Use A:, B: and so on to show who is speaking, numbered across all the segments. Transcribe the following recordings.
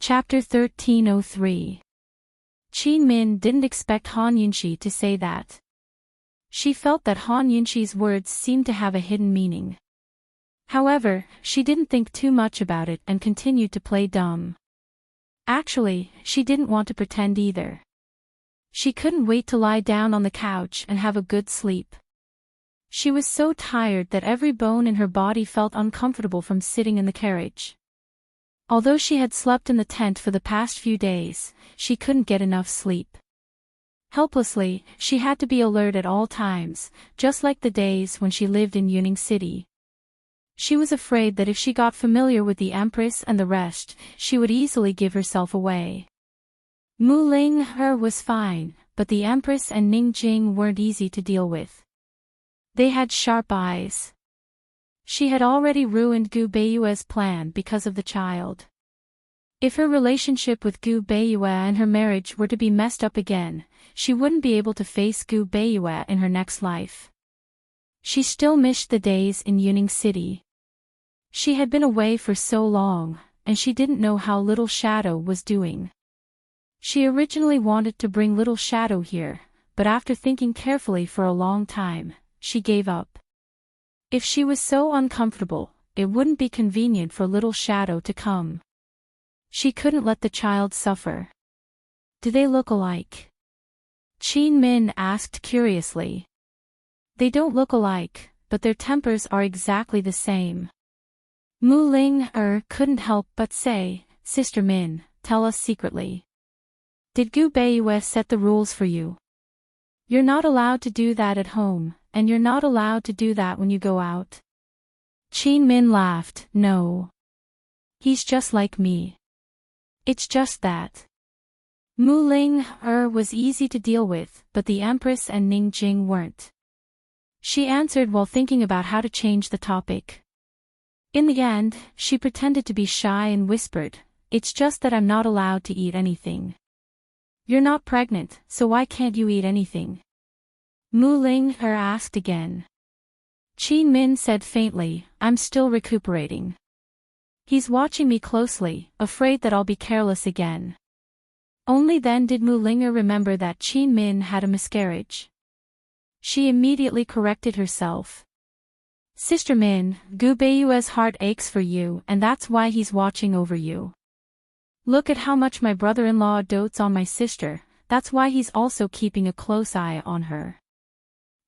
A: Chapter 1303. Qin Min didn't expect Han Yunxi to say that. She felt that Han Yunxi's words seemed to have a hidden meaning. However, she didn't think too much about it and continued to play dumb. Actually, she didn't want to pretend either. She couldn't wait to lie down on the couch and have a good sleep. She was so tired that every bone in her body felt uncomfortable from sitting in the carriage. Although she had slept in the tent for the past few days, she couldn't get enough sleep. Helplessly, she had to be alert at all times, just like the days when she lived in Yuning City. She was afraid that if she got familiar with the Empress and the rest, she would easily give herself away. Mu Ling was fine, but the Empress and Ning Jing weren't easy to deal with. They had sharp eyes. She had already ruined Gu Beiyue's plan because of the child. If her relationship with Gu Beiyue and her marriage were to be messed up again, she wouldn't be able to face Gu Beiyue in her next life. She still missed the days in Yuning City. She had been away for so long, and she didn't know how Little Shadow was doing. She originally wanted to bring Little Shadow here, but after thinking carefully for a long time, she gave up. If she was so uncomfortable, it wouldn't be convenient for Little Shadow to come. She couldn't let the child suffer. Do they look alike? Qin Min asked curiously. They don't look alike, but their tempers are exactly the same. Mu Ling couldn't help but say, Sister Min, tell us secretly. Did Gu Beiyue set the rules for you? You're not allowed to do that at home, and you're not allowed to do that when you go out. Qin Min laughed, no. He's just like me. It's just that. Mu Ling was easy to deal with, but the Empress and Ning Jing weren't. She answered while thinking about how to change the topic. In the end, she pretended to be shy and whispered, it's just that I'm not allowed to eat anything. You're not pregnant, so why can't you eat anything? Mu Ling asked again. Qin Min said faintly, I'm still recuperating. He's watching me closely, afraid that I'll be careless again. Only then did Mu Ling remember that Qin Min had a miscarriage. She immediately corrected herself. Sister Min, Gu Beiyue's heart aches for you and that's why he's watching over you. Look at how much my brother-in-law dotes on my sister, that's why he's also keeping a close eye on her.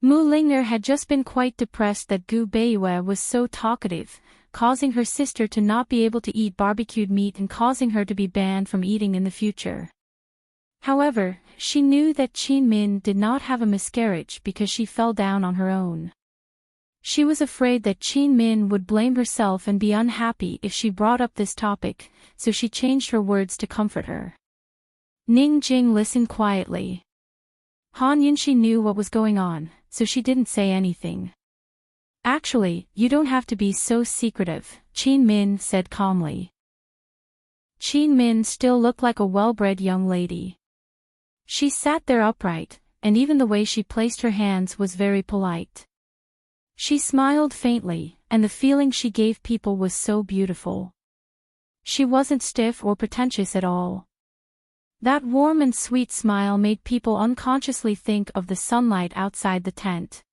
A: Mu Ling had just been quite depressed that Gu Beiyue was so talkative, causing her sister to not be able to eat barbecued meat and causing her to be banned from eating in the future. However, she knew that Qin Min did not have a miscarriage because she fell down on her own. She was afraid that Qin Min would blame herself and be unhappy if she brought up this topic, so she changed her words to comfort her. Ning Jing listened quietly. Han Yunxi knew what was going on, so she didn't say anything. Actually, you don't have to be so secretive, Qin Min said calmly. Qin Min still looked like a well-bred young lady. She sat there upright, and even the way she placed her hands was very polite. She smiled faintly, and the feeling she gave people was so beautiful. She wasn't stiff or pretentious at all. That warm and sweet smile made people unconsciously think of the sunlight outside the tent.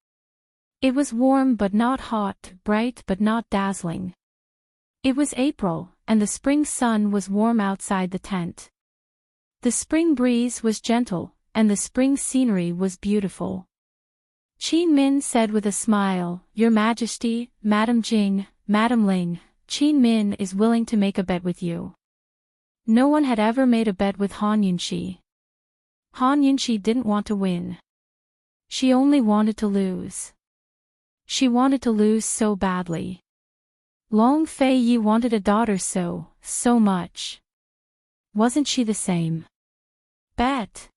A: It was warm but not hot, bright but not dazzling. It was April, and the spring sun was warm outside the tent. The spring breeze was gentle, and the spring scenery was beautiful. Qin Min said with a smile, Your Majesty, Madam Jing, Madam Ling, Qin Min is willing to make a bet with you. No one had ever made a bet with Han Yunxi. Han Yunxi didn't want to win. She only wanted to lose. She wanted to lose so badly. Long Fei Yi wanted a daughter so much. Wasn't she the same? Bet.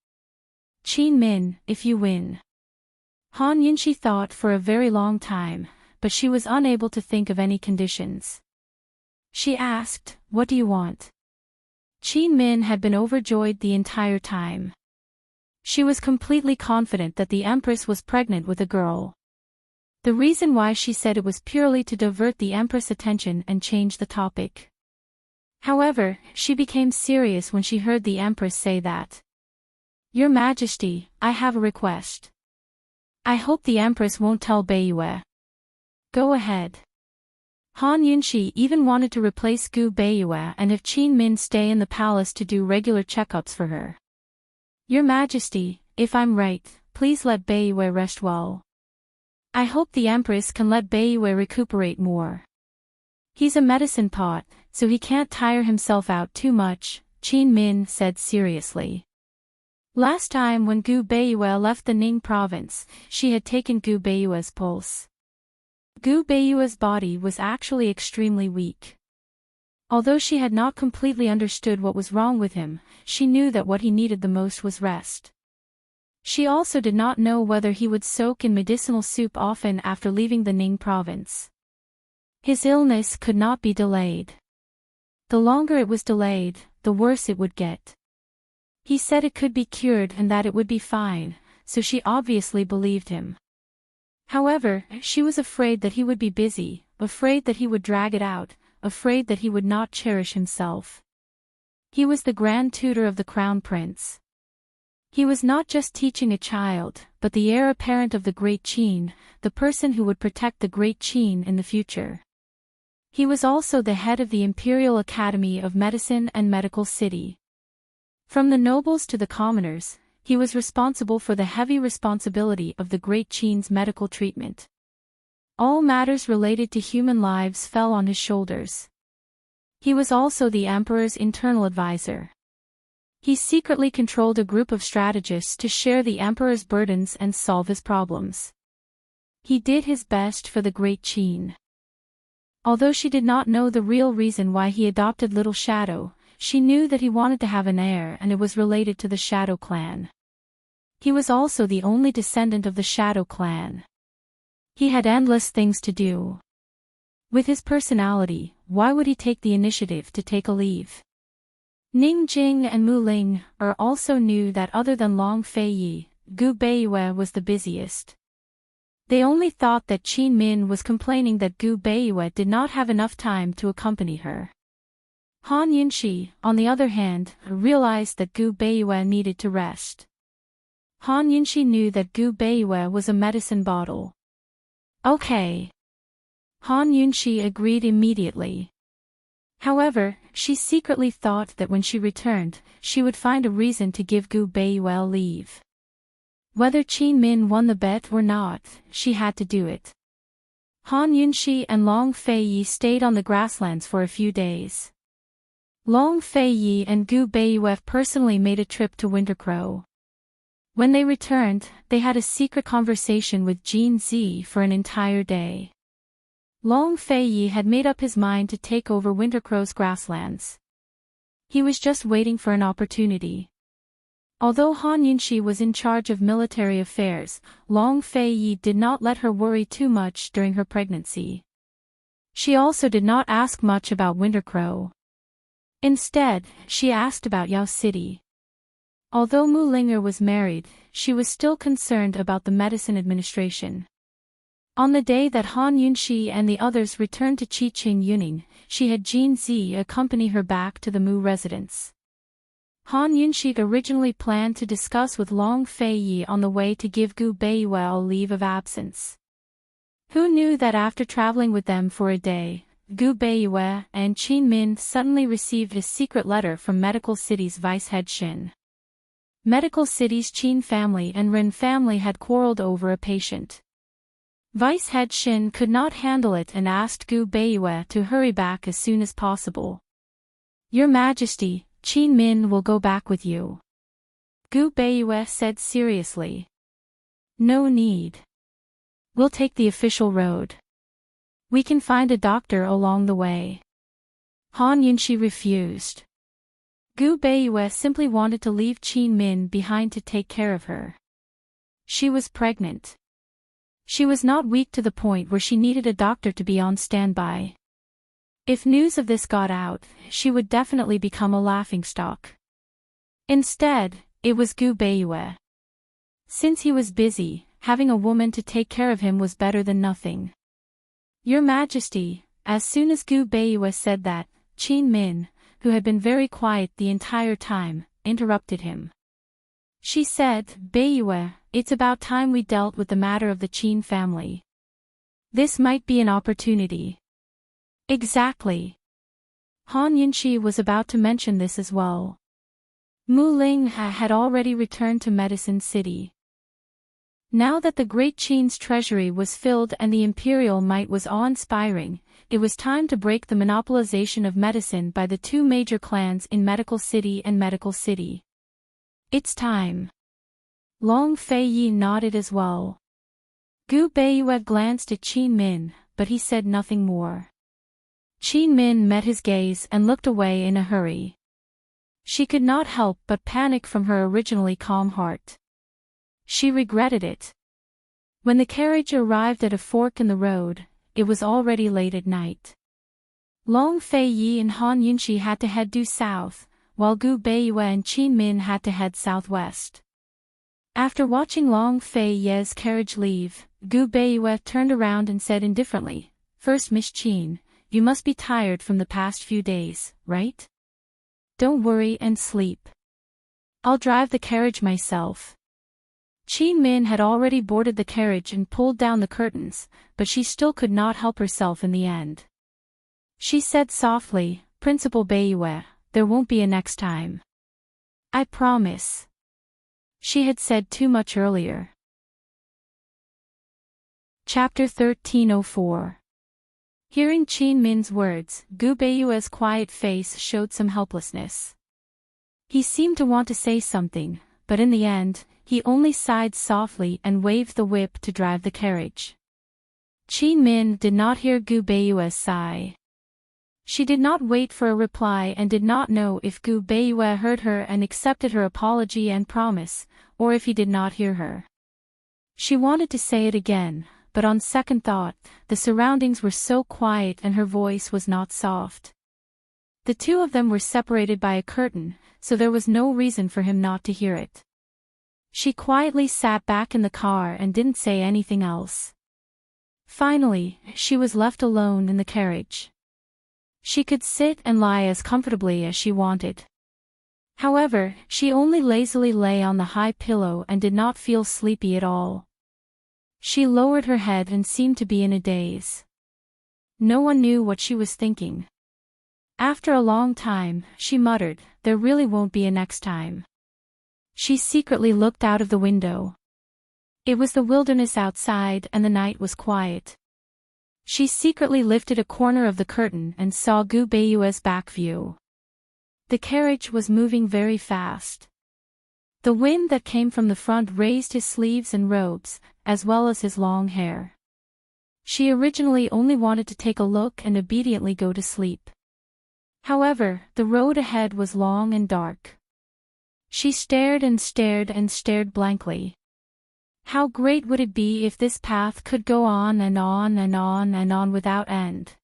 A: Qin Min, if you win. Han Yunxi thought for a very long time, but she was unable to think of any conditions. She asked, What do you want? Qin Min had been overjoyed the entire time. She was completely confident that the Empress was pregnant with a girl. The reason why she said it was purely to divert the Empress' attention and change the topic. However, she became serious when she heard the Empress say that. Your Majesty, I have a request. I hope the Empress won't tell Beiyue. Go ahead. Han Yunshi even wanted to replace Gu Beiyue and have Qin Min stay in the palace to do regular checkups for her. Your Majesty, if I'm right, please let Beiyue rest well. I hope the Empress can let Beiyue recuperate more. He's a medicine pot, so he can't tire himself out too much, Qin Min said seriously. Last time when Gu Beiyue left the Ning province, she had taken Gu Beiyue's pulse. Gu Beiyue's body was actually extremely weak. Although she had not completely understood what was wrong with him, she knew that what he needed the most was rest. She also did not know whether he would soak in medicinal soup often after leaving the Ning province. His illness could not be delayed. The longer it was delayed, the worse it would get. He said it could be cured and that it would be fine, so she obviously believed him. However, she was afraid that he would be busy, afraid that he would drag it out, afraid that he would not cherish himself. He was the grand tutor of the crown prince. He was not just teaching a child, but the heir apparent of the great Qin, the person who would protect the great Qin in the future. He was also the head of the Imperial Academy of Medicine and Medical City. From the nobles to the commoners, he was responsible for the heavy responsibility of the great Qin's medical treatment. All matters related to human lives fell on his shoulders. He was also the emperor's internal advisor. He secretly controlled a group of strategists to share the emperor's burdens and solve his problems. He did his best for the great Qin. Although she did not know the real reason why he adopted Little Shadow, she knew that he wanted to have an heir and it was related to the Shadow clan. He was also the only descendant of the Shadow clan. He had endless things to do. With his personality, why would he take the initiative to take a leave? Ning Jing and Mu Ling also knew that other than Long Feiyi, Gu Beiyue was the busiest. They only thought that Qin Min was complaining that Gu Beiyue did not have enough time to accompany her. Han Yunshi, on the other hand, realized that Gu Beiyue needed to rest. Han Yunshi knew that Gu Beiyue was a medicine bottle. Okay. Han Yunshi agreed immediately. However, she secretly thought that when she returned, she would find a reason to give Gu Beiyue leave. Whether Qin Min won the bet or not, she had to do it. Han Yunshi and Long Feiyi stayed on the grasslands for a few days. Long Feiyi and Gu Beiyue personally made a trip to Wintercrow. When they returned, they had a secret conversation with Jin Zi for an entire day. Long Feiyi had made up his mind to take over Wintercrow's grasslands. He was just waiting for an opportunity. Although Han Yunshi was in charge of military affairs, Long Feiyi did not let her worry too much during her pregnancy. She also did not ask much about Wintercrow. Instead, she asked about Yao City. Although Mu Linger was married, she was still concerned about the medicine administration. On the day that Han Yunshi and the others returned to Chiqing Yuning, she had Jin Zi accompany her back to the Mu residence. Han Yunshi originally planned to discuss with Long Feiyi on the way to give Gu Beiyue a leave of absence. Who knew that after traveling with them for a day, Gu Beiyue and Qin Min suddenly received a secret letter from Medical City's vice-head Shin. Medical City's Qin family and Ren family had quarreled over a patient. Vice-head Shin could not handle it and asked Gu Beiyue to hurry back as soon as possible. Your Majesty, Qin Min will go back with you. Gu Beiyue said seriously. No need. We'll take the official road. We can find a doctor along the way. Han Yunshi refused. Gu Beiyue simply wanted to leave Qin Min behind to take care of her. She was pregnant. She was not weak to the point where she needed a doctor to be on standby. If news of this got out, she would definitely become a laughingstock. Instead, it was Gu Beiyue. Since he was busy, having a woman to take care of him was better than nothing. Your Majesty, as soon as Gu Beiyue said that, Qin Min, who had been very quiet the entire time, interrupted him. She said, "Beiyue, it's about time we dealt with the matter of the Qin family. This might be an opportunity." Exactly. Han Yunxi was about to mention this as well. Mu Ling had already returned to Medicine City. Now that the great Qin's treasury was filled and the imperial might was awe-inspiring, it was time to break the monopolization of medicine by the two major clans in Medical City and Medical City. It's time. Long Fei Yi nodded as well. Gu Beiyue glanced at Qin Min, but he said nothing more. Qin Min met his gaze and looked away in a hurry. She could not help but panic from her originally calm heart. She regretted it. When the carriage arrived at a fork in the road, it was already late at night. Long Fei Yi and Han Yunxi had to head due south, while Gu Beiyue and Qin Min had to head southwest. After watching Long Fei Yi's carriage leave, Gu Beiyue turned around and said indifferently, "First Miss Qin, you must be tired from the past few days, right? Don't worry and sleep. I'll drive the carriage myself." Qin Min had already boarded the carriage and pulled down the curtains, but she still could not help herself in the end. She said softly, "Principal Beiyue, there won't be a next time. I promise." She had said too much earlier. Chapter 1304. Hearing Qin Min's words, Gu Beiyue's quiet face showed some helplessness. He seemed to want to say something, but in the end, he only sighed softly and waved the whip to drive the carriage. Qin Min did not hear Gu Beiyue's sigh. She did not wait for a reply and did not know if Gu Beiyue heard her and accepted her apology and promise, or if he did not hear her. She wanted to say it again, but on second thought, the surroundings were so quiet and her voice was not soft. The two of them were separated by a curtain, so there was no reason for him not to hear it. She quietly sat back in the car and didn't say anything else. Finally, she was left alone in the carriage. She could sit and lie as comfortably as she wanted. However, she only lazily lay on the high pillow and did not feel sleepy at all. She lowered her head and seemed to be in a daze. No one knew what she was thinking. After a long time, she muttered, "There really won't be a next time." She secretly looked out of the window. It was the wilderness outside and the night was quiet. She secretly lifted a corner of the curtain and saw Gu Beiyue's back view. The carriage was moving very fast. The wind that came from the front raised his sleeves and robes, as well as his long hair. She originally only wanted to take a look and obediently go to sleep. However, the road ahead was long and dark. She stared and stared and stared blankly. How great would it be if this path could go on and on and on and on without end?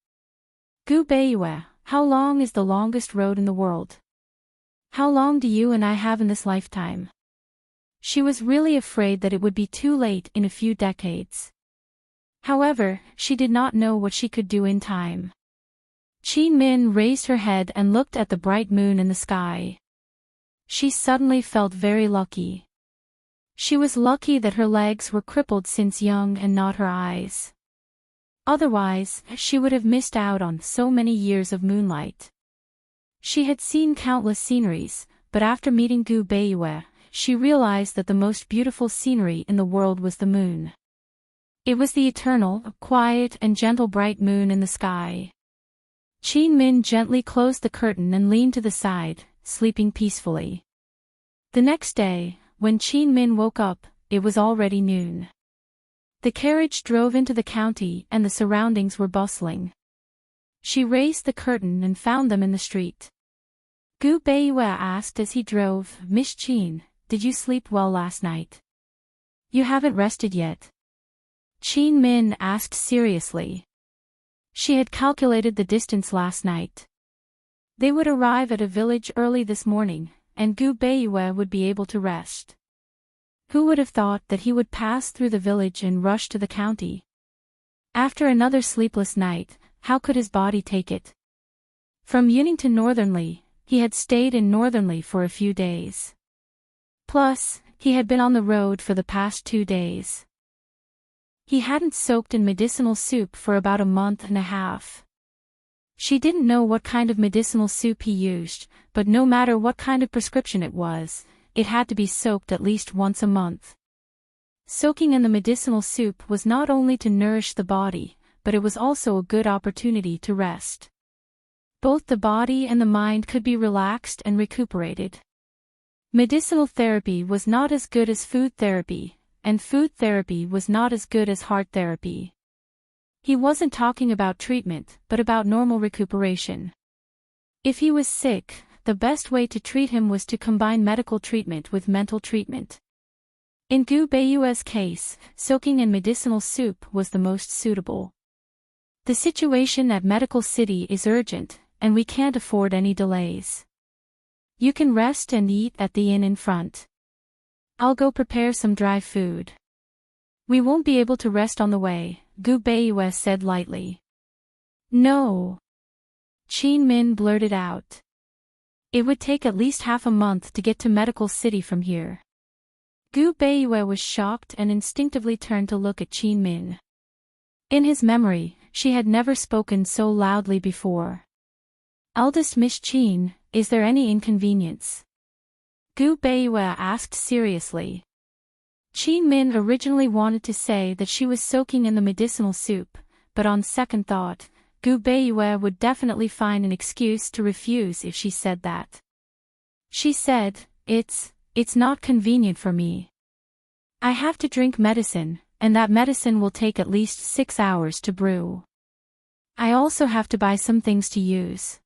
A: Gu Beiyue, how long is the longest road in the world? How long do you and I have in this lifetime? She was really afraid that it would be too late in a few decades. However, she did not know what she could do in time. Qin Min raised her head and looked at the bright moon in the sky. She suddenly felt very lucky. She was lucky that her legs were crippled since young and not her eyes. Otherwise, she would have missed out on so many years of moonlight. She had seen countless sceneries, but after meeting Gu Beiyue, she realized that the most beautiful scenery in the world was the moon. It was the eternal, quiet and gentle bright moon in the sky. Qin Min gently closed the curtain and leaned to the side, sleeping peacefully. The next day, when Qin Min woke up, it was already noon. The carriage drove into the county and the surroundings were bustling. She raised the curtain and found them in the street. Gu Beiyue asked as he drove, "Miss Qin, did you sleep well last night? You haven't rested yet?" Qin Min asked seriously. She had calculated the distance last night. They would arrive at a village early this morning, and Gu Beiyue would be able to rest. Who would have thought that he would pass through the village and rush to the county? After another sleepless night, how could his body take it? From Yunning to Northernly, he had stayed in Northernly for a few days. Plus, he had been on the road for the past 2 days. He hadn't soaked in medicinal soup for about a month and a half. She didn't know what kind of medicinal soup he used, but no matter what kind of prescription it was, it had to be soaked at least once a month. Soaking in the medicinal soup was not only to nourish the body, but it was also a good opportunity to rest. Both the body and the mind could be relaxed and recuperated. Medicinal therapy was not as good as food therapy, and food therapy was not as good as heart therapy. He wasn't talking about treatment, but about normal recuperation. If he was sick, the best way to treat him was to combine medical treatment with mental treatment. In Gu Beiyue's case, soaking in medicinal soup was the most suitable. The situation at Medical City is urgent, and we can't afford any delays. You can rest and eat at the inn in front. I'll go prepare some dry food. We won't be able to rest on the way, Gu Beiyue said lightly. No. Qin Min blurted out. It would take at least half a month to get to Medical City from here. Gu Beiyue was shocked and instinctively turned to look at Qin Min. In his memory, she had never spoken so loudly before. Eldest Miss Qin, is there any inconvenience? Gu Beiyue asked seriously. Qin Min originally wanted to say that she was soaking in the medicinal soup, but on second thought, Gu Beiyue would definitely find an excuse to refuse if she said that. She said, It's not convenient for me. I have to drink medicine, and that medicine will take at least 6 hours to brew. I also have to buy some things to use.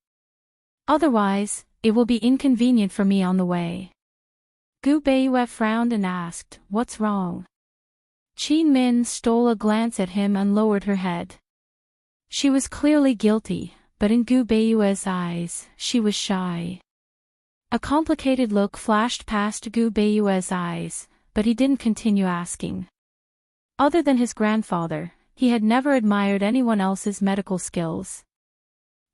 A: Otherwise, it will be inconvenient for me on the way. Gu Beiyue frowned and asked, What's wrong? Qin Min stole a glance at him and lowered her head. She was clearly guilty, but in Gu Beiyue's eyes, she was shy. A complicated look flashed past Gu Beiyue's eyes, but he didn't continue asking. Other than his grandfather, he had never admired anyone else's medical skills.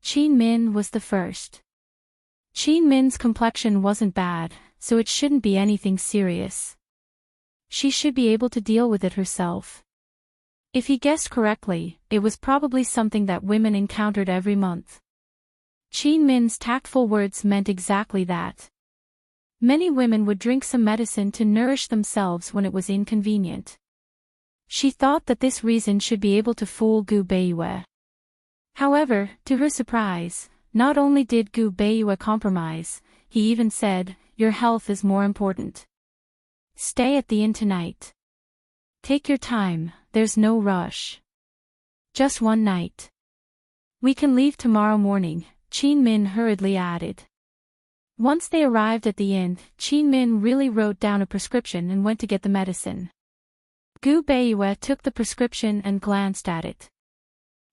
A: Qin Min was the first. Qin Min's complexion wasn't bad, so it shouldn't be anything serious. She should be able to deal with it herself. If he guessed correctly, it was probably something that women encountered every month. Qin Min's tactful words meant exactly that. Many women would drink some medicine to nourish themselves when it was inconvenient. She thought that this reason should be able to fool Gu Beiyue. However, to her surprise, not only did Gu Beiyue compromise, he even said, Your health is more important. Stay at the inn tonight. Take your time, there's no rush. Just one night. We can leave tomorrow morning, Qin Min hurriedly added. Once they arrived at the inn, Qin Min really wrote down a prescription and went to get the medicine. Gu Beiyue took the prescription and glanced at it.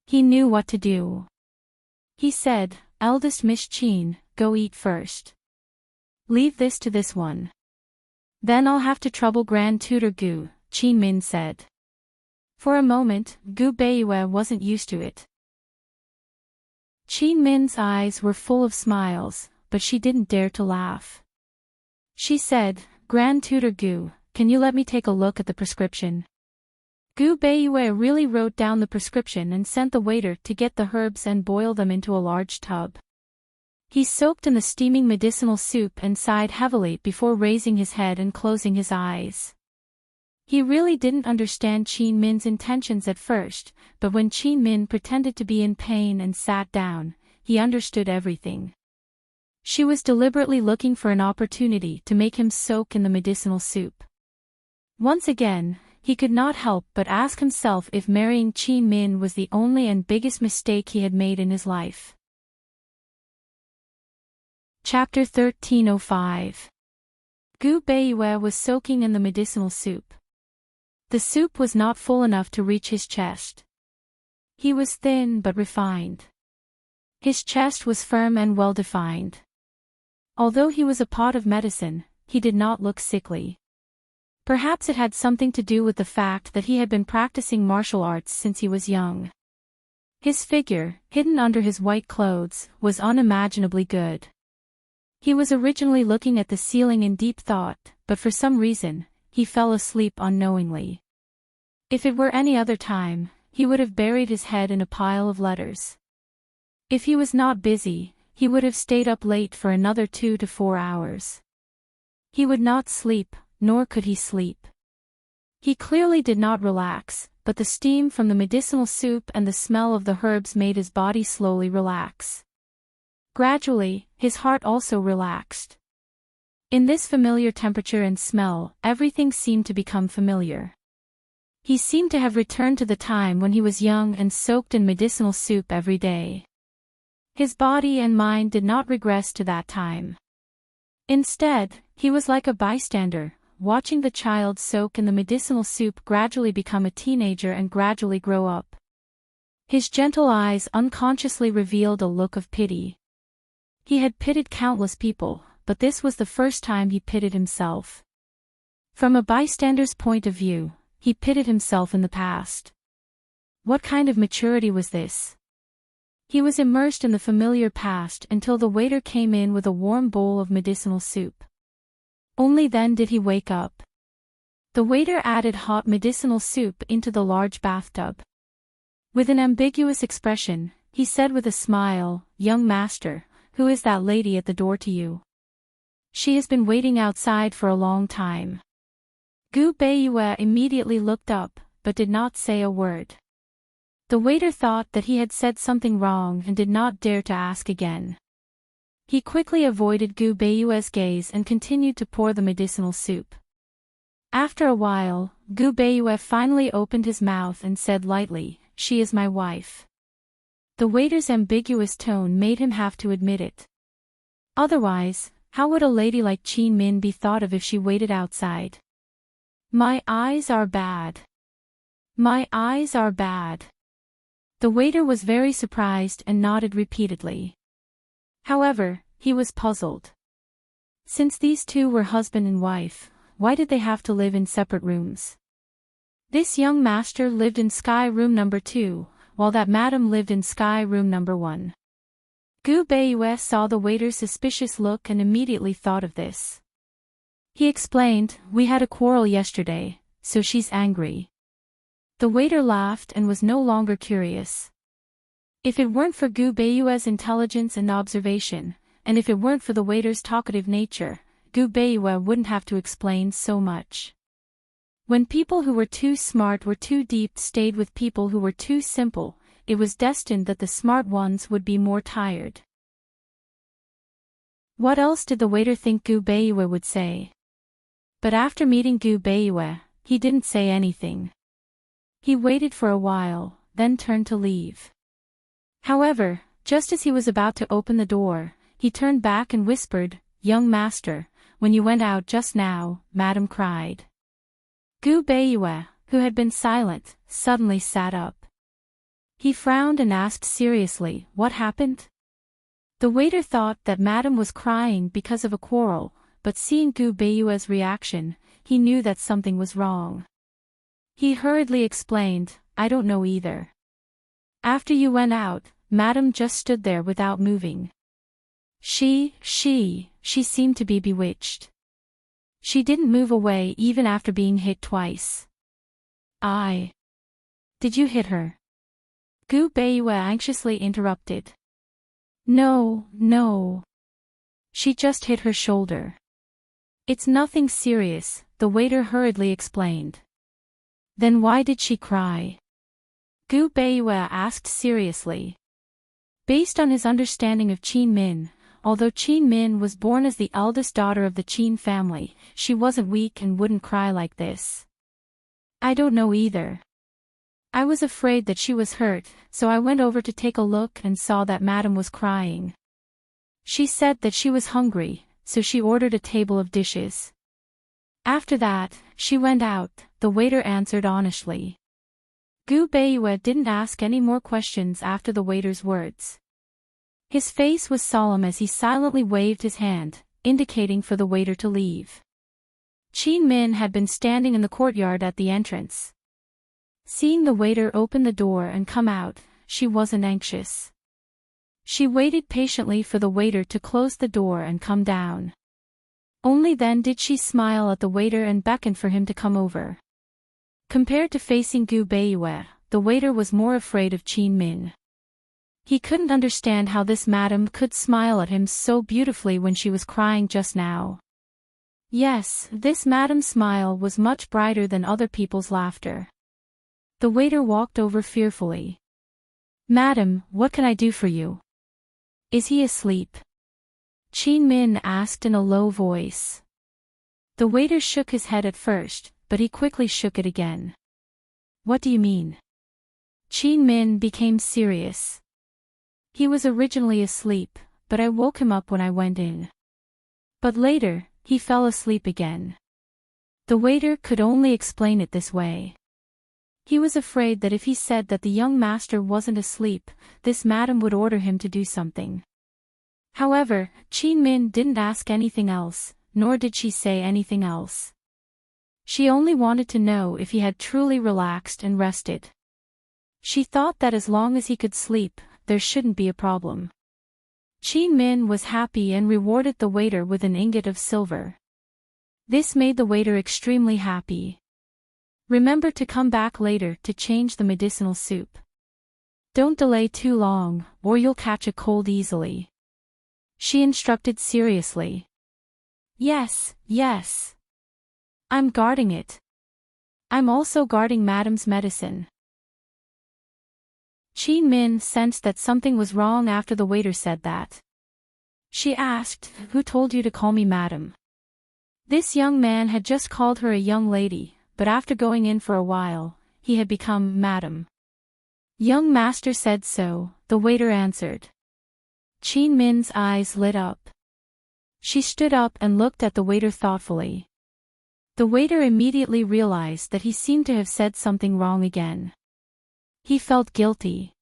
A: He knew what to do. He said, Eldest Miss Qin, go eat first. Leave this to this one. Then I'll have to trouble Grand Tutor Gu, Qin Min said. For a moment, Gu Beiyue wasn't used to it. Qin Min's eyes were full of smiles, but she didn't dare to laugh. She said, Grand Tutor Gu, can you let me take a look at the prescription? Gu Beiyue really wrote down the prescription and sent the waiter to get the herbs and boil them into a large tub. He soaked in the steaming medicinal soup and sighed heavily before raising his head and closing his eyes. He really didn't understand Qin Min's intentions at first, but when Qin Min pretended to be in pain and sat down, he understood everything. She was deliberately looking for an opportunity to make him soak in the medicinal soup. Once again, he could not help but ask himself if marrying Qin Min was the only and biggest mistake he had made in his life. Chapter 1305. Gu Beiyue was soaking in the medicinal soup. The soup was not full enough to reach his chest. He was thin but refined. His chest was firm and well-defined. Although he was a pot of medicine, he did not look sickly. Perhaps it had something to do with the fact that he had been practicing martial arts since he was young. His figure, hidden under his white clothes, was unimaginably good. He was originally looking at the ceiling in deep thought, but for some reason, he fell asleep unknowingly. If it were any other time, he would have buried his head in a pile of letters. If he was not busy, he would have stayed up late for another 2 to 4 hours. He would not sleep, nor could he sleep. He clearly did not relax, but the steam from the medicinal soup and the smell of the herbs made his body slowly relax. Gradually, his heart also relaxed. In this familiar temperature and smell, everything seemed to become familiar. He seemed to have returned to the time when he was young and soaked in medicinal soup every day. His body and mind did not regress to that time. Instead, he was like a bystander, watching the child soak in the medicinal soup gradually become a teenager and gradually grow up. His gentle eyes unconsciously revealed a look of pity. He had pitied countless people, but this was the first time he pitied himself. From a bystander's point of view, he pitied himself in the past. What kind of maturity was this? He was immersed in the familiar past until the waiter came in with a warm bowl of medicinal soup. Only then did he wake up. The waiter added hot medicinal soup into the large bathtub. With an ambiguous expression, he said with a smile, "Young master, who is that lady at the door to you? She has been waiting outside for a long time." Gu Beiyue immediately looked up, but did not say a word. The waiter thought that he had said something wrong and did not dare to ask again. He quickly avoided Gu Beiyue's gaze and continued to pour the medicinal soup. After a while, Gu Beiyue finally opened his mouth and said lightly, "She is my wife." The waiter's ambiguous tone made him have to admit it. Otherwise, how would a lady like Qin Min be thought of if she waited outside? "My eyes are bad. My eyes are bad." The waiter was very surprised and nodded repeatedly. However, he was puzzled. Since these two were husband and wife, why did they have to live in separate rooms? This young master lived in sky room number 2, while that madam lived in sky room number 1. Gu Beiyue saw the waiter's suspicious look and immediately thought of this. He explained, "We had a quarrel yesterday, so she's angry." The waiter laughed and was no longer curious. If it weren't for Gu Beiyue's intelligence and observation, and if it weren't for the waiter's talkative nature, Gu Beiyue wouldn't have to explain so much. When people who were too smart or too deep stayed with people who were too simple, it was destined that the smart ones would be more tired. What else did the waiter think Gu Beiyue would say? But after meeting Gu Beiyue, he didn't say anything. He waited for a while, then turned to leave. However, just as he was about to open the door, he turned back and whispered, "Young master, when you went out just now, madam cried." Gu Beiyue, who had been silent, suddenly sat up. He frowned and asked seriously, "What happened?" The waiter thought that madam was crying because of a quarrel, but seeing Gu Beiyue's reaction, he knew that something was wrong. He hurriedly explained, "I don't know either. After you went out, madam just stood there without moving. She seemed to be bewitched. She didn't move away even after being hit twice." Did you hit her?" Gu Beiyue anxiously interrupted. No. She just hit her shoulder. It's nothing serious, the waiter hurriedly explained. Then why did she cry? Gu Beiyue asked seriously. Based on his understanding of Qin Min, although Qin Min was born as the eldest daughter of the Qin family, she wasn't weak and wouldn't cry like this. "I don't know either. I was afraid that she was hurt, so I went over to take a look and saw that madam was crying. She said that she was hungry, so she ordered a table of dishes. After that, she went out," the waiter answered honestly. Gu Beiyue didn't ask any more questions after the waiter's words. His face was solemn as he silently waved his hand, indicating for the waiter to leave. Qin Min had been standing in the courtyard at the entrance. Seeing the waiter open the door and come out, she wasn't anxious. She waited patiently for the waiter to close the door and come down. Only then did she smile at the waiter and beckon for him to come over. Compared to facing Gu Beiyue, the waiter was more afraid of Qin Min. He couldn't understand how this madam could smile at him so beautifully when she was crying just now. Yes, this madam's smile was much brighter than other people's laughter. The waiter walked over fearfully. "Madam, what can I do for you? Is he asleep?" Qin Min asked in a low voice. The waiter shook his head at first, but he quickly shook it again. "What do you mean?" Qin Min became serious. "He was originally asleep, but I woke him up when I went in. But later, he fell asleep again." The waiter could only explain it this way. He was afraid that if he said that the young master wasn't asleep, this madam would order him to do something. However, Qin Min didn't ask anything else, nor did she say anything else. She only wanted to know if he had truly relaxed and rested. She thought that as long as he could sleep, there shouldn't be a problem. Qin Min was happy and rewarded the waiter with an ingot of silver. This made the waiter extremely happy. "Remember to come back later to change the medicinal soup. Don't delay too long, or you'll catch a cold easily," she instructed seriously. Yes. I'm guarding it. I'm also guarding Madam's medicine." Qin Min sensed that something was wrong after the waiter said that. She asked, "Who told you to call me Madam?" This young man had just called her a young lady, but after going in for a while, he had become Madam. "Young master said so," the waiter answered. Qin Min's eyes lit up. She stood up and looked at the waiter thoughtfully. The waiter immediately realized that he seemed to have said something wrong again. He felt guilty.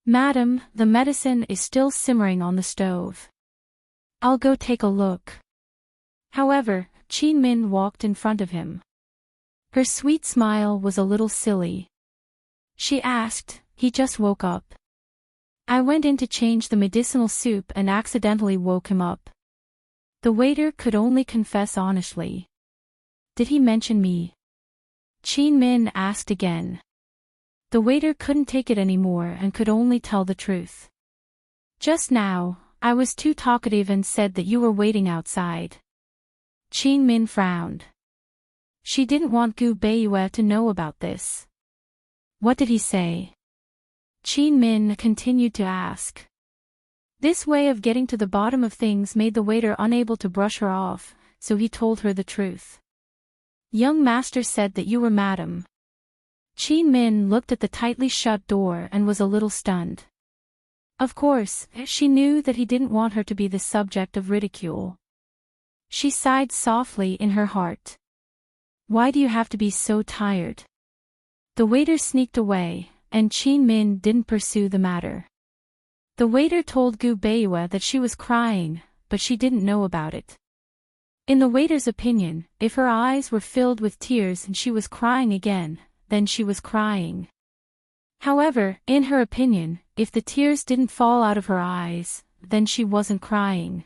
A: "Madam, the medicine is still simmering on the stove. I'll go take a look." However, Qin Min walked in front of him. Her sweet smile was a little silly. She asked, "He just woke up. I went in to change the medicinal soup and accidentally woke him up." The waiter could only confess honestly. "Did he mention me?" Qin Min asked again. The waiter couldn't take it anymore and could only tell the truth. "Just now, I was too talkative and said that you were waiting outside." Qin Min frowned. She didn't want Gu Beiyue to know about this. "What did he say?" Qin Min continued to ask. This way of getting to the bottom of things made the waiter unable to brush her off, so he told her the truth. "Young master said that you were Madam." Qin Min looked at the tightly shut door and was a little stunned. Of course, she knew that he didn't want her to be the subject of ridicule. She sighed softly in her heart. "Why do you have to be so tired?" The waiter sneaked away, and Qin Min didn't pursue the matter. The waiter told Gu Beiyue that she was crying, but she didn't know about it. In the waiter's opinion, if her eyes were filled with tears and she was crying again, then she was crying. However, in her opinion, if the tears didn't fall out of her eyes, then she wasn't crying.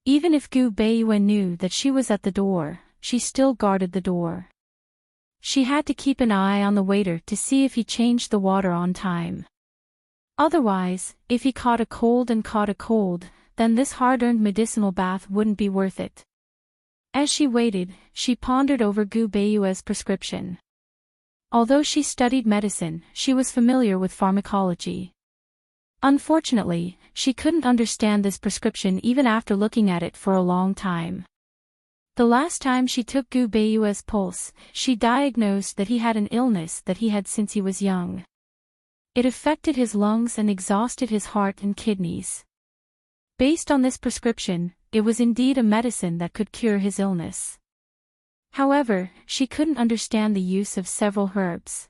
A: Even if Gu Beiyue knew that she was at the door, she still guarded the door. She had to keep an eye on the waiter to see if he changed the water on time. Otherwise, if he caught a cold, then this hard-earned medicinal bath wouldn't be worth it. As she waited, she pondered over Gu Beiyue's prescription. Although she studied medicine, she was familiar with pharmacology. Unfortunately, she couldn't understand this prescription even after looking at it for a long time. The last time she took Gu Beiyue's pulse, she diagnosed that he had an illness that he had since he was young. It affected his lungs and exhausted his heart and kidneys. Based on this prescription, it was indeed a medicine that could cure his illness. However, she couldn't understand the use of several herbs.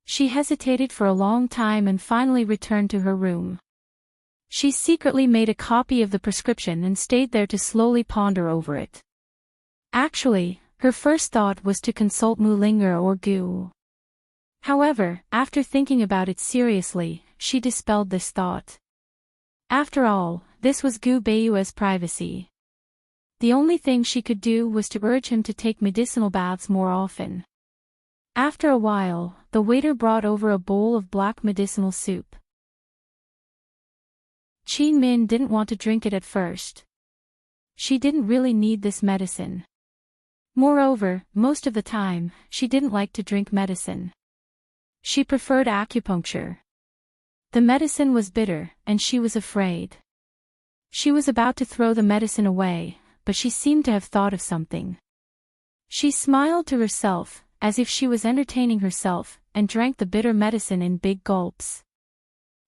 A: She hesitated for a long time and finally returned to her room. She secretly made a copy of the prescription and stayed there to slowly ponder over it. Actually, her first thought was to consult Mulinger or Gu. However, after thinking about it seriously, she dispelled this thought. After all, this was Gu Beiyue's privacy. The only thing she could do was to urge him to take medicinal baths more often. After a while, the waiter brought over a bowl of black medicinal soup. Qin Min didn't want to drink it at first. She didn't really need this medicine. Moreover, most of the time, she didn't like to drink medicine. She preferred acupuncture. The medicine was bitter, and she was afraid. She was about to throw the medicine away, but she seemed to have thought of something. She smiled to herself, as if she was entertaining herself, and drank the bitter medicine in big gulps.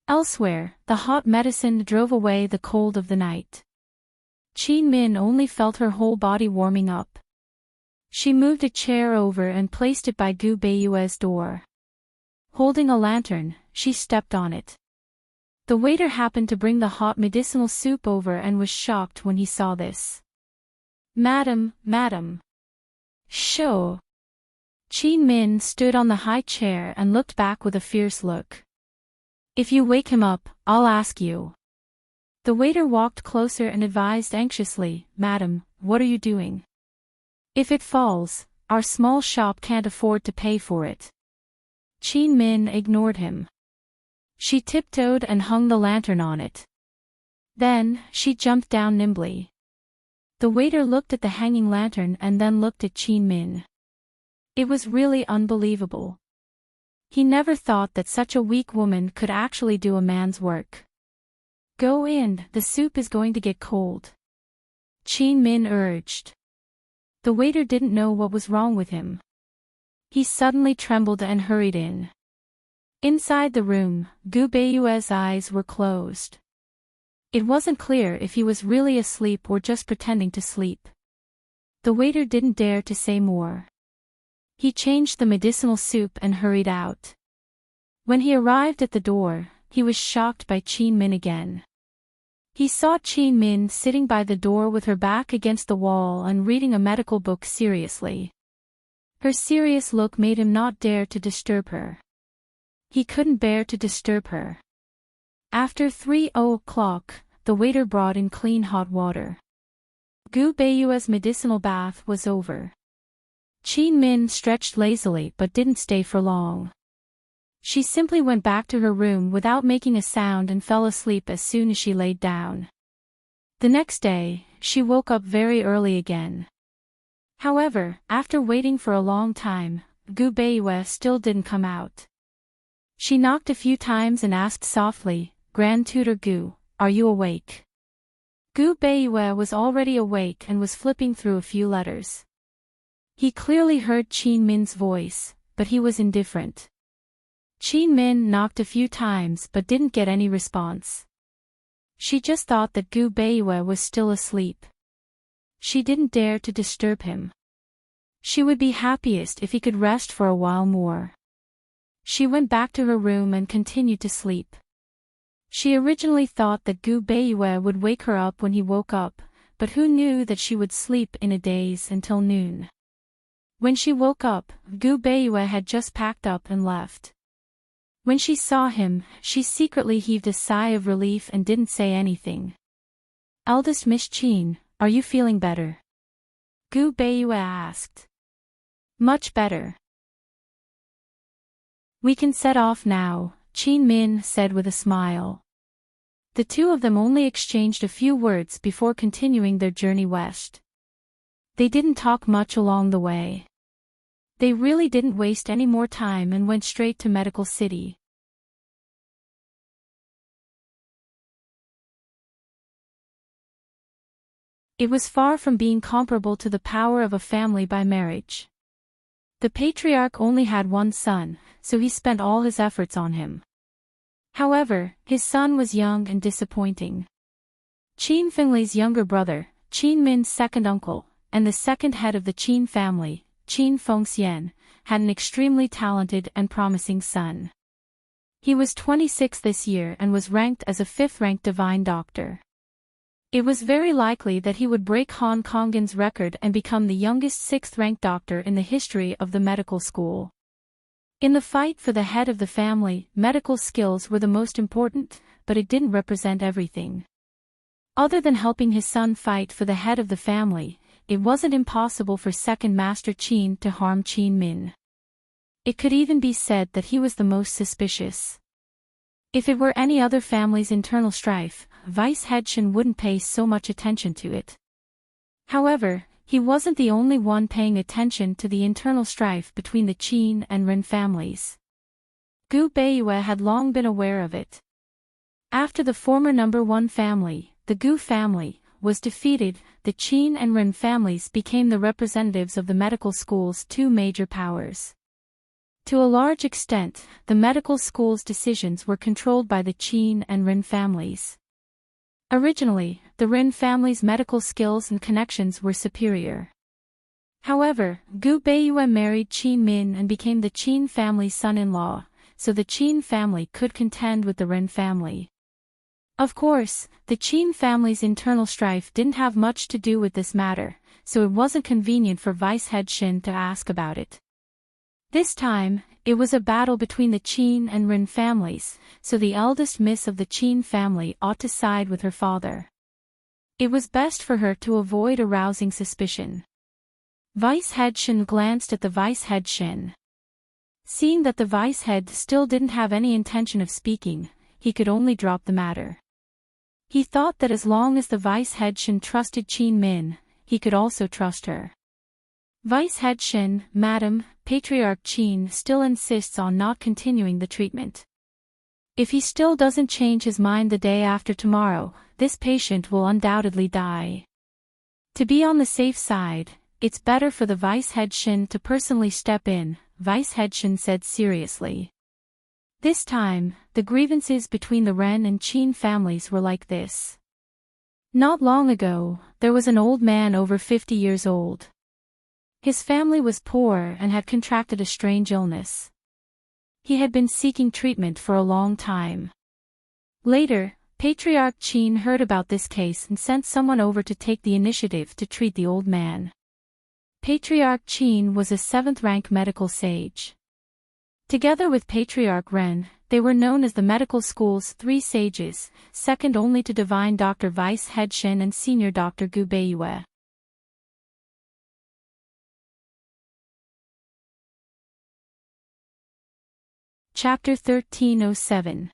A: Elsewhere, the hot medicine drove away the cold of the night. Qin Min only felt her whole body warming up. She moved a chair over and placed it by Gu Beiyue's door. Holding a lantern, she stepped on it. The waiter happened to bring the hot medicinal soup over and was shocked when he saw this. "Madam, madam." "Sho." Qin Min stood on the high chair and looked back with a fierce look. "If you wake him up, I'll ask you." The waiter walked closer and advised anxiously, "Madam, what are you doing? If it falls, our small shop can't afford to pay for it." Qin Min ignored him. She tiptoed and hung the lantern on it. Then, she jumped down nimbly. The waiter looked at the hanging lantern and then looked at Qin Min. It was really unbelievable. He never thought that such a weak woman could actually do a man's work. "Go in, the soup is going to get cold," Qin Min urged. The waiter didn't know what was wrong with him. He suddenly trembled and hurried in. Inside the room, Gu Beiyue's eyes were closed. It wasn't clear if he was really asleep or just pretending to sleep. The waiter didn't dare to say more. He changed the medicinal soup and hurried out. When he arrived at the door, he was shocked by Qin Min again. He saw Qin Min sitting by the door with her back against the wall and reading a medical book seriously. Her serious look made him not dare to disturb her. He couldn't bear to disturb her. After 3:00, the waiter brought in clean hot water. Gu Beiyue's medicinal bath was over. Qin Min stretched lazily but didn't stay for long. She simply went back to her room without making a sound and fell asleep as soon as she laid down. The next day, she woke up very early again. However, after waiting for a long time, Gu Beiyue still didn't come out. She knocked a few times and asked softly, "Grand Tutor Gu, are you awake?" Gu Beiyue was already awake and was flipping through a few letters. He clearly heard Qin Min's voice, but he was indifferent. Qin Min knocked a few times but didn't get any response. She just thought that Gu Beiyue was still asleep. She didn't dare to disturb him. She would be happiest if he could rest for a while more. She went back to her room and continued to sleep. She originally thought that Gu Beiyue would wake her up when he woke up, but who knew that she would sleep in a daze until noon. When she woke up, Gu Beiyue had just packed up and left. When she saw him, she secretly heaved a sigh of relief and didn't say anything. "Eldest Miss Qin, are you feeling better?" Gu Beiyue asked. "Much better. We can set off now," Qin Min said with a smile. The two of them only exchanged a few words before continuing their journey west. They didn't talk much along the way. They really didn't waste any more time and went straight to Medical City. It was far from being comparable to the power of a family by marriage. The patriarch only had one son, so he spent all his efforts on him. However, his son was young and disappointing. Qin Fenglei's younger brother, Qin Min's second uncle, and the second head of the Qin family, Qin Fengxian, had an extremely talented and promising son. He was 26 this year and was ranked as a 5th-ranked divine doctor. It was very likely that he would break Han Konggen's record and become the youngest 6th-ranked doctor in the history of the medical school. In the fight for the head of the family, medical skills were the most important, but it didn't represent everything. Other than helping his son fight for the head of the family, it wasn't impossible for Second Master Qin to harm Qin Min. It could even be said that he was the most suspicious. If it were any other family's internal strife, Vice Head Shen wouldn't pay so much attention to it. However, he wasn't the only one paying attention to the internal strife between the Qin and Ren families. Gu Beiyue had long been aware of it. After the former number 1 family, the Gu family, was defeated, the Qin and Ren families became the representatives of the medical school's 2 major powers. To a large extent, the medical school's decisions were controlled by the Qin and Ren families. Originally, the Ren family's medical skills and connections were superior. However, Gu Beiyue married Qin Min and became the Qin family's son-in-law, so the Qin family could contend with the Ren family. Of course, the Qin family's internal strife didn't have much to do with this matter, so it wasn't convenient for Vice Head Shen to ask about it. This time, it was a battle between the Qin and Ren families, so the eldest miss of the Qin family ought to side with her father. It was best for her to avoid arousing suspicion. Vice Head Shen glanced at the Vice Head Shen. Seeing that the Vice Head still didn't have any intention of speaking, he could only drop the matter. He thought that as long as the Vice Head Shen trusted Qin Min, he could also trust her. Vice Head Shen, Madam, Patriarch Qin still insists on not continuing the treatment. If he still doesn't change his mind the day after tomorrow, this patient will undoubtedly die. To be on the safe side, it's better for the Vice Head Shen to personally step in, Vice Head Shen said seriously. This time, the grievances between the Ren and Qin families were like this. Not long ago, there was an old man over 50 years old. His family was poor and had contracted a strange illness. He had been seeking treatment for a long time. Later, Patriarch Qin heard about this case and sent someone over to take the initiative to treat the old man. Patriarch Qin was a 7th-rank medical sage. Together with Patriarch Ren, they were known as the medical school's 3 sages, second only to Divine Dr. Vice Head Shen and Senior Dr. Gu Beiyue. Chapter 1307.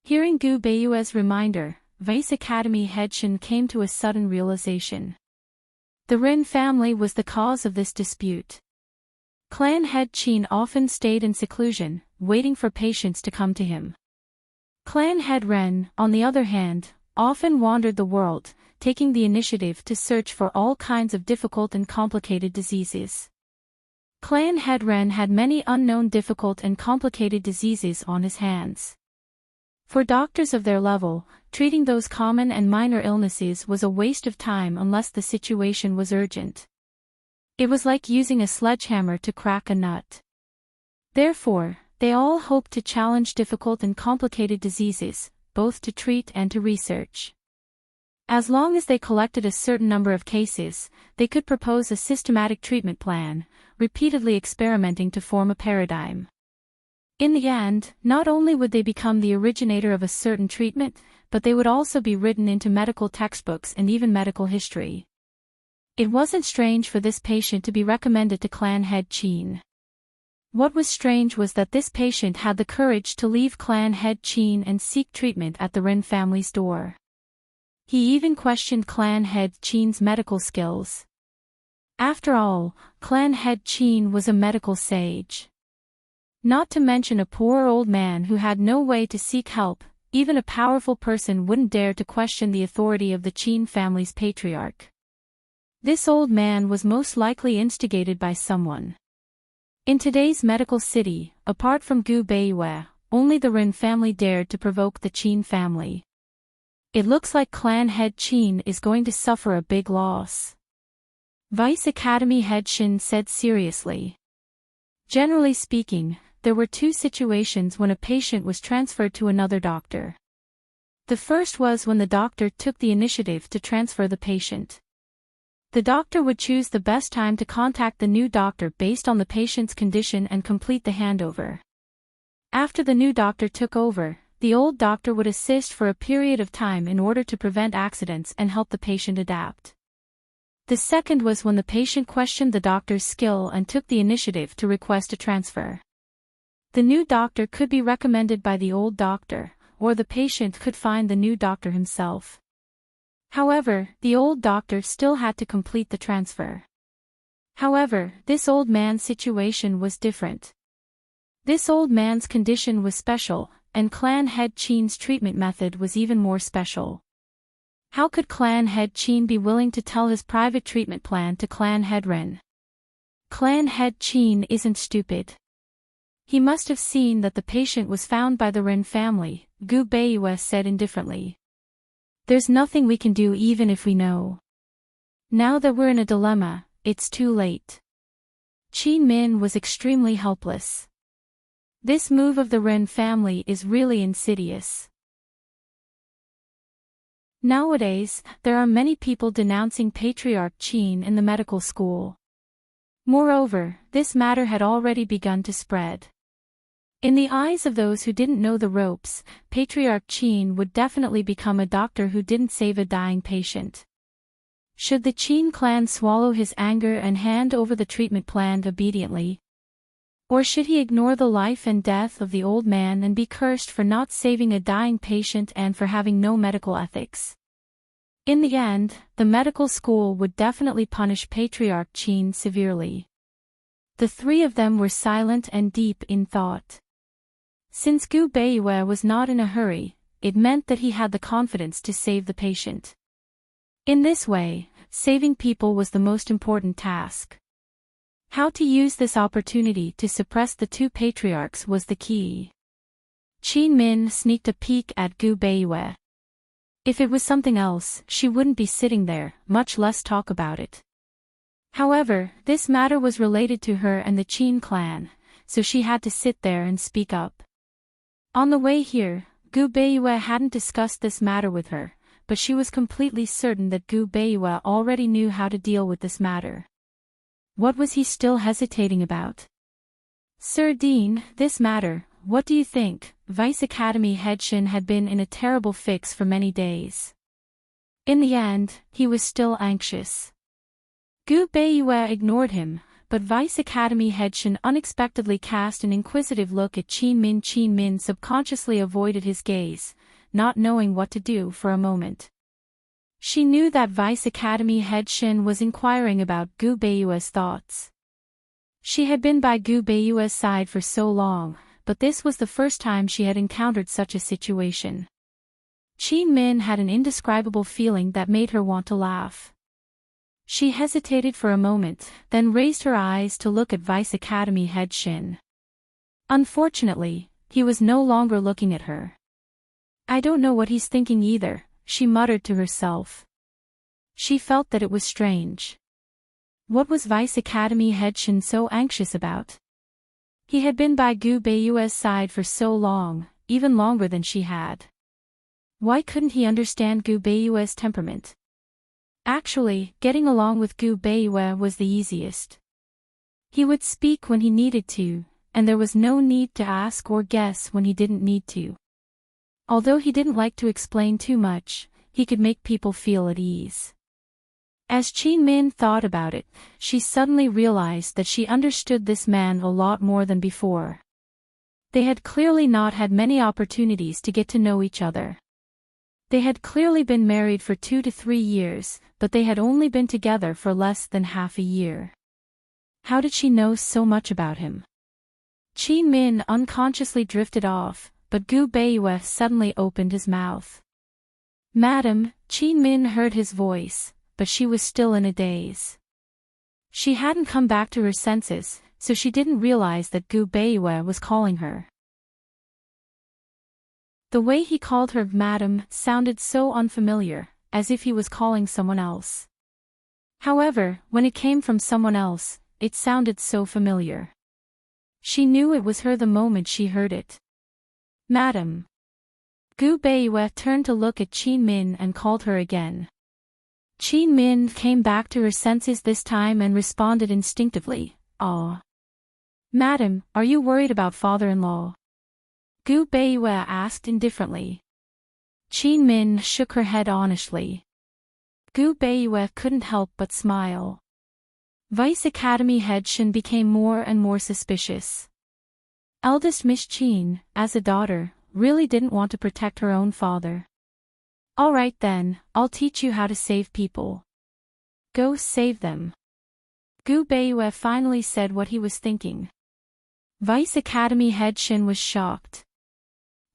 A: Hearing Gu Beiyue's reminder, Vice Academy Head Shen came to a sudden realization. The Ren family was the cause of this dispute. Clan Head Qin often stayed in seclusion, waiting for patients to come to him. Clan Head Ren, on the other hand, often wandered the world, taking the initiative to search for all kinds of difficult and complicated diseases. Clan Head Ren had many unknown difficult and complicated diseases on his hands. For doctors of their level, treating those common and minor illnesses was a waste of time unless the situation was urgent. It was like using a sledgehammer to crack a nut. Therefore, they all hoped to challenge difficult and complicated diseases, both to treat and to research. As long as they collected a certain number of cases, they could propose a systematic treatment plan, repeatedly experimenting to form a paradigm. In the end, not only would they become the originator of a certain treatment, but they would also be written into medical textbooks and even medical history. It wasn't strange for this patient to be recommended to Clan Head Qin. What was strange was that this patient had the courage to leave Clan Head Qin and seek treatment at the Ren family's door. He even questioned Clan Head Qin's medical skills. After all, Clan Head Qin was a medical sage. Not to mention a poor old man who had no way to seek help, even a powerful person wouldn't dare to question the authority of the Qin family's patriarch. This old man was most likely instigated by someone. In today's medical city, apart from Gu Beiyue, only the Ren family dared to provoke the Qin family. It looks like Clan Head Qin is going to suffer a big loss. Vice Academy Head Shen said seriously. Generally speaking, there were 2 situations when a patient was transferred to another doctor. The first was when the doctor took the initiative to transfer the patient. The doctor would choose the best time to contact the new doctor based on the patient's condition and complete the handover. After the new doctor took over, the old doctor would assist for a period of time in order to prevent accidents and help the patient adapt. The second was when the patient questioned the doctor's skill and took the initiative to request a transfer. The new doctor could be recommended by the old doctor, or the patient could find the new doctor himself. However, the old doctor still had to complete the transfer. However, this old man's situation was different. This old man's condition was special, and Clan Head Chin's treatment method was even more special. How could Clan Head Chin be willing to tell his private treatment plan to Clan Head Ren? Clan Head Chin isn't stupid. He must have seen that the patient was found by the Ren family, Gu Beiwe said indifferently. There's nothing we can do even if we know. Now that we're in a dilemma, it's too late. Qin Min was extremely helpless. This move of the Ren family is really insidious. Nowadays, there are many people denouncing Patriarch Qin in the medical school. Moreover, this matter had already begun to spread. In the eyes of those who didn't know the ropes, Patriarch Qin would definitely become a doctor who didn't save a dying patient. Should the Qin clan swallow his anger and hand over the treatment plan obediently? Or should he ignore the life and death of the old man and be cursed for not saving a dying patient and for having no medical ethics? In the end, the medical school would definitely punish Patriarch Qin severely. The three of them were silent and deep in thought. Since Gu Beiwe was not in a hurry, it meant that he had the confidence to save the patient. In this way, saving people was the most important task. How to use this opportunity to suppress the two patriarchs was the key. Qin Min sneaked a peek at Gu Beiwe. If it was something else, she wouldn't be sitting there, much less talk about it. However, this matter was related to her and the Qin clan, so she had to sit there and speak up. On the way here, Gu Beiwe hadn't discussed this matter with her, but she was completely certain that Gu Beiwe already knew how to deal with this matter. What was he still hesitating about? Sir Dean, this matter, what do you think? Vice Academy Head Shin had been in a terrible fix for many days. In the end, he was still anxious. Gu Beiwe ignored him, but Vice Academy Head Shin unexpectedly cast an inquisitive look at Qin Min. Qin Min subconsciously avoided his gaze, not knowing what to do for a moment. She knew that Vice Academy Head Shin was inquiring about Gu Beiwe's thoughts. She had been by Gu Beiwe's side for so long, but this was the first time she had encountered such a situation. Qin Min had an indescribable feeling that made her want to laugh. She hesitated for a moment, then raised her eyes to look at Vice Academy Head Shin. Unfortunately, he was no longer looking at her. I don't know what he's thinking either, she muttered to herself. She felt that it was strange. What was Vice Academy Head Shin so anxious about? He had been by Gu Beiwe's side for so long, even longer than she had. Why couldn't he understand Gu Beiwe's temperament? Actually, getting along with Gu Beiwe was the easiest. He would speak when he needed to, and there was no need to ask or guess when he didn't need to. Although he didn't like to explain too much, he could make people feel at ease. As Qin Min thought about it, she suddenly realized that she understood this man a lot more than before. They had clearly not had many opportunities to get to know each other. They had clearly been married for 2 to 3 years, but they had only been together for less than half a year. How did she know so much about him? Qin Min unconsciously drifted off, but Gu Beiwe suddenly opened his mouth. Madam, Qin Min heard his voice, but she was still in a daze. She hadn't come back to her senses, so she didn't realize that Gu Beiwe was calling her. The way he called her Madam sounded so unfamiliar, as if he was calling someone else. However, when it came from someone else, it sounded so familiar. She knew it was her the moment she heard it. Madam. Gu Beiwe turned to look at Qin Min and called her again. Qin Min came back to her senses this time and responded instinctively, "Ah. Madam, are you worried about father-in-law?" Gu Beiwei asked indifferently. Qin Min shook her head honestly. Gu Beiwei couldn't help but smile. Vice Academy head Shin became more and more suspicious. Eldest Miss Qin, as a daughter, really didn't want to protect her own father. All right then, I'll teach you how to save people. Go save them. Gu Beiwei finally said what he was thinking. Vice Academy head Shin was shocked.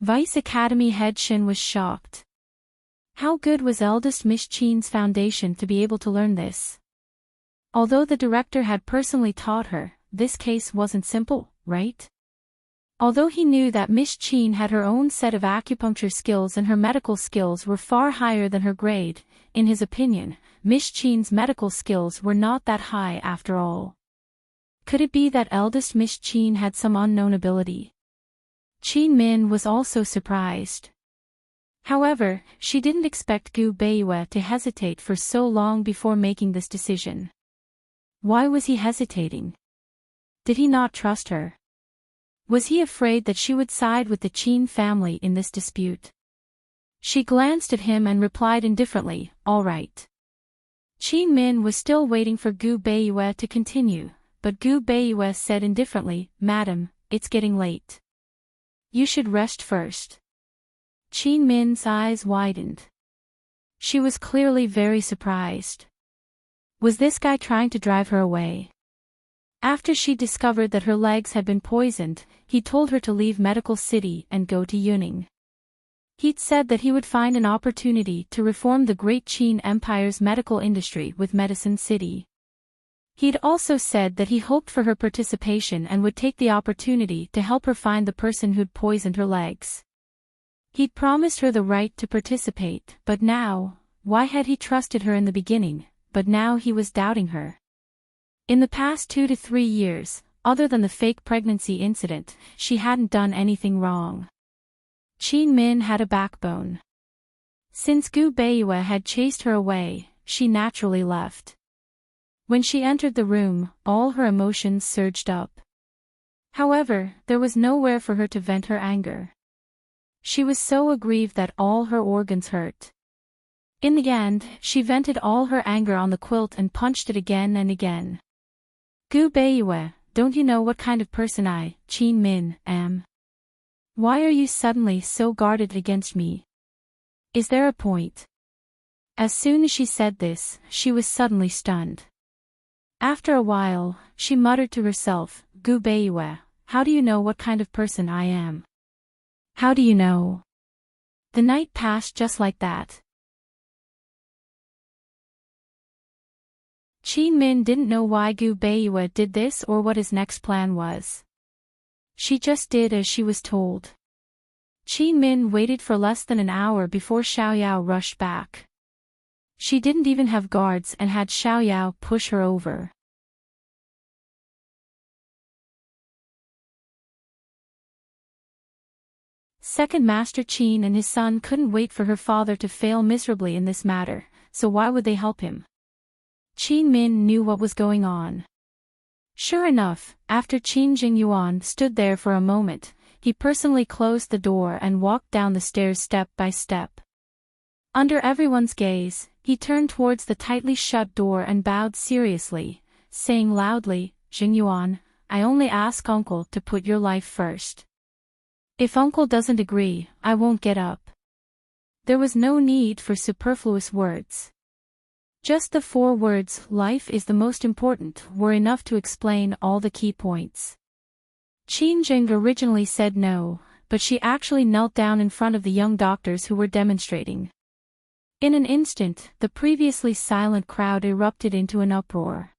A: Vice Academy head Shin was shocked. How good was eldest Miss Qin's foundation to be able to learn this? Although the director had personally taught her, this case wasn't simple, right? Although he knew that Miss Qin had her own set of acupuncture skills and her medical skills were far higher than her grade, in his opinion, Miss Qin's medical skills were not that high after all. Could it be that eldest Miss Qin had some unknown ability? Qin Min was also surprised. However, she didn't expect Gu Beiwei to hesitate for so long before making this decision. Why was he hesitating? Did he not trust her? Was he afraid that she would side with the Qin family in this dispute? She glanced at him and replied indifferently, all right. Qin Min was still waiting for Gu Beiwei to continue, but Gu Beiwei said indifferently, Madam, it's getting late. You should rest first. Qin Min's eyes widened. She was clearly very surprised. Was this guy trying to drive her away? After she discovered that her legs had been poisoned, he told her to leave Medical City and go to Yuning. He'd said that he would find an opportunity to reform the Great Qin Empire's medical industry with Medicine City. He'd also said that he hoped for her participation and would take the opportunity to help her find the person who'd poisoned her legs. He'd promised her the right to participate, but now, why had he trusted her in the beginning, but now he was doubting her? In the past 2 to 3 years, other than the fake pregnancy incident, she hadn't done anything wrong. Qin Min had a backbone. Since Gu Beiwei had chased her away, she naturally left. When she entered the room, all her emotions surged up. However, there was nowhere for her to vent her anger. She was so aggrieved that all her organs hurt. In the end, she vented all her anger on the quilt and punched it again and again. Gu Beiwei, don't you know what kind of person I, Qin Min, am? Why are you suddenly so guarded against me? Is there a point? As soon as she said this, she was suddenly stunned. After a while, she muttered to herself, Gu Beiwei, how do you know what kind of person I am? How do you know? The night passed just like that. Qin Min didn't know why Gu Beiwei did this or what his next plan was. She just did as she was told. Qin Min waited for less than an hour before Xiaoyao rushed back. She didn't even have guards and had Xiaoyao push her over. Second Master Qin and his son couldn't wait for her father to fail miserably in this matter, so why would they help him? Qin Min knew what was going on. Sure enough, after Qin Jingyuan stood there for a moment, he personally closed the door and walked down the stairs step by step. Under everyone's gaze, he turned towards the tightly shut door and bowed seriously, saying loudly, Jingyuan, I only ask Uncle to put your life first. If Uncle doesn't agree, I won't get up. There was no need for superfluous words. Just the 4 words, life is the most important, were enough to explain all the key points. Qin Jing originally said no, but she actually knelt down in front of the young doctors who were demonstrating. In an instant, the previously silent crowd erupted into an uproar.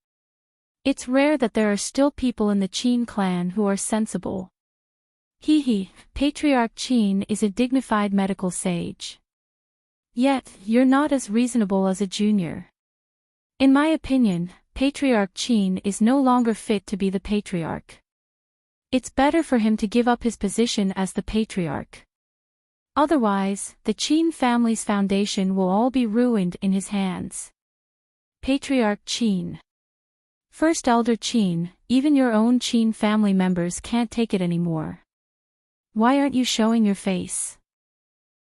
A: It's rare that there are still people in the Qin clan who are sensible. Patriarch Qin is a dignified medical sage. Yet, you're not as reasonable as a junior. In my opinion, Patriarch Qin is no longer fit to be the patriarch. It's better for him to give up his position as the patriarch. Otherwise, the Qin family's foundation will all be ruined in his hands. Patriarch Qin. First Elder Qin, even your own Qin family members can't take it anymore. Why aren't you showing your face?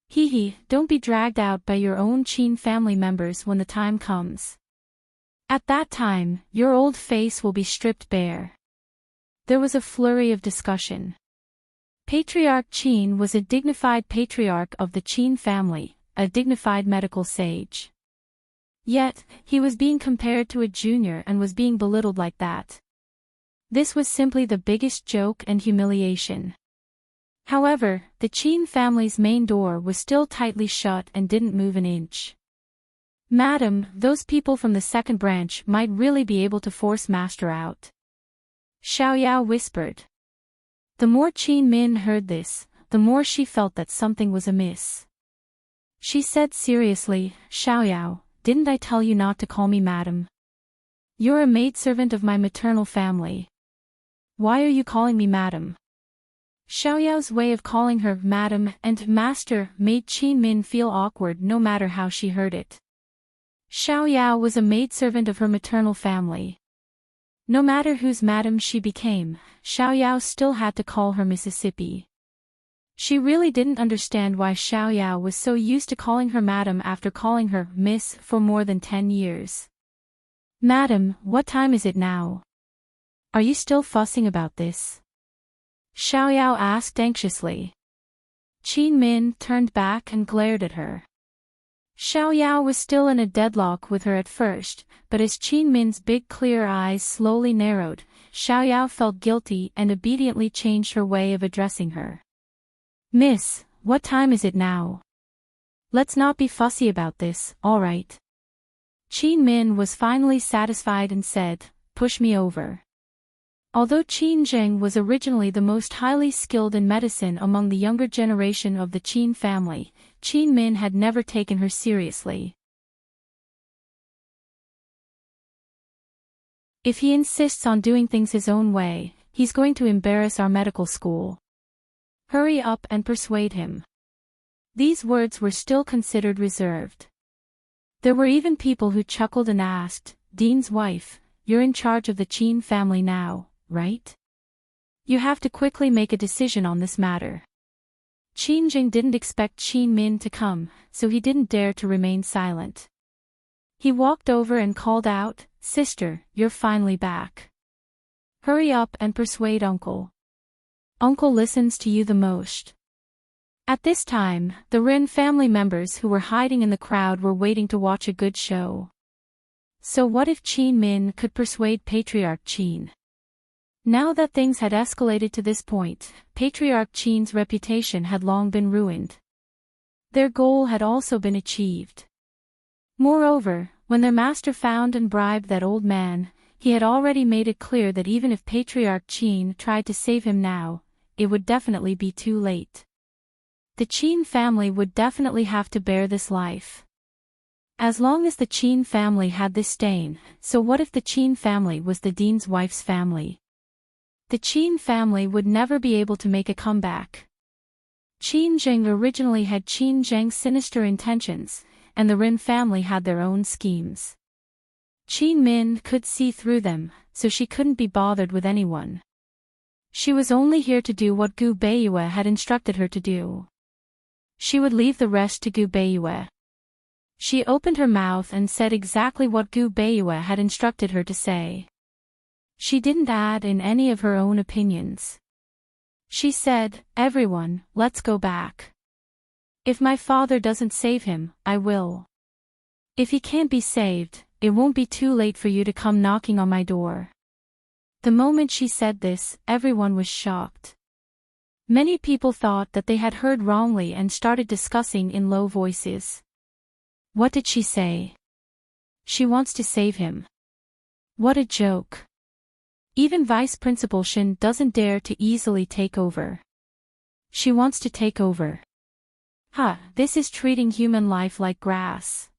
A: Hee hee, don't be dragged out by your own Qin family members when the time comes. At that time, your old face will be stripped bare. There was a flurry of discussion. Patriarch Qin was a dignified patriarch of the Qin family, a dignified medical sage. Yet, he was being compared to a junior and was being belittled like that. This was simply the biggest joke and humiliation. However, the Qin family's main door was still tightly shut and didn't move an inch. Madam, those people from the second branch might really be able to force Master out. Xiaoyao whispered. The more Qin Min heard this, the more she felt that something was amiss. She said seriously, Xiaoyao, didn't I tell you not to call me madam? You're a maidservant of my maternal family. Why are you calling me madam? Xiaoyao's way of calling her madam and master made Qin Min feel awkward no matter how she heard it. Xiaoyao was a maidservant of her maternal family. No matter whose madam she became, Xiaoyao still had to call her Mississippi. She really didn't understand why Xiaoyao was so used to calling her madam after calling her miss for more than 10 years. Madam, what time is it now? Are you still fussing about this? Xiaoyao asked anxiously. Qin Min turned back and glared at her. Xiaoyao was still in a deadlock with her at first, but as Qin Min's big clear eyes slowly narrowed, Xiaoyao felt guilty and obediently changed her way of addressing her. Miss, what time is it now? Let's not be fussy about this, all right? Qin Min was finally satisfied and said, push me over. Although Qin Zheng was originally the most highly skilled in medicine among the younger generation of the Qin family, Qin Min had never taken her seriously. If he insists on doing things his own way, he's going to embarrass our medical school. Hurry up and persuade him. These words were still considered reserved. There were even people who chuckled and asked, Dean's wife, you're in charge of the Qin family now, right? You have to quickly make a decision on this matter. Qin Jing didn't expect Qin Min to come, so he didn't dare to remain silent. He walked over and called out, Sister, you're finally back. Hurry up and persuade Uncle. Uncle listens to you the most. At this time, the Rin family members who were hiding in the crowd were waiting to watch a good show. So what if Qin Min could persuade Patriarch Qin? Now that things had escalated to this point, Patriarch Qin's reputation had long been ruined. Their goal had also been achieved. Moreover, when their master found and bribed that old man, he had already made it clear that even if Patriarch Qin tried to save him now, it would definitely be too late. The Qin family would definitely have to bear this life. As long as the Qin family had this stain, so what if the Qin family was the dean's wife's family? The Qin family would never be able to make a comeback. Qin Zheng originally had Qin Zheng's sinister intentions, and the Rin family had their own schemes. Qin Min could see through them, so she couldn't be bothered with anyone. She was only here to do what Gu Beiyue had instructed her to do. She would leave the rest to Gu Beiyue. She opened her mouth and said exactly what Gu Beiyue had instructed her to say. She didn't add in any of her own opinions. She said, Everyone, let's go back. If my father doesn't save him, I will. If he can't be saved, it won't be too late for you to come knocking on my door. The moment she said this, everyone was shocked. Many people thought that they had heard wrongly and started discussing in low voices. What did she say? She wants to save him. What a joke. Even Vice Principal Shin doesn't dare to easily take over. She wants to take over. This is treating human life like grass.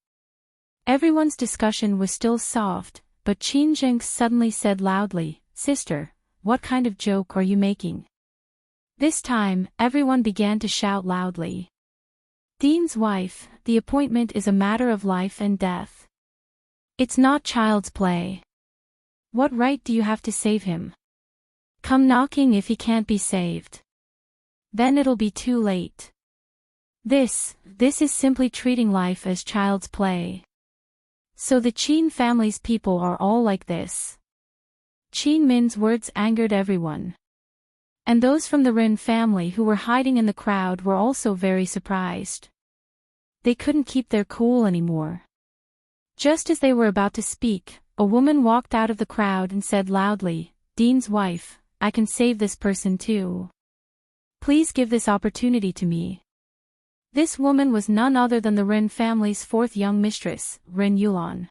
A: Everyone's discussion was still soft, but Qin Zheng suddenly said loudly, Sister, what kind of joke are you making? This time, everyone began to shout loudly. Dean's wife, the appointment is a matter of life and death. It's not child's play. What right do you have to save him? Come knocking if he can't be saved. Then it'll be too late. This is simply treating life as child's play. So the Qin family's people are all like this. Qin Min's words angered everyone. And those from the Ren family who were hiding in the crowd were also very surprised. They couldn't keep their cool anymore. Just as they were about to speak, a woman walked out of the crowd and said loudly, "Dean's wife, I can save this person too. Please give this opportunity to me." This woman was none other than the Ren family's fourth young mistress, Ren Yulan.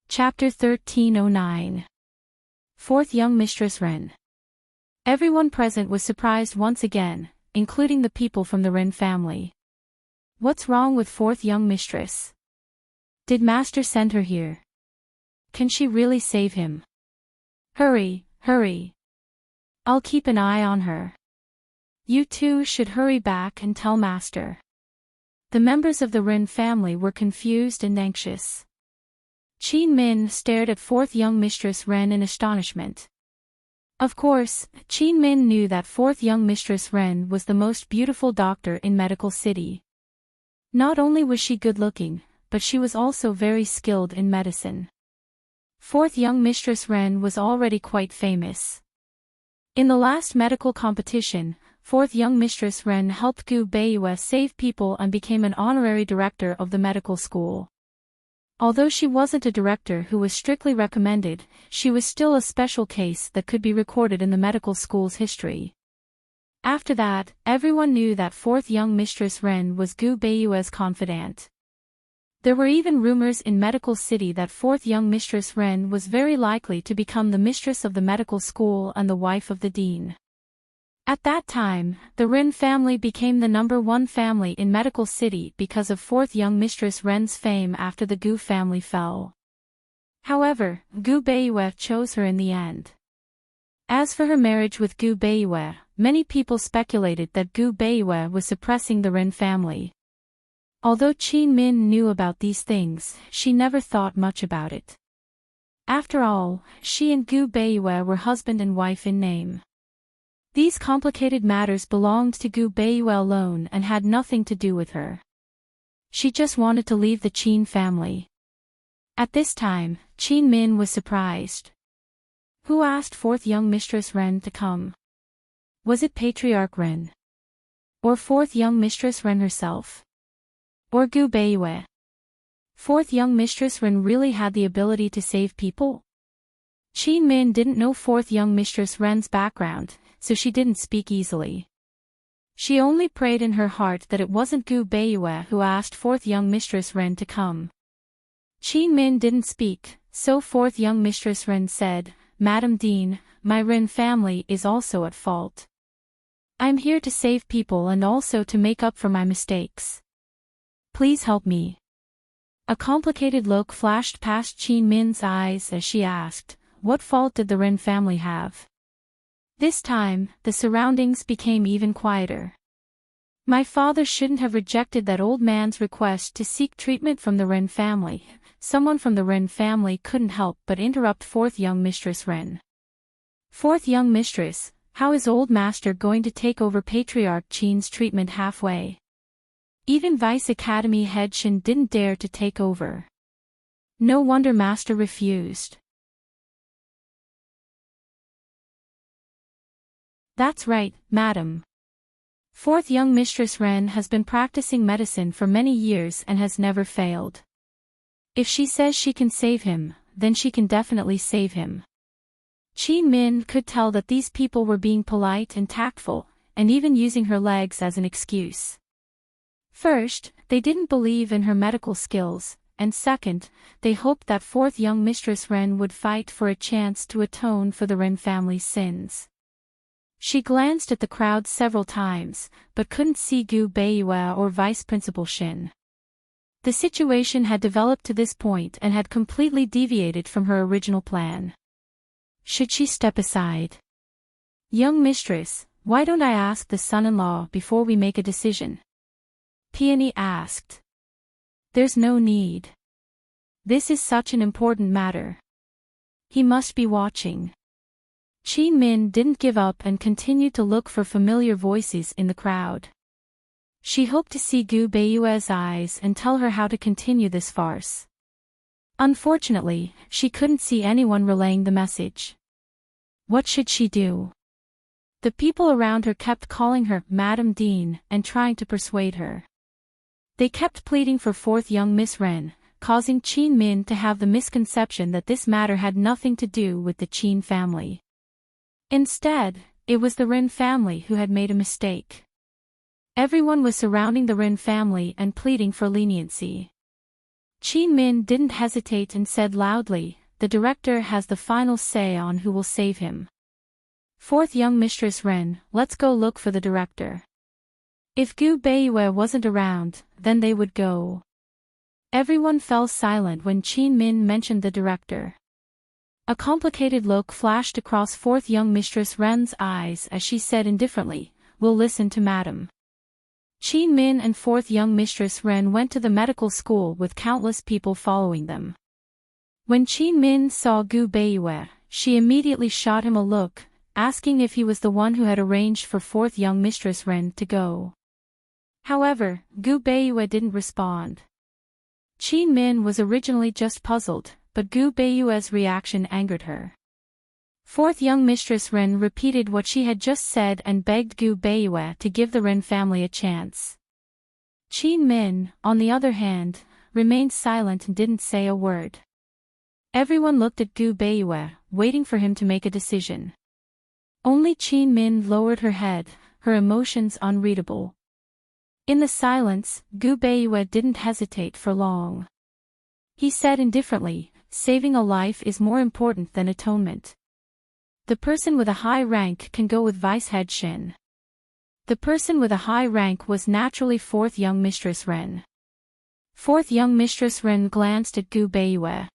A: Chapter 1309. Fourth young mistress Ren. Everyone present was surprised once again, including the people from the Ren family. What's wrong with fourth young mistress? Did master send her here? Can she really save him? Hurry, hurry. I'll keep an eye on her. You two should hurry back and tell master. The members of the Ren family were confused and anxious. Qin Min stared at fourth young mistress Ren in astonishment. Of course, Qin Min knew that fourth young mistress Ren was the most beautiful doctor in Medical City. Not only was she good-looking, but she was also very skilled in medicine. Fourth young mistress Ren was already quite famous. In the last medical competition, fourth young mistress Ren helped Gu Beiyue save people and became an honorary director of the medical school. Although she wasn't a director who was strictly recommended, she was still a special case that could be recorded in the medical school's history. After that, everyone knew that fourth young mistress Ren was Gu Beiyue's confidant. There were even rumors in Medical City that fourth young mistress Ren was very likely to become the mistress of the medical school and the wife of the dean. At that time, the Ren family became the #1 family in Medical City because of fourth young mistress Ren's fame after the Gu family fell. However, Gu Beiyue chose her in the end. As for her marriage with Gu Beiyue, many people speculated that Gu Beiyue was suppressing the Ren family. Although Qin Min knew about these things, she never thought much about it. After all, she and Gu Beiyue were husband and wife in name. These complicated matters belonged to Gu Beiyue alone and had nothing to do with her. She just wanted to leave the Qin family. At this time, Qin Min was surprised. Who asked fourth young mistress Ren to come? Was it Patriarch Ren? Or fourth young mistress Ren herself? Or Gu Beiyue? Fourth young mistress Ren really had the ability to save people? Qin Min didn't know fourth young mistress Ren's background, so she didn't speak easily. She only prayed in her heart that it wasn't Gu Beiyue who asked fourth young mistress Ren to come. Qin Min didn't speak, so fourth young mistress Ren said, "Madam Dean, my Ren family is also at fault. I'm here to save people and also to make up for my mistakes. Please help me." A complicated look flashed past Qin Min's eyes as she asked, "What fault did the Ren family have?" This time, the surroundings became even quieter. "My father shouldn't have rejected that old man's request to seek treatment from the Ren family." Someone from the Ren family couldn't help but interrupt fourth young mistress Ren. "Fourth young mistress, how is old master going to take over Patriarch Qin's treatment halfway? Even Vice Academy head Shin didn't dare to take over. No wonder master refused." "That's right, madam. Fourth young mistress Ren has been practicing medicine for many years and has never failed. If she says she can save him, then she can definitely save him." Qin Min could tell that these people were being polite and tactful, and even using her legs as an excuse. First, they didn't believe in her medical skills, and second, they hoped that fourth young mistress Ren would fight for a chance to atone for the Ren family's sins. She glanced at the crowd several times, but couldn't see Gu Beiyue or Vice Principal Shin. The situation had developed to this point and had completely deviated from her original plan. Should she step aside? "Young mistress, why don't I ask the son-in-law before we make a decision?" Peony asked. "There's no need. This is such an important matter. He must be watching." Qin Min didn't give up and continued to look for familiar voices in the crowd. She hoped to see Gu Beiyue's eyes and tell her how to continue this farce. Unfortunately, she couldn't see anyone relaying the message. What should she do? The people around her kept calling her Madam Dean and trying to persuade her. They kept pleading for fourth young Miss Ren, causing Qin Min to have the misconception that this matter had nothing to do with the Qin family. Instead, it was the Ren family who had made a mistake. Everyone was surrounding the Ren family and pleading for leniency. Qin Min didn't hesitate and said loudly, "The director has the final say on who will save him. Fourth young Mistress Ren, let's go look for the director." If Gu Beiyue wasn't around, then they would go. Everyone fell silent when Qin Min mentioned the director. A complicated look flashed across fourth young Mistress Ren's eyes as she said indifferently, "We'll listen to Madam." Qin Min and fourth young Mistress Ren went to the medical school with countless people following them. When Qin Min saw Gu Beiyue, she immediately shot him a look, asking if he was the one who had arranged for fourth young Mistress Ren to go. However, Gu Beiyue didn't respond. Qin Min was originally just puzzled, but Gu Beiyue's reaction angered her. Fourth young Mistress Ren repeated what she had just said and begged Gu Beiyue to give the Ren family a chance. Qin Min, on the other hand, remained silent and didn't say a word. Everyone looked at Gu Beiyue, waiting for him to make a decision. Only Qin Min lowered her head, her emotions unreadable. In the silence, Gu Beiyue didn't hesitate for long. He said indifferently, "Saving a life is more important than atonement. The person with a high rank can go with Vice Head Shin." The person with a high rank was naturally fourth young Mistress Ren. Fourth young Mistress Ren glanced at Gu Beiyue.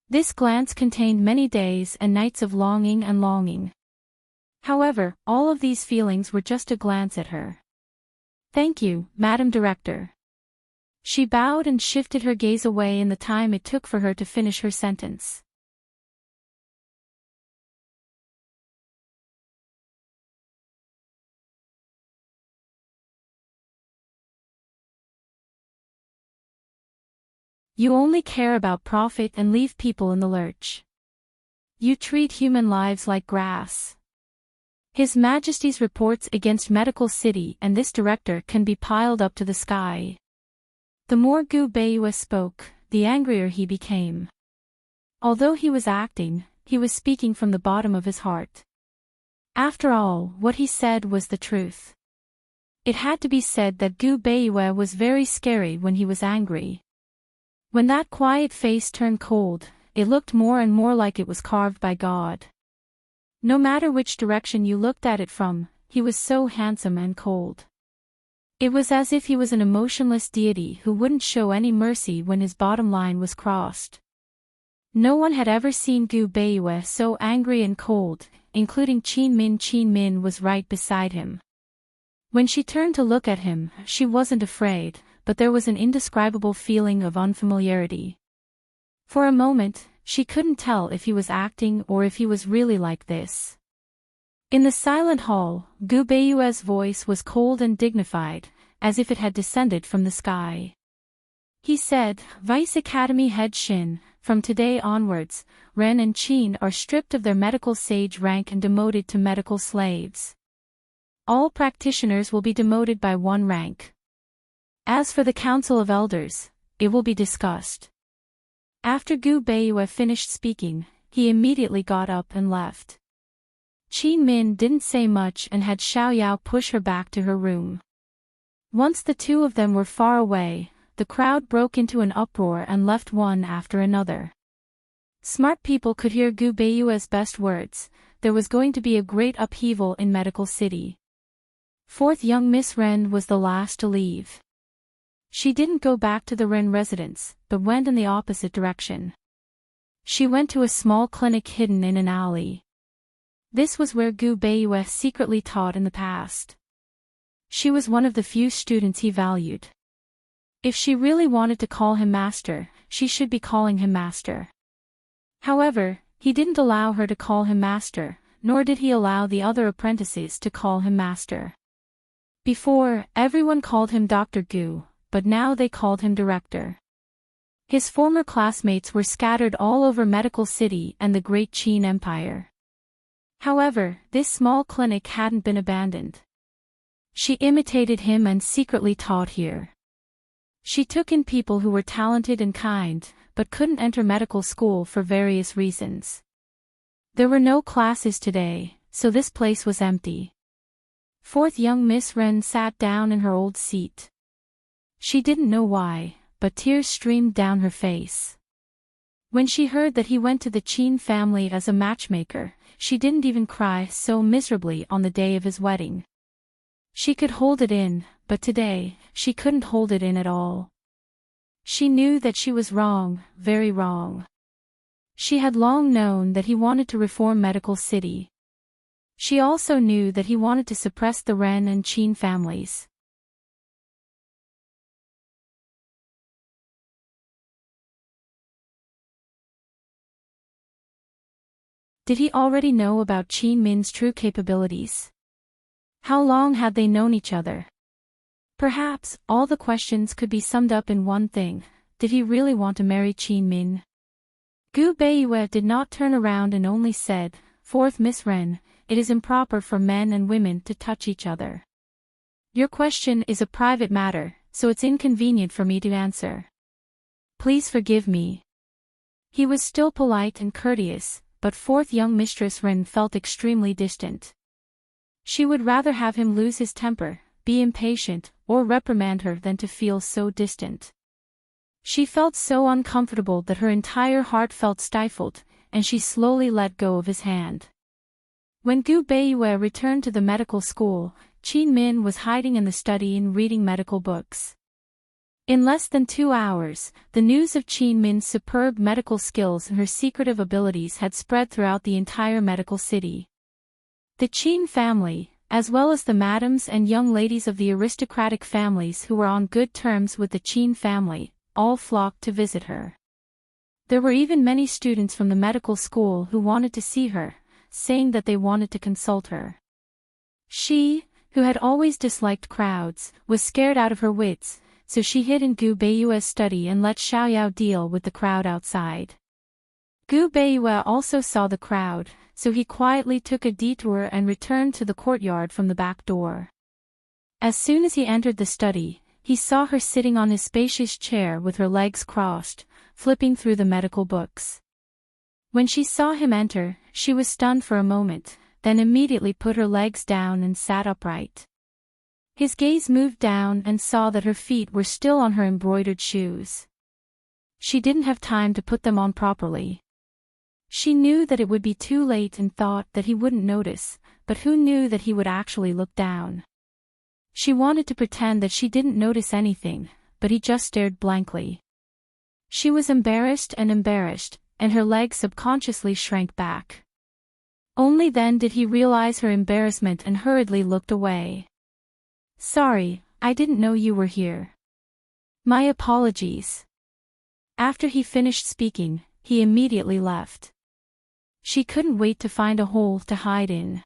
A: This glance contained many days and nights of longing and longing. However, all of these feelings were just a glance at her. "Thank you, Madam Director." She bowed and shifted her gaze away in the time it took for her to finish her sentence. You only care about profit and leave people in the lurch. You treat human lives like grass. His Majesty's reports against Medical City and this director can be piled up to the sky. The more Gu Beiyue spoke, the angrier he became. Although he was acting, he was speaking from the bottom of his heart. After all, what he said was the truth. It had to be said that Gu Beiyue was very scary when he was angry. When that quiet face turned cold, it looked more and more like it was carved by God. No matter which direction you looked at it from, he was so handsome and cold. It was as if he was an emotionless deity who wouldn't show any mercy when his bottom line was crossed. No one had ever seen Gu Beiyue so angry and cold, including Qin Min. Qin Min was right beside him. When she turned to look at him, she wasn't afraid, but there was an indescribable feeling of unfamiliarity. For a moment, she couldn't tell if he was acting or if he was really like this. In the silent hall, Gu Beiyue's voice was cold and dignified, as if it had descended from the sky. He said, "Vice Academy Head Shin, from today onwards, Ren and Qin are stripped of their medical sage rank and demoted to medical slaves. All practitioners will be demoted by 1 rank. As for the Council of Elders, it will be discussed." After Gu Beiyue finished speaking, he immediately got up and left. Qin Min didn't say much and had Xiaoyao push her back to her room. Once the two of them were far away, the crowd broke into an uproar and left one after another. Smart people could hear Gu Beiyue's best words: there was going to be a great upheaval in Medical City. Fourth young Miss Ren was the last to leave. She didn't go back to the Ren residence, but went in the opposite direction. She went to a small clinic hidden in an alley. This was where Gu Beiyue secretly taught in the past. She was one of the few students he valued. If she really wanted to call him master, she should be calling him master. However, he didn't allow her to call him master, nor did he allow the other apprentices to call him master. Before, everyone called him Dr. Gu, but now they called him director. His former classmates were scattered all over Medical City and the Great Qin Empire. However, this small clinic hadn't been abandoned. She imitated him and secretly taught here. She took in people who were talented and kind, but couldn't enter medical school for various reasons. There were no classes today, so this place was empty. Fourth young Miss Ren sat down in her old seat. She didn't know why, but tears streamed down her face. When she heard that he went to the Qin family as a matchmaker, she didn't even cry so miserably on the day of his wedding. She could hold it in, but today, she couldn't hold it in at all. She knew that she was wrong, very wrong. She had long known that he wanted to reform Medical City. She also knew that he wanted to suppress the Ren and Qin families. Did he already know about Qin Min's true capabilities? How long had they known each other? Perhaps, all the questions could be summed up in one thing: did he really want to marry Qin Min? Gu Beiyue did not turn around and only said, "Fourth Miss Ren, it is improper for men and women to touch each other. Your question is a private matter, so it's inconvenient for me to answer. Please forgive me." He was still polite and courteous, but fourth young Mistress Ren felt extremely distant. She would rather have him lose his temper, be impatient, or reprimand her than to feel so distant. She felt so uncomfortable that her entire heart felt stifled, and she slowly let go of his hand. When Gu Beiyue returned to the medical school, Qin Min was hiding in the study and reading medical books. In less than 2 hours, the news of Qin Min's superb medical skills and her secretive abilities had spread throughout the entire medical city. The Qin family, as well as the madams and young ladies of the aristocratic families who were on good terms with the Qin family, all flocked to visit her. There were even many students from the medical school who wanted to see her, saying that they wanted to consult her. She, who had always disliked crowds, was scared out of her wits, so she hid in Gu Beiyue's study and let Xiaoyao deal with the crowd outside. Gu Beiyue also saw the crowd, so he quietly took a detour and returned to the courtyard from the back door. As soon as he entered the study, he saw her sitting on his spacious chair with her legs crossed, flipping through the medical books. When she saw him enter, she was stunned for a moment, then immediately put her legs down and sat upright. His gaze moved down and saw that her feet were still on her embroidered shoes. She didn't have time to put them on properly. She knew that it would be too late and thought that he wouldn't notice, but who knew that he would actually look down? She wanted to pretend that she didn't notice anything, but he just stared blankly. She was embarrassed, and her legs subconsciously shrank back. Only then did he realize her embarrassment and hurriedly looked away. "Sorry, I didn't know you were here. My apologies." After he finished speaking, he immediately left. She couldn't wait to find a hole to hide in.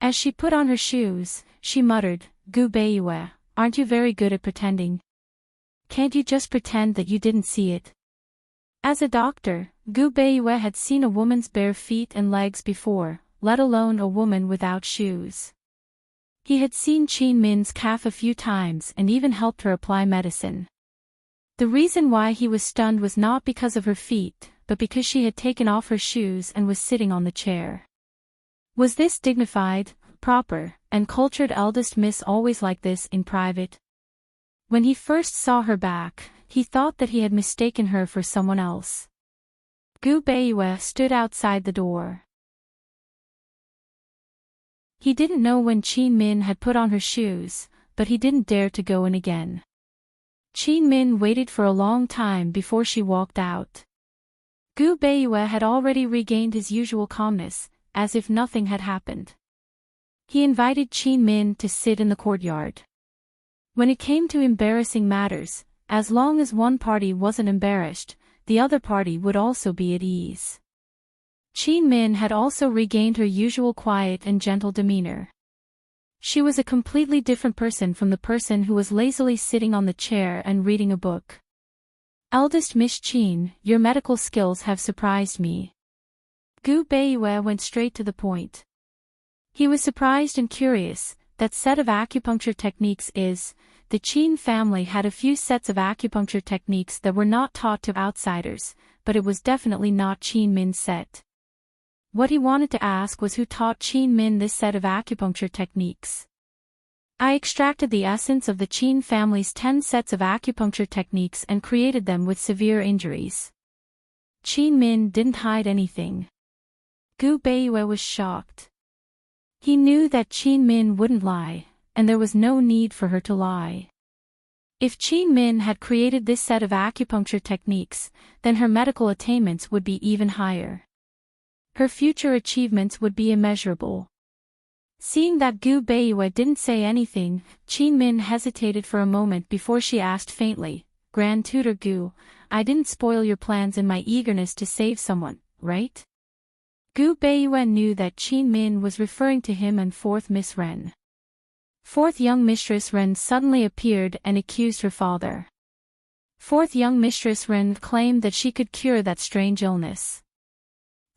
A: As she put on her shoes, she muttered, "Gu Beiyue, aren't you very good at pretending? Can't you just pretend that you didn't see it?" As a doctor, Gu Beiyue had seen a woman's bare feet and legs before, let alone a woman without shoes. He had seen Qin Min's calf a few times and even helped her apply medicine. The reason why he was stunned was not because of her feet, but because she had taken off her shoes and was sitting on the chair. Was this dignified, proper, and cultured eldest miss always like this in private? When he first saw her back, he thought that he had mistaken her for someone else. Gu Beiyue stood outside the door. He didn't know when Qin Min had put on her shoes, but he didn't dare to go in again. Qin Min waited for a long time before she walked out. Gu Beiyue had already regained his usual calmness, as if nothing had happened. He invited Qin Min to sit in the courtyard. When it came to embarrassing matters, as long as one party wasn't embarrassed, the other party would also be at ease. Qin Min had also regained her usual quiet and gentle demeanor. She was a completely different person from the person who was lazily sitting on the chair and reading a book. Eldest Miss Qin, your medical skills have surprised me. Gu Beiyue went straight to the point. He was surprised and curious. That set of acupuncture techniques is, the Qin family had a few sets of acupuncture techniques that were not taught to outsiders, but it was definitely not Qin Min's set. What he wanted to ask was who taught Qin Min this set of acupuncture techniques. I extracted the essence of the Qin family's 10 sets of acupuncture techniques and created them with severe injuries. Qin Min didn't hide anything. Gu Beiyue was shocked. He knew that Qin Min wouldn't lie, and there was no need for her to lie. If Qin Min had created this set of acupuncture techniques, then her medical attainments would be even higher. Her future achievements would be immeasurable. Seeing that Gu Beiyue didn't say anything, Qin Min hesitated for a moment before she asked faintly, Grand Tutor Gu, I didn't spoil your plans in my eagerness to save someone, right? Gu Beiyue knew that Qin Min was referring to him and fourth Miss Ren. Fourth young Mistress Ren suddenly appeared and accused her father. Fourth young Mistress Ren claimed that she could cure that strange illness.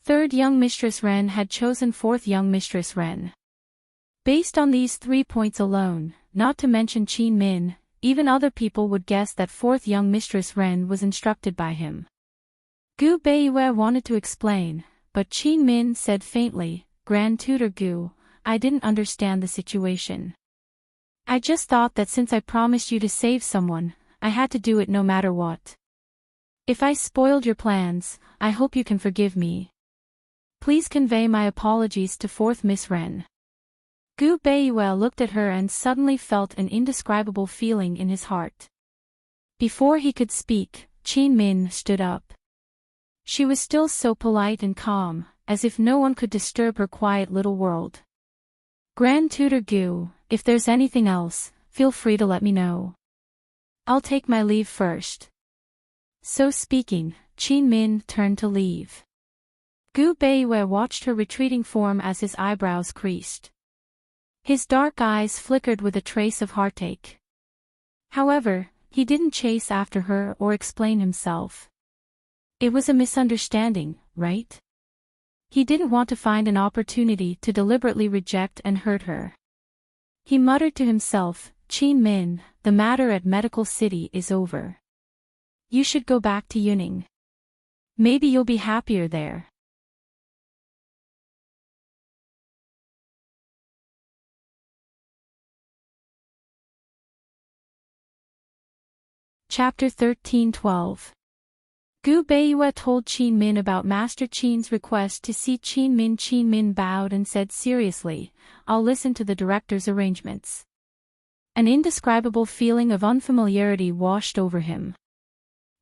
A: Third young Mistress Ren had chosen fourth young Mistress Ren. Based on these 3 points alone, not to mention Qin Min, even other people would guess that fourth young Mistress Ren was instructed by him. Gu Beiyue wanted to explain, but Qin Min said faintly, Grand Tutor Gu, I didn't understand the situation. I just thought that since I promised you to save someone, I had to do it no matter what. If I spoiled your plans, I hope you can forgive me. Please convey my apologies to fourth Miss Ren. Gu Beiyue looked at her and suddenly felt an indescribable feeling in his heart. Before he could speak, Qin Min stood up. She was still so polite and calm, as if no one could disturb her quiet little world. Grand Tutor Gu, if there's anything else, feel free to let me know. I'll take my leave first. So speaking, Qin Min turned to leave. Gu Beiyue watched her retreating form as his eyebrows creased. His dark eyes flickered with a trace of heartache. However, he didn't chase after her or explain himself. It was a misunderstanding, right? He didn't want to find an opportunity to deliberately reject and hurt her. He muttered to himself, Qin Min, the matter at Medical City is over. You should go back to Yuning. Maybe you'll be happier there. Chapter 13-12. Gu Beiyue told Qin Min about Master Qin's request to see Qin Min. Qin Min bowed and said seriously, I'll listen to the director's arrangements. An indescribable feeling of unfamiliarity washed over him.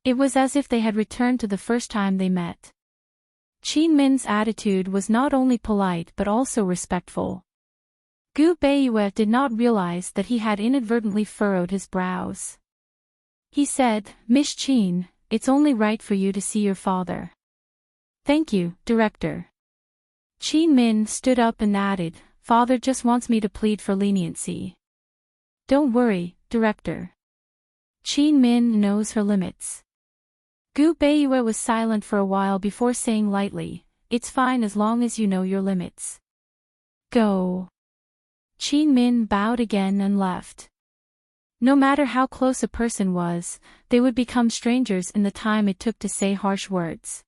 A: It was as if they had returned to the first time they met. Qin Min's attitude was not only polite but also respectful. Gu Beiyue did not realize that he had inadvertently furrowed his brows. He said, Miss Qin, it's only right for you to see your father. Thank you, Director. Qin Min stood up and added, Father just wants me to plead for leniency. Don't worry, Director. Qin Min knows her limits. Gu Beiyue was silent for a while before saying lightly, It's fine as long as you know your limits. Go. Qin Min bowed again and left. No matter how close a person was, they would become strangers in the time it took to say harsh words.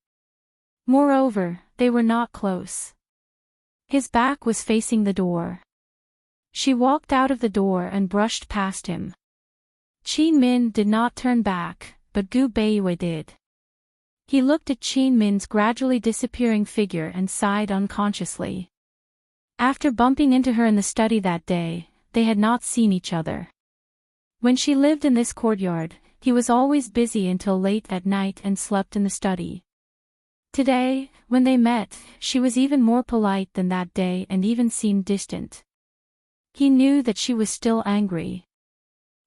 A: Moreover, they were not close. His back was facing the door. She walked out of the door and brushed past him. Qin Min did not turn back, but Gu Beiyue did. He looked at Qin Min's gradually disappearing figure and sighed unconsciously. After bumping into her in the study that day, they had not seen each other. When she lived in this courtyard, he was always busy until late at night and slept in the study. Today, when they met, she was even more polite than that day and even seemed distant. He knew that she was still angry.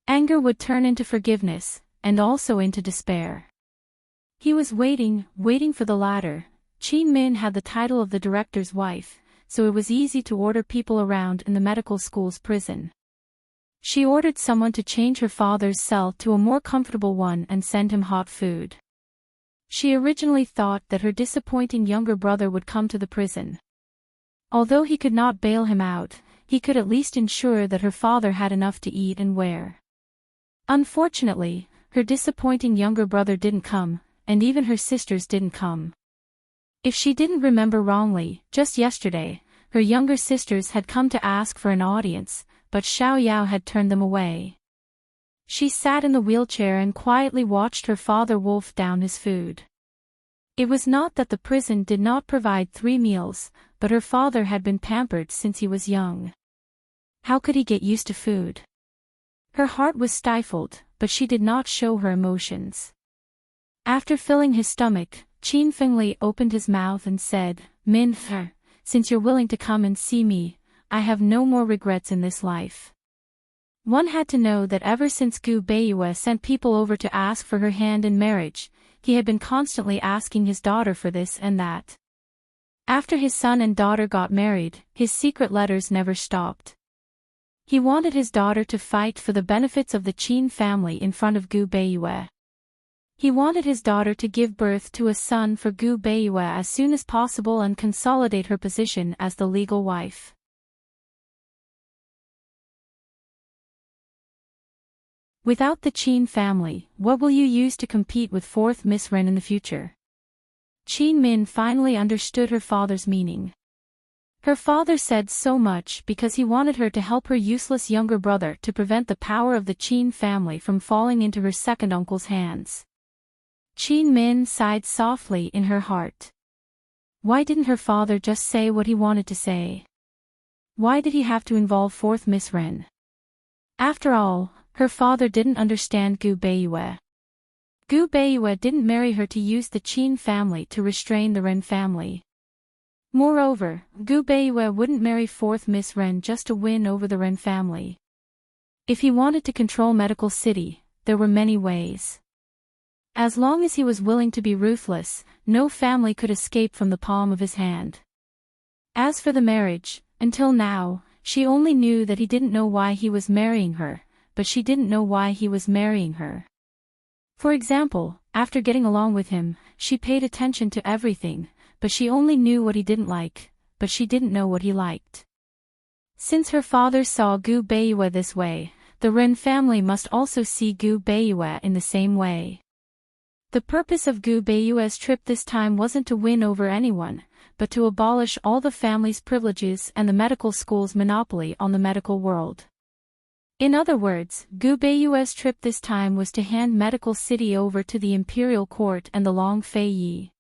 A: Anger would turn into forgiveness, and also into despair. He was waiting for the latter. Qin Min had the title of the director's wife, so it was easy to order people around in the medical school's prison. She ordered someone to change her father's cell to a more comfortable one and send him hot food. She originally thought that her disappointing younger brother would come to the prison. Although he could not bail him out, he could at least ensure that her father had enough to eat and wear. Unfortunately, her disappointing younger brother didn't come, and even her sisters didn't come. If she didn't remember wrongly, just yesterday, her younger sisters had come to ask for an audience, but Xiao Yao had turned them away. She sat in the wheelchair and quietly watched her father wolf down his food. It was not that the prison did not provide 3 meals, but her father had been pampered since he was young. How could he get used to food? Her heart was stifled, but she did not show her emotions. After filling his stomach, Qin Fengli opened his mouth and said, "Min Fe, since you're willing to come and see me, I have no more regrets in this life." One had to know that ever since Gu Beiyue sent people over to ask for her hand in marriage, he had been constantly asking his daughter for this and that. After his son and daughter got married, his secret letters never stopped. He wanted his daughter to fight for the benefits of the Qin family in front of Gu Beiyue. He wanted his daughter to give birth to a son for Gu Beiyue as soon as possible and consolidate her position as the legal wife. Without the Qin family, what will you use to compete with 4th Miss Ren in the future? Qin Min finally understood her father's meaning. Her father said so much because he wanted her to help her useless younger brother to prevent the power of the Qin family from falling into her second uncle's hands. Qin Min sighed softly in her heart. Why didn't her father just say what he wanted to say? Why did he have to involve 4th Miss Ren? After all, her father didn't understand Gu Beiyue. Gu Beiyue didn't marry her to use the Qin family to restrain the Ren family. Moreover, Gu Beiyue wouldn't marry 4th Miss Ren just to win over the Ren family. If he wanted to control Medical City, there were many ways. As long as he was willing to be ruthless, no family could escape from the palm of his hand. As for the marriage, until now, she only knew that he didn't know why he was marrying her, but she didn't know why he was marrying her. For example, after getting along with him, she paid attention to everything, but she only knew what he didn't like, but she didn't know what he liked. Since her father saw Gu Beiyue this way, the Ren family must also see Gu Beiyue in the same way. The purpose of Gu Beiyue's trip this time wasn't to win over anyone, but to abolish all the family's privileges and the medical school's monopoly on the medical world. In other words, Gu Beiyue's trip this time was to hand Medical City over to the Imperial Court and the Long Fei Yi.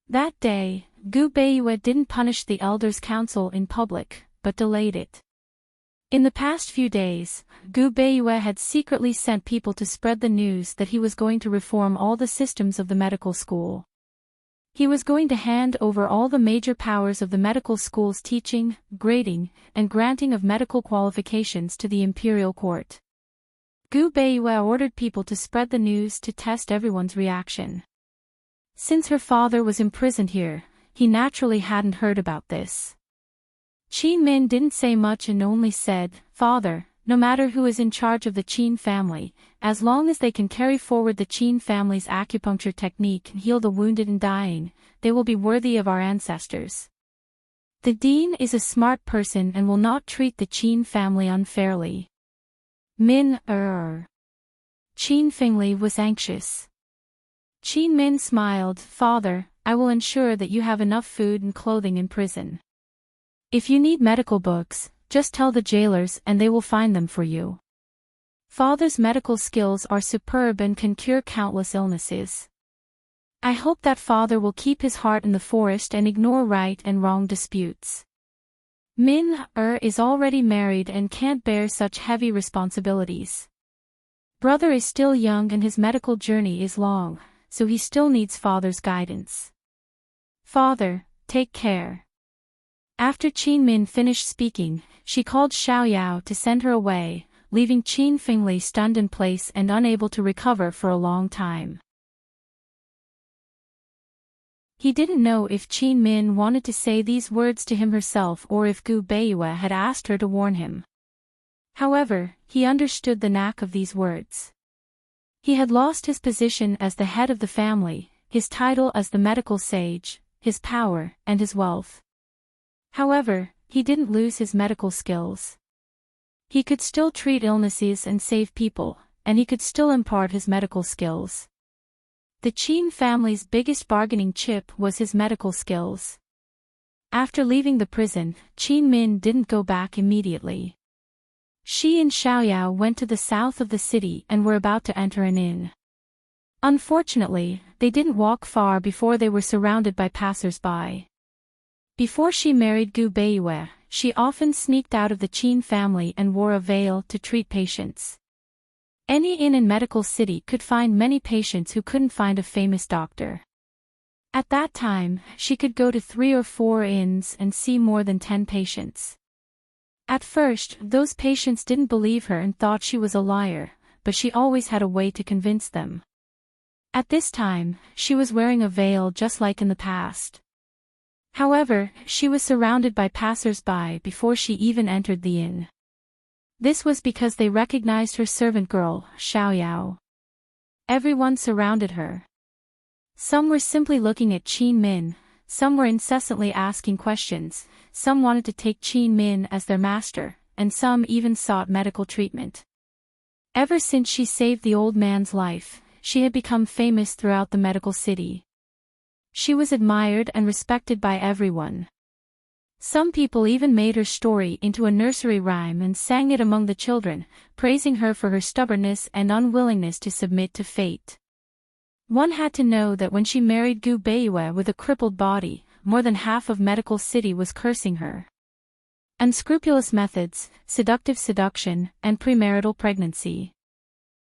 A: That day, Gu Beiyue didn't punish the Elders' Council in public, but delayed it. In the past few days, Gu Beiyue had secretly sent people to spread the news that he was going to reform all the systems of the medical school. He was going to hand over all the major powers of the medical school's teaching, grading, and granting of medical qualifications to the Imperial Court. Gu Beiyue ordered people to spread the news to test everyone's reaction. Since her father was imprisoned here, he naturally hadn't heard about this. Qin Min didn't say much and only said, "Father, no matter who is in charge of the Qin family, as long as they can carry forward the Qin family's acupuncture technique and heal the wounded and dying, they will be worthy of our ancestors. The dean is a smart person and will not treat the Qin family unfairly." Qin Fengli was anxious. Qin Min smiled, "Father, I will ensure that you have enough food and clothing in prison. If you need medical books, just tell the jailers and they will find them for you. Father's medical skills are superb and can cure countless illnesses. I hope that father will keep his heart in the forest and ignore right and wrong disputes. Min is already married and can't bear such heavy responsibilities. Brother is still young and his medical journey is long, so he still needs father's guidance. Father, take care." After Qin Min finished speaking, she called Xiao Yao to send her away, leaving Qin Fengli stunned in place and unable to recover for a long time. He didn't know if Qin Min wanted to say these words to him herself or if Gu Beiyue had asked her to warn him. However, he understood the knack of these words. He had lost his position as the head of the family, his title as the medical sage, his power, and his wealth. However, he didn't lose his medical skills. He could still treat illnesses and save people, and he could still impart his medical skills. The Qin family's biggest bargaining chip was his medical skills. After leaving the prison, Qin Min didn't go back immediately. She and Xiaoyao went to the south of the city and were about to enter an inn. Unfortunately, they didn't walk far before they were surrounded by passers-by. Before she married Gu Beiyue, she often sneaked out of the Qin family and wore a veil to treat patients. Any inn in Medical City could find many patients who couldn't find a famous doctor. At that time, she could go to 3 or 4 inns and see more than 10 patients. At first, those patients didn't believe her and thought she was a liar, but she always had a way to convince them. At this time, she was wearing a veil just like in the past. However, she was surrounded by passers-by before she even entered the inn. This was because they recognized her servant girl, Xiaoyao. Everyone surrounded her. Some were simply looking at Qin Min, some were incessantly asking questions, some wanted to take Qin Min as their master, and some even sought medical treatment. Ever since she saved the old man's life, she had become famous throughout the medical city. She was admired and respected by everyone. Some people even made her story into a nursery rhyme and sang it among the children, praising her for her stubbornness and unwillingness to submit to fate. One had to know that when she married Gu Beiyue with a crippled body, more than half of Medical City was cursing her. Unscrupulous methods, seductive seduction, and premarital pregnancy.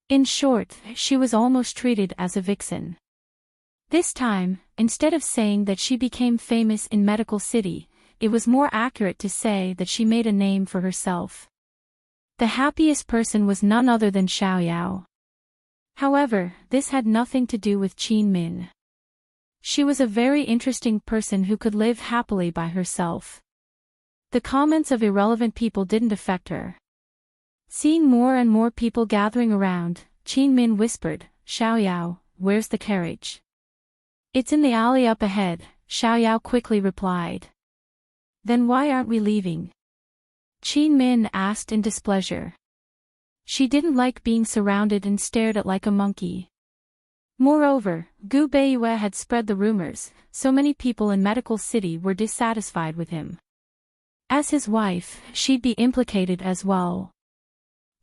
A: In short, she was almost treated as a vixen. This time, instead of saying that she became famous in Medical City, it was more accurate to say that she made a name for herself. The happiest person was none other than Xiaoyao. However, this had nothing to do with Qin Min. She was a very interesting person who could live happily by herself. The comments of irrelevant people didn't affect her. Seeing more and more people gathering around, Qin Min whispered, "Xiaoyao, where's the carriage?" "It's in the alley up ahead," Xiaoyao quickly replied. "Then why aren't we leaving?" Qin Min asked in displeasure. She didn't like being surrounded and stared at like a monkey. Moreover, Gu Beiyue had spread the rumors, so many people in Medical City were dissatisfied with him. As his wife, she'd be implicated as well.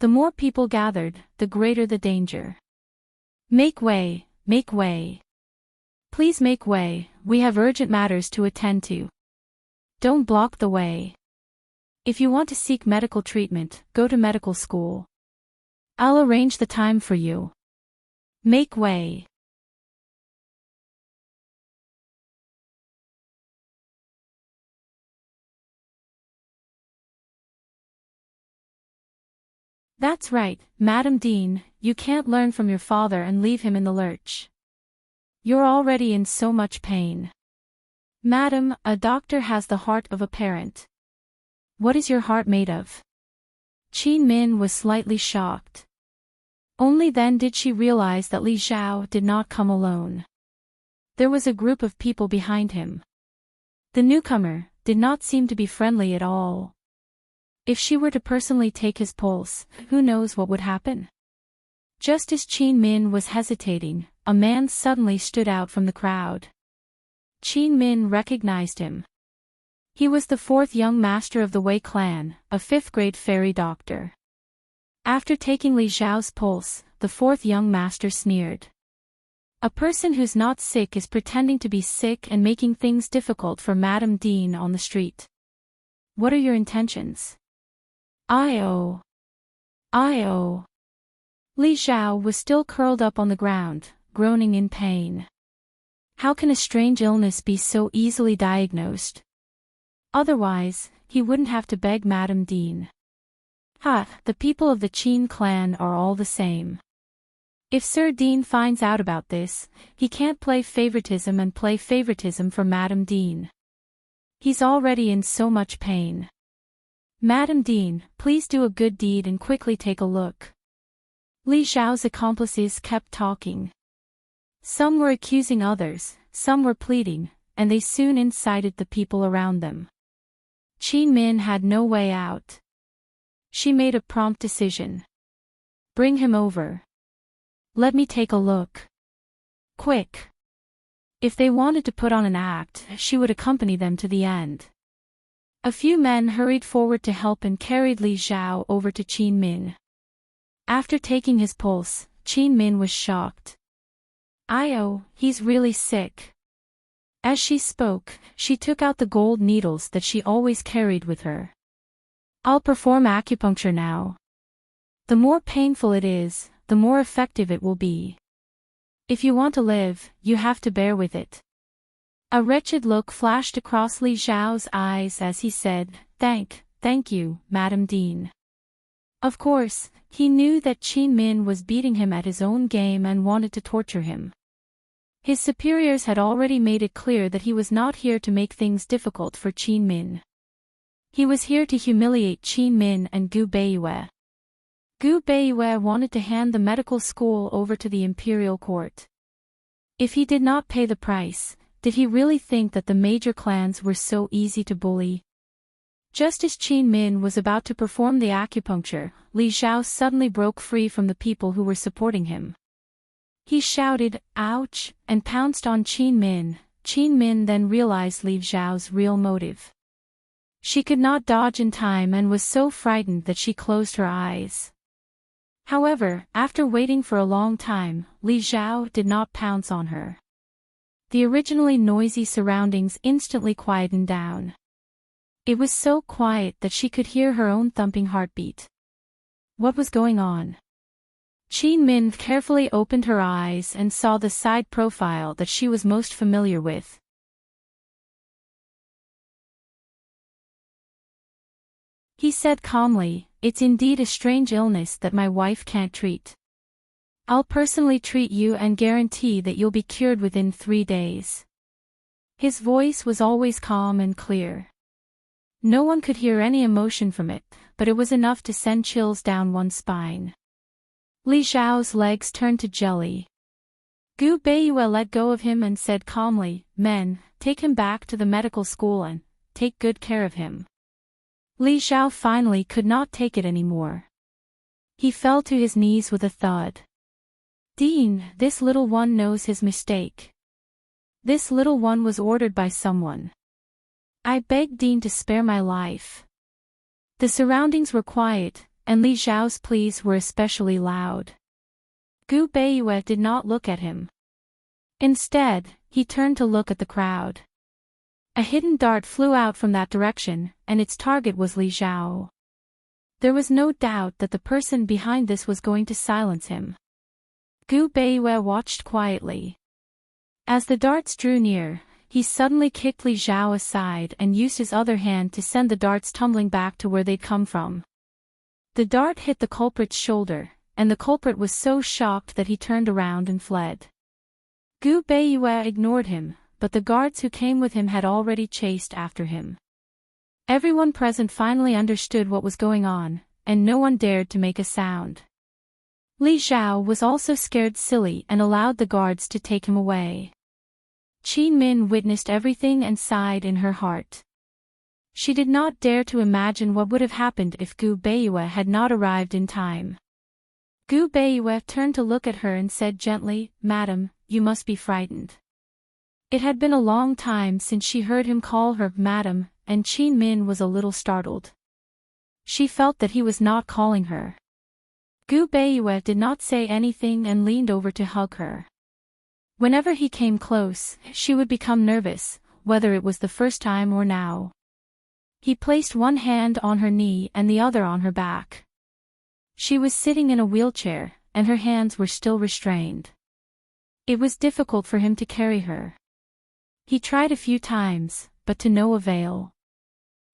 A: The more people gathered, the greater the danger. "Make way, make way. Please make way, we have urgent matters to attend to. Don't block the way. If you want to seek medical treatment, go to medical school. I'll arrange the time for you. Make way." "That's right, Madam Dean, you can't learn from your father and leave him in the lurch. You're already in so much pain. Madam, a doctor has the heart of a parent. What is your heart made of?" Qin Min was slightly shocked. Only then did she realize that Li Zhao did not come alone. There was a group of people behind him. The newcomer did not seem to be friendly at all. If she were to personally take his pulse, who knows what would happen? Just as Qin Min was hesitating, a man suddenly stood out from the crowd. Qin Min recognized him. He was the 4th young master of the Wei clan, a 5th-grade fairy doctor. After taking Li Zhao's pulse, the 4th young master sneered. "A person who's not sick is pretending to be sick and making things difficult for Madame Dean on the street. What are your intentions?" "I-oh. I-oh." Li Zhao was still curled up on the ground, groaning in pain. How can a strange illness be so easily diagnosed? Otherwise, he wouldn't have to beg Madame Dean. The people of the Qin clan are all the same. If Sir Dean finds out about this, he can't play favoritism and play favoritism for Madame Dean. He's already in so much pain. Madame Dean, please do a good deed and quickly take a look. Li Xiao's accomplices kept talking. Some were accusing others, some were pleading, and they soon incited the people around them. Qin Min had no way out. She made a prompt decision. Bring him over. Let me take a look. Quick. If they wanted to put on an act, she would accompany them to the end. A few men hurried forward to help and carried Li Xiao over to Qin Min. After taking his pulse, Qin Min was shocked. He's really sick. As she spoke, she took out the gold needles that she always carried with her. I'll perform acupuncture now. The more painful it is, the more effective it will be. If you want to live, you have to bear with it. A wretched look flashed across Li Xiao's eyes as he said, Thank you, Madame Dean. Of course, he knew that Qin Min was beating him at his own game and wanted to torture him. His superiors had already made it clear that he was not here to make things difficult for Qin Min. He was here to humiliate Qin Min and Gu Beiyue. Gu Beiyue wanted to hand the medical school over to the imperial court. If he did not pay the price, did he really think that the major clans were so easy to bully? Just as Qin Min was about to perform the acupuncture, Li Xiao suddenly broke free from the people who were supporting him. He shouted, "Ouch!" and pounced on Qin Min. Qin Min then realized Li Xiao's real motive. She could not dodge in time and was so frightened that she closed her eyes. However, after waiting for a long time, Li Xiao did not pounce on her. The originally noisy surroundings instantly quietened down. It was so quiet that she could hear her own thumping heartbeat. What was going on? Qin Min carefully opened her eyes and saw the side profile that she was most familiar with. He said calmly, "It's indeed a strange illness that my wife can't treat. I'll personally treat you and guarantee that you'll be cured within 3 days." His voice was always calm and clear. No one could hear any emotion from it, but it was enough to send chills down one's spine. Li Xiao's legs turned to jelly. Gu Beiyue let go of him and said calmly, "Men, take him back to the medical school and take good care of him." Li Xiao finally could not take it anymore. He fell to his knees with a thud. "Dean, this little one knows his mistake. This little one was ordered by someone. I beg Dean to spare my life." The surroundings were quiet, and Li Xiao's pleas were especially loud. Gu Beiyue did not look at him. Instead, he turned to look at the crowd. A hidden dart flew out from that direction, and its target was Li Xiao. There was no doubt that the person behind this was going to silence him. Gu Beiyue watched quietly. As the darts drew near, he suddenly kicked Li Xiao aside and used his other hand to send the darts tumbling back to where they'd come from. The dart hit the culprit's shoulder, and the culprit was so shocked that he turned around and fled. Gu Beiyue ignored him, but the guards who came with him had already chased after him. Everyone present finally understood what was going on, and no one dared to make a sound. Li Xiao was also scared silly and allowed the guards to take him away. Qin Min witnessed everything and sighed in her heart. She did not dare to imagine what would have happened if Gu Beiyue had not arrived in time. Gu Beiyue turned to look at her and said gently, "Madam, you must be frightened." It had been a long time since she heard him call her Madam, and Qin Min was a little startled. She felt that he was not calling her. Gu Beiyue did not say anything and leaned over to hug her. Whenever he came close, she would become nervous, whether it was the first time or now. He placed one hand on her knee and the other on her back. She was sitting in a wheelchair, and her hands were still restrained. It was difficult for him to carry her. He tried a few times, but to no avail.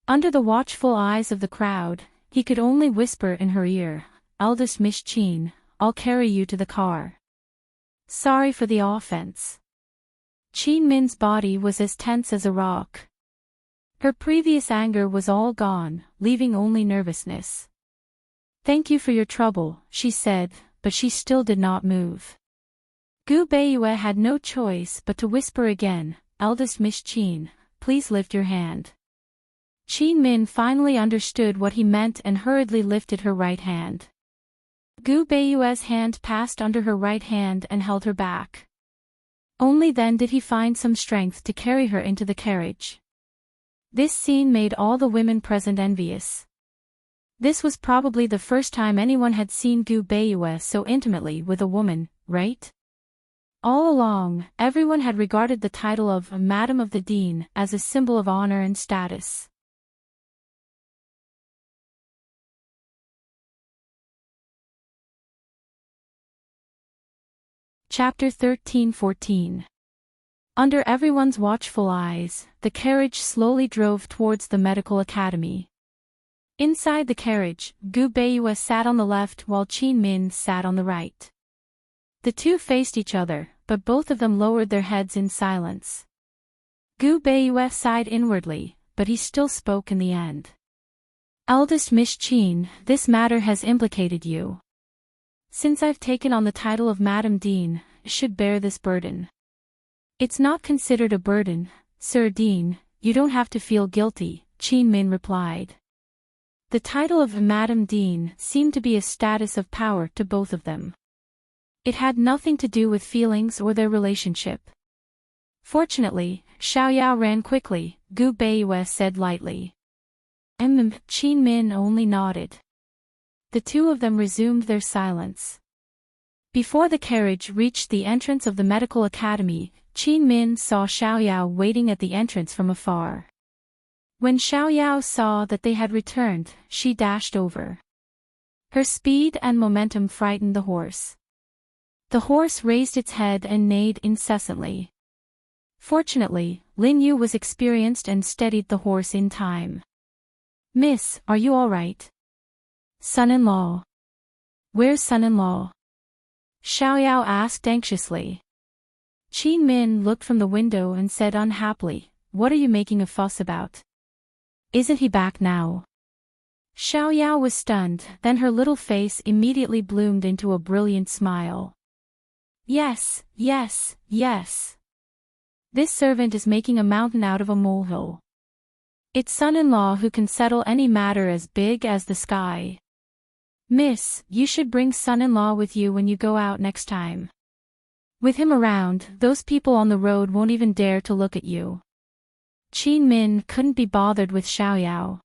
A: Under the watchful eyes of the crowd, he could only whisper in her ear, "Eldest Miss Qin, I'll carry you to the car." Sorry for the offense. Qin Min's body was as tense as a rock. Her previous anger was all gone, leaving only nervousness. Thank you for your trouble, she said, but she still did not move. Gu Beiyue had no choice but to whisper again, eldest Miss Qin, please lift your hand. Qin Min finally understood what he meant and hurriedly lifted her right hand. Gu Beiyue's hand passed under her right hand and held her back. Only then did he find some strength to carry her into the carriage. This scene made all the women present envious. This was probably the first time anyone had seen Gu Beiyue so intimately with a woman, right? All along, everyone had regarded the title of Madam of the Dean as a symbol of honor and status. Chapter 13-14. Under everyone's watchful eyes, the carriage slowly drove towards the medical academy. Inside the carriage, Gu Beiyue sat on the left while Qin Min sat on the right. The two faced each other, but both of them lowered their heads in silence. Gu Beiyue sighed inwardly, but he still spoke in the end. Eldest Miss Qin, this matter has implicated you. Since I've taken on the title of Madam Dean, I should bear this burden. It's not considered a burden, Sir Dean, you don't have to feel guilty, Qin Min replied. The title of Madam Dean seemed to be a status of power to both of them. It had nothing to do with feelings or their relationship. Fortunately, Xiaoyao ran quickly, Gu Beiyue said lightly. Qin Min only nodded. The two of them resumed their silence. Before the carriage reached the entrance of the medical academy, Qin Min saw Xiaoyao waiting at the entrance from afar. When Xiaoyao saw that they had returned, she dashed over. Her speed and momentum frightened the horse. The horse raised its head and neighed incessantly. Fortunately, Lin Yu was experienced and steadied the horse in time. Miss, are you all right? Son-in-law. Where's son-in-law? Xiaoyao asked anxiously. Qin Min looked from the window and said unhappily, what are you making a fuss about? Isn't he back now? Xiaoyao was stunned, then her little face immediately bloomed into a brilliant smile. Yes, yes, yes. This servant is making a mountain out of a molehill. It's son-in-law who can settle any matter as big as the sky. Miss, you should bring son-in-law with you when you go out next time. With him around, those people on the road won't even dare to look at you. Qin Min couldn't be bothered with Xiaoyao.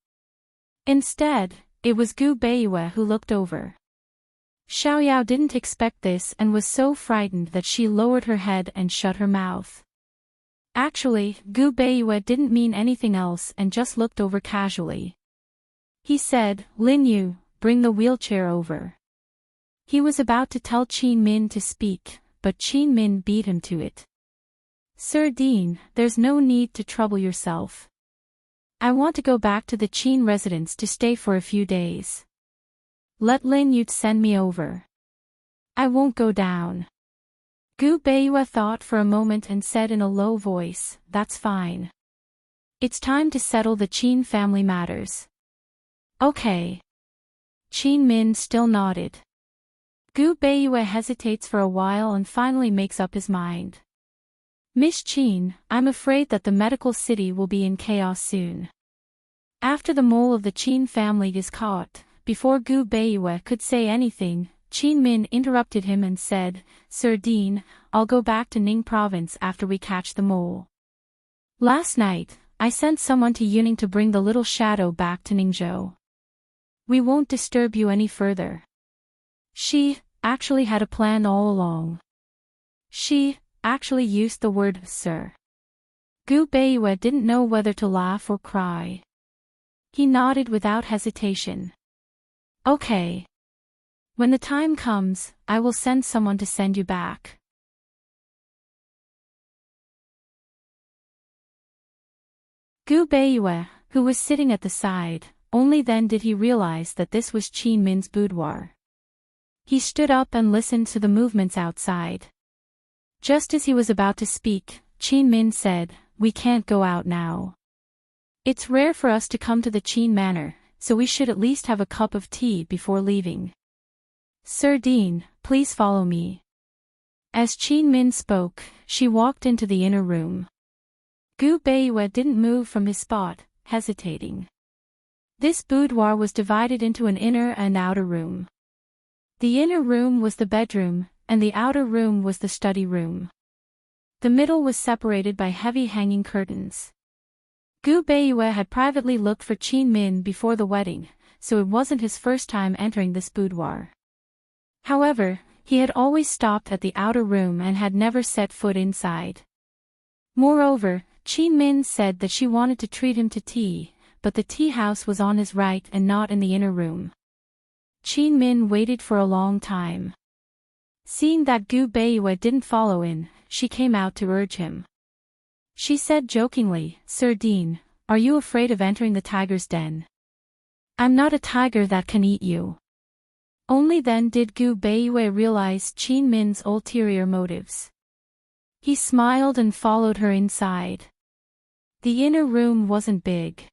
A: Instead, it was Gu Beiyue who looked over. Xiaoyao didn't expect this and was so frightened that she lowered her head and shut her mouth. Actually, Gu Beiyue didn't mean anything else and just looked over casually. He said, Lin Yu, bring the wheelchair over. He was about to tell Qin Min to speak, but Qin Min beat him to it. Sir Dean, there's no need to trouble yourself. I want to go back to the Qin residence to stay for a few days. Let Lin Yu send me over. I won't go down. Gu Beiyue thought for a moment and said in a low voice, that's fine. It's time to settle the Qin family matters. Okay. Qin Min still nodded. Gu Beiyue hesitates for a while and finally makes up his mind. Miss Qin, I'm afraid that the medical city will be in chaos soon. After the mole of the Qin family is caught, before Gu Beiyue could say anything, Qin Min interrupted him and said, Sir Dean, I'll go back to Ning province after we catch the mole. Last night, I sent someone to Yuning to bring the little shadow back to Ningzhou. We won't disturb you any further. She actually had a plan all along. She actually used the word sir. Gu Beiyue didn't know whether to laugh or cry. He nodded without hesitation. Okay. When the time comes, I will send someone to send you back. Gu Beiyue, who was sitting at the side, only then did he realize that this was Qin Min's boudoir. He stood up and listened to the movements outside. Just as he was about to speak, Qin Min said, "We can't go out now. It's rare for us to come to the Qin Manor, so we should at least have a cup of tea before leaving. Sir Dean, please follow me." As Qin Min spoke, she walked into the inner room. Gu Beiyue didn't move from his spot, hesitating. This boudoir was divided into an inner and outer room. The inner room was the bedroom, and the outer room was the study room. The middle was separated by heavy hanging curtains. Gu Beiyue had privately looked for Qin Min before the wedding, so it wasn't his first time entering this boudoir. However, he had always stopped at the outer room and had never set foot inside. Moreover, Qin Min said that she wanted to treat him to tea, but the tea house was on his right and not in the inner room. Qin Min waited for a long time. Seeing that Gu Beiyue didn't follow in, she came out to urge him. She said jokingly, "Sir Dean, are you afraid of entering the tiger's den? I'm not a tiger that can eat you." Only then did Gu Beiyue realize Qin Min's ulterior motives. He smiled and followed her inside. The inner room wasn't big.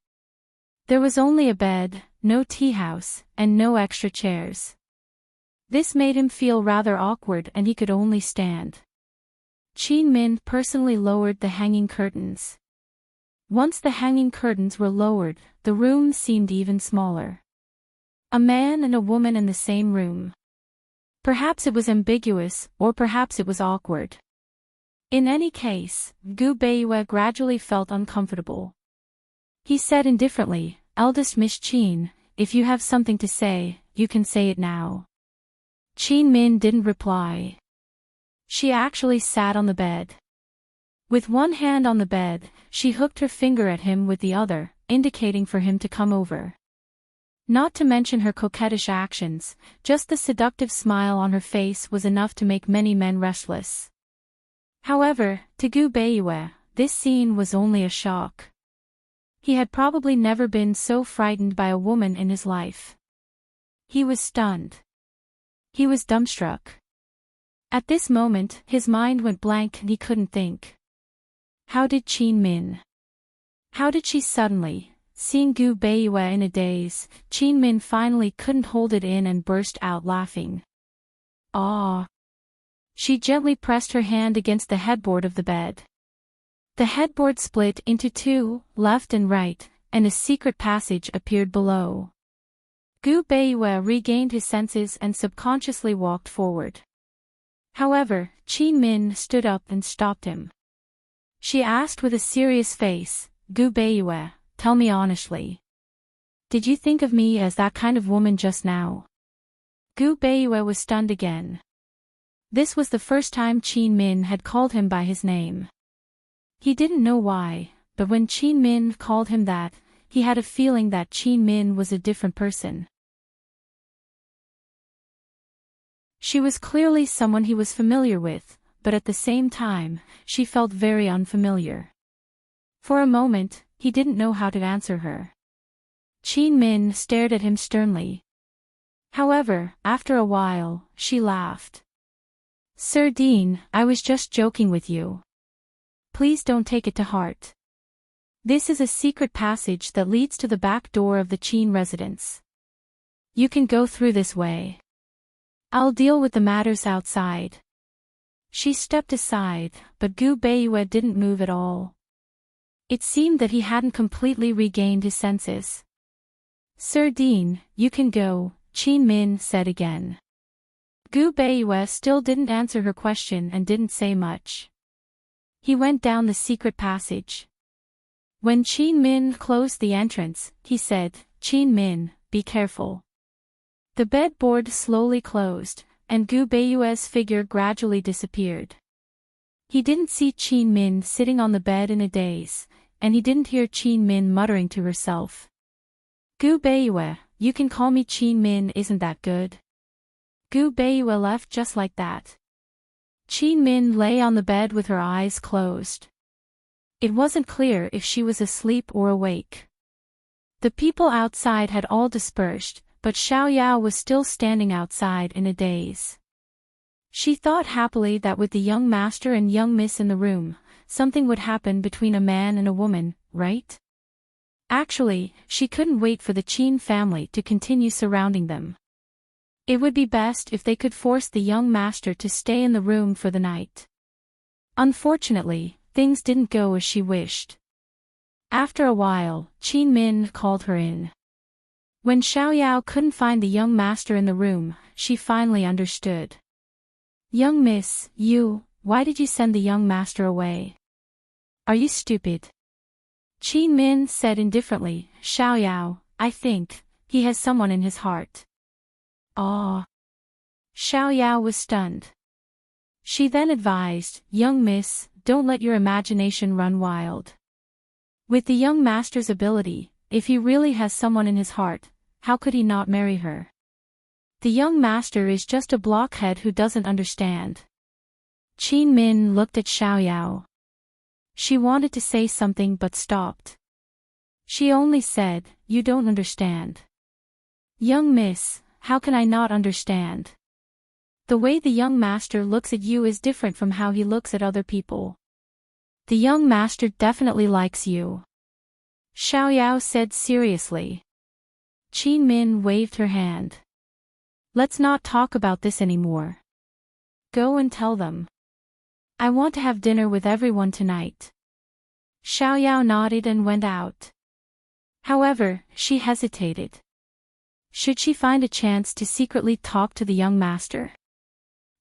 A: There was only a bed, no tea house, and no extra chairs. This made him feel rather awkward and he could only stand. Qin Min personally lowered the hanging curtains. Once the hanging curtains were lowered, the room seemed even smaller. A man and a woman in the same room. Perhaps it was ambiguous, or perhaps it was awkward. In any case, Gu Beiyue gradually felt uncomfortable. He said indifferently, "Eldest Miss Qin, if you have something to say, you can say it now." Qin Min didn't reply. She actually sat on the bed. With one hand on the bed, she hooked her finger at him with the other, indicating for him to come over. Not to mention her coquettish actions, just the seductive smile on her face was enough to make many men restless. However, to Gu Beiyue, this scene was only a shock. He had probably never been so frightened by a woman in his life. He was stunned. He was dumbstruck. At this moment, his mind went blank and he couldn't think. How did Qin Min? How did she suddenly, seeing Gu Beiyue in a daze, Qin Min finally couldn't hold it in and burst out laughing. "Ah!" She gently pressed her hand against the headboard of the bed. The headboard split into two, left and right, and a secret passage appeared below. Gu Beiyue regained his senses and subconsciously walked forward. However, Qin Min stood up and stopped him. She asked with a serious face, "Gu Beiyue, tell me honestly. Did you think of me as that kind of woman just now?" Gu Beiyue was stunned again. This was the first time Qin Min had called him by his name. He didn't know why, but when Qin Min called him that, he had a feeling that Qin Min was a different person. She was clearly someone he was familiar with, but at the same time, she felt very unfamiliar. For a moment, he didn't know how to answer her. Qin Min stared at him sternly. However, after a while, she laughed. "Sir Dean, I was just joking with you. Please don't take it to heart. This is a secret passage that leads to the back door of the Qin residence. You can go through this way. I'll deal with the matters outside." She stepped aside, but Gu Beiyue didn't move at all. It seemed that he hadn't completely regained his senses. "Sir Dean, you can go," Qin Min said again. Gu Beiyue still didn't answer her question and didn't say much. He went down the secret passage. When Qin Min closed the entrance, he said, "Qin Min, be careful." The bedboard slowly closed, and Gu Beiyue's figure gradually disappeared. He didn't see Qin Min sitting on the bed in a daze, and he didn't hear Qin Min muttering to herself. "Gu Beiyue, you can call me Qin Min, isn't that good?" Gu Beiyue left just like that. Qin Min lay on the bed with her eyes closed. It wasn't clear if she was asleep or awake. The people outside had all dispersed, but Xiao Yao was still standing outside in a daze. She thought happily that with the young master and young miss in the room, something would happen between a man and a woman, right? Actually, she couldn't wait for the Qin family to continue surrounding them. It would be best if they could force the young master to stay in the room for the night. Unfortunately, things didn't go as she wished. After a while, Qin Min called her in. When Xiaoyao couldn't find the young master in the room, she finally understood. "Young miss, why did you send the young master away? Are you stupid?" Qin Min said indifferently, "Xiaoyao, I think he has someone in his heart." "Ah." Xiaoyao was stunned. She then advised, "Young miss, don't let your imagination run wild. With the young master's ability, if he really has someone in his heart, how could he not marry her? The young master is just a blockhead who doesn't understand." Qin Min looked at Xiaoyao. She wanted to say something but stopped. She only said, "You don't understand." "Young miss, how can I not understand? The way the young master looks at you is different from how he looks at other people. The young master definitely likes you," Xiaoyao said seriously. Qin Min waved her hand. "Let's not talk about this anymore. Go and tell them. I want to have dinner with everyone tonight." Xiaoyao nodded and went out. However, she hesitated. Should she find a chance to secretly talk to the young master?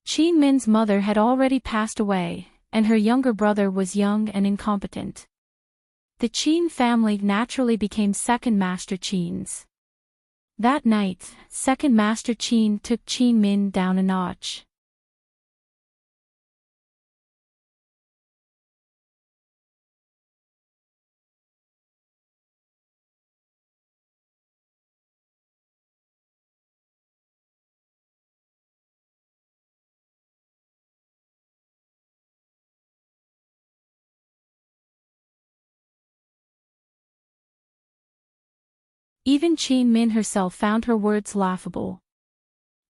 A: Qin Min's mother had already passed away, and her younger brother was young and incompetent. The Qin family naturally became second Master Qins. That night, second Master Qin took Qin Min down a notch. Even Qin Min herself found her words laughable.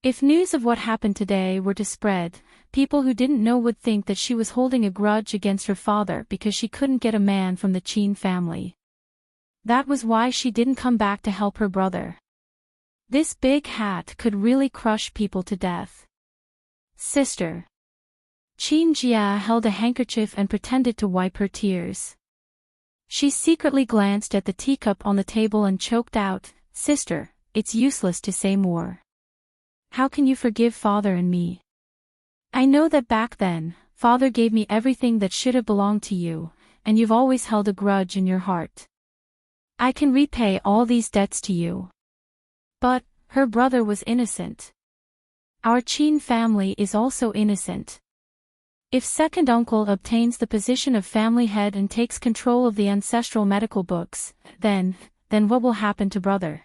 A: If news of what happened today were to spread, people who didn't know would think that she was holding a grudge against her father because she couldn't get a man from the Qin family. That was why she didn't come back to help her brother. This big hat could really crush people to death. "Sister." Qin Jia held a handkerchief and pretended to wipe her tears. She secretly glanced at the teacup on the table and choked out, "Sister, it's useless to say more. How can you forgive father and me? I know that back then, father gave me everything that should have belonged to you, and you've always held a grudge in your heart. I can repay all these debts to you." But, her brother was innocent. Our Qin family is also innocent. If second uncle obtains the position of family head and takes control of the ancestral medical books, then what will happen to brother?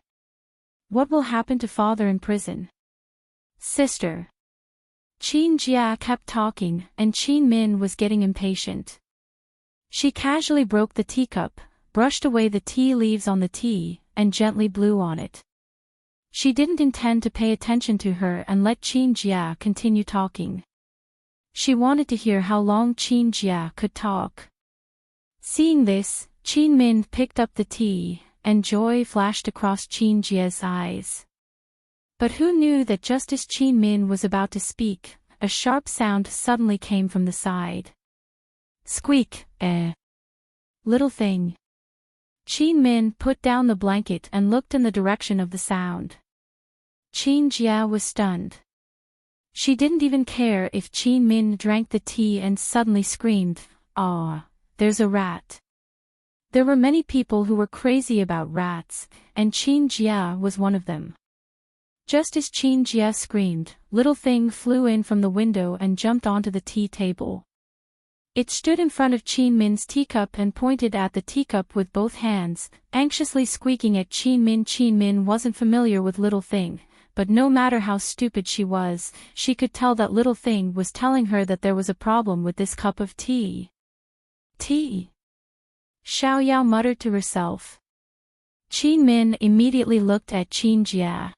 A: What will happen to father in prison? Sister. Qin Jia kept talking, and Qin Min was getting impatient. She casually broke the teacup, brushed away the tea leaves on the tea, and gently blew on it. She didn't intend to pay attention to her and let Qin Jia continue talking. She wanted to hear how long Qin Jia could talk. Seeing this, Qin Min picked up the tea, and joy flashed across Qin Jia's eyes. But who knew that just as Qin Min was about to speak, a sharp sound suddenly came from the side. Squeak, little thing. Qin Min put down the blanket and looked in the direction of the sound. Qin Jia was stunned. She didn't even care if Qin Min drank the tea and suddenly screamed, "Ah, there's a rat." There were many people who were crazy about rats, and Qin Jia was one of them. Just as Qin Jia screamed, Little Thing flew in from the window and jumped onto the tea table. It stood in front of Qin Min's teacup and pointed at the teacup with both hands, anxiously squeaking at Qin Min. Qin Min wasn't familiar with Little Thing, but no matter how stupid she was, she could tell that Little Thing was telling her that there was a problem with this cup of tea. Tea? Xiaoyao muttered to herself. Qin Min immediately looked at Qin Jia.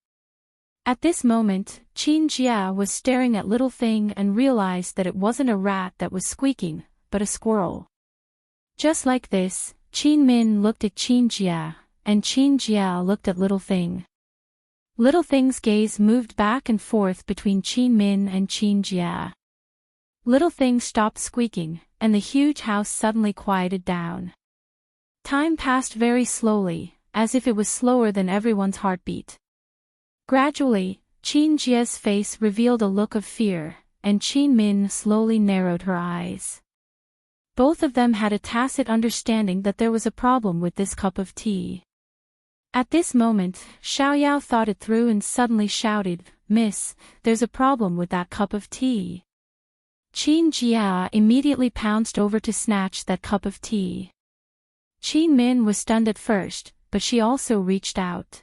A: At this moment, Qin Jia was staring at Little Thing and realized that it wasn't a rat that was squeaking, but a squirrel. Just like this, Qin Min looked at Qin Jia, and Qin Jia looked at Little Thing. Little Thing's gaze moved back and forth between Qin Min and Qin Jia. Little Thing stopped squeaking, and the huge house suddenly quieted down. Time passed very slowly, as if it was slower than everyone's heartbeat. Gradually, Qin Jia's face revealed a look of fear, and Qin Min slowly narrowed her eyes. Both of them had a tacit understanding that there was a problem with this cup of tea. At this moment, Xiaoyao thought it through and suddenly shouted, "Miss, there's a problem with that cup of tea." Qin Jia immediately pounced over to snatch that cup of tea. Qin Min was stunned at first, but she also reached out.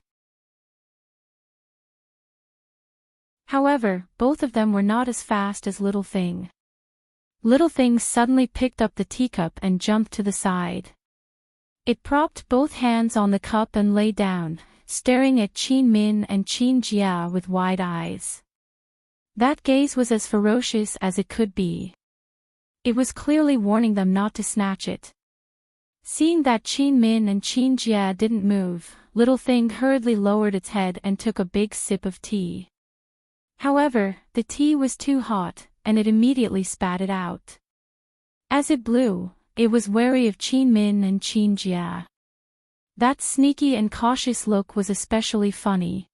A: However, both of them were not as fast as Little Thing. Little Thing suddenly picked up the teacup and jumped to the side. It propped both hands on the cup and lay down, staring at Qin Min and Qin Jia with wide eyes. That gaze was as ferocious as it could be. It was clearly warning them not to snatch it. Seeing that Qin Min and Qin Jia didn't move, Little Thing hurriedly lowered its head and took a big sip of tea. However, the tea was too hot, and it immediately spat it out. As it blew, it was wary of Qin Min and Qin Jia. That sneaky and cautious look was especially funny.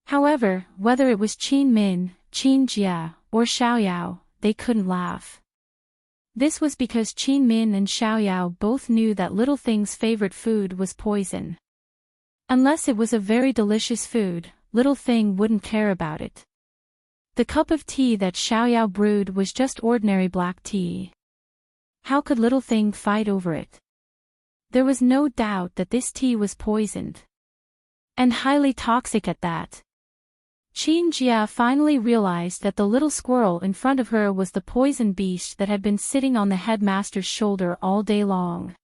A: However, whether it was Qin Min, Qin Jia, or Xiaoyao, they couldn't laugh. This was because Qin Min and Xiaoyao both knew that Little Thing's favorite food was poison. Unless it was a very delicious food, Little Thing wouldn't care about it. The cup of tea that Xiaoyao brewed was just ordinary black tea. How could Little Thing fight over it? There was no doubt that this tea was poisoned. And highly toxic at that. Qin Jia finally realized that the little squirrel in front of her was the poison beast that had been sitting on the headmaster's shoulder all day long.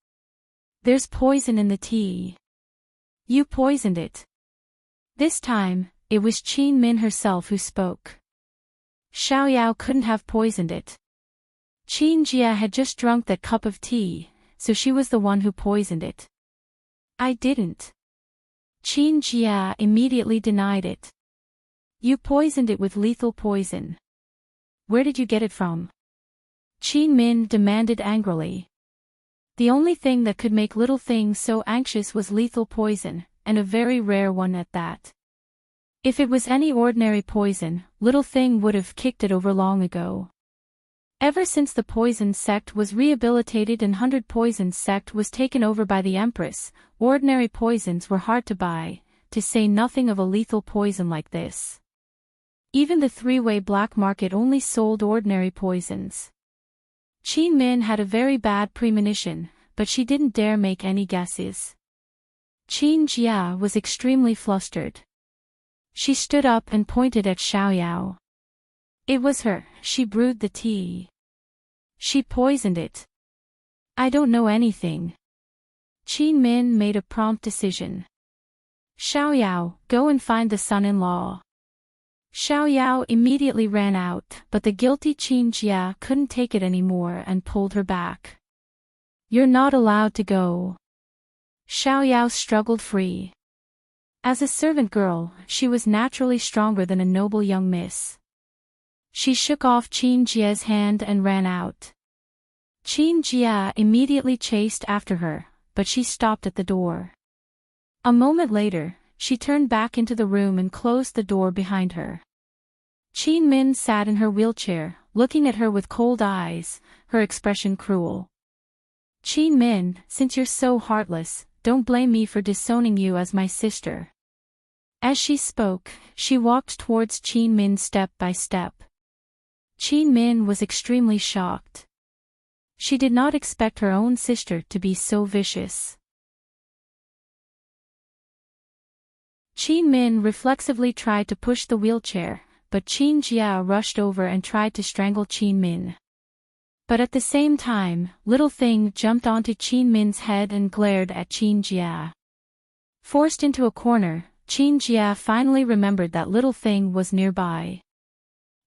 A: "There's poison in the tea. You poisoned it." This time, it was Qin Min herself who spoke. Xiaoyao couldn't have poisoned it. Qin Jia had just drunk that cup of tea, so she was the one who poisoned it. "I didn't." Qin Jia immediately denied it. "You poisoned it with lethal poison. Where did you get it from?" Qin Min demanded angrily. The only thing that could make Little Thing so anxious was lethal poison, and a very rare one at that. If it was any ordinary poison, Little Thing would have kicked it over long ago. Ever since the poison sect was rehabilitated and 100 Poison sect was taken over by the Empress, ordinary poisons were hard to buy, to say nothing of a lethal poison like this. Even the three-way black market only sold ordinary poisons. Qin Min had a very bad premonition, but she didn't dare make any guesses. Qin Jia was extremely flustered. She stood up and pointed at Xiaoyao. It was her, she brewed the tea. She poisoned it. I don't know anything. Qin Min made a prompt decision. Xiaoyao, go and find the son-in-law. Xiaoyao immediately ran out, but the guilty Qin Jia couldn't take it anymore and pulled her back. You're not allowed to go. Xiaoyao struggled free. As a servant girl, she was naturally stronger than a noble young miss. She shook off Qin Jia's hand and ran out. Qin Jia immediately chased after her, but she stopped at the door. A moment later, she turned back into the room and closed the door behind her. Qin Min sat in her wheelchair, looking at her with cold eyes, her expression cruel. Qin Min, since you're so heartless, don't blame me for disowning you as my sister. As she spoke, she walked towards Qin Min step by step. Qin Min was extremely shocked. She did not expect her own sister to be so vicious. Qin Min reflexively tried to push the wheelchair, but Qin Jia rushed over and tried to strangle Qin Min. But at the same time, Little Thing jumped onto Qin Min's head and glared at Qin Jia. Forced into a corner, Qin Jia finally remembered that little thing was nearby.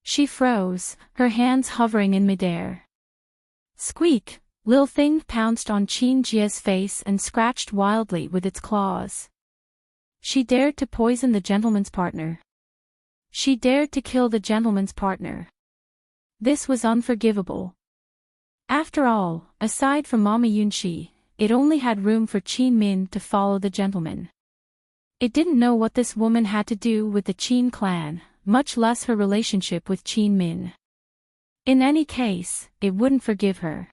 A: She froze, her hands hovering in midair. Squeak! Lil Thing pounced on Qin Jia's face and scratched wildly with its claws. She dared to poison the gentleman's partner. She dared to kill the gentleman's partner. This was unforgivable. After all, aside from Mama Yunxi, it only had room for Qin Min to follow the gentleman. It didn't know what this woman had to do with the Qin clan, much less her relationship with Qin Min. In any case, it wouldn't forgive her.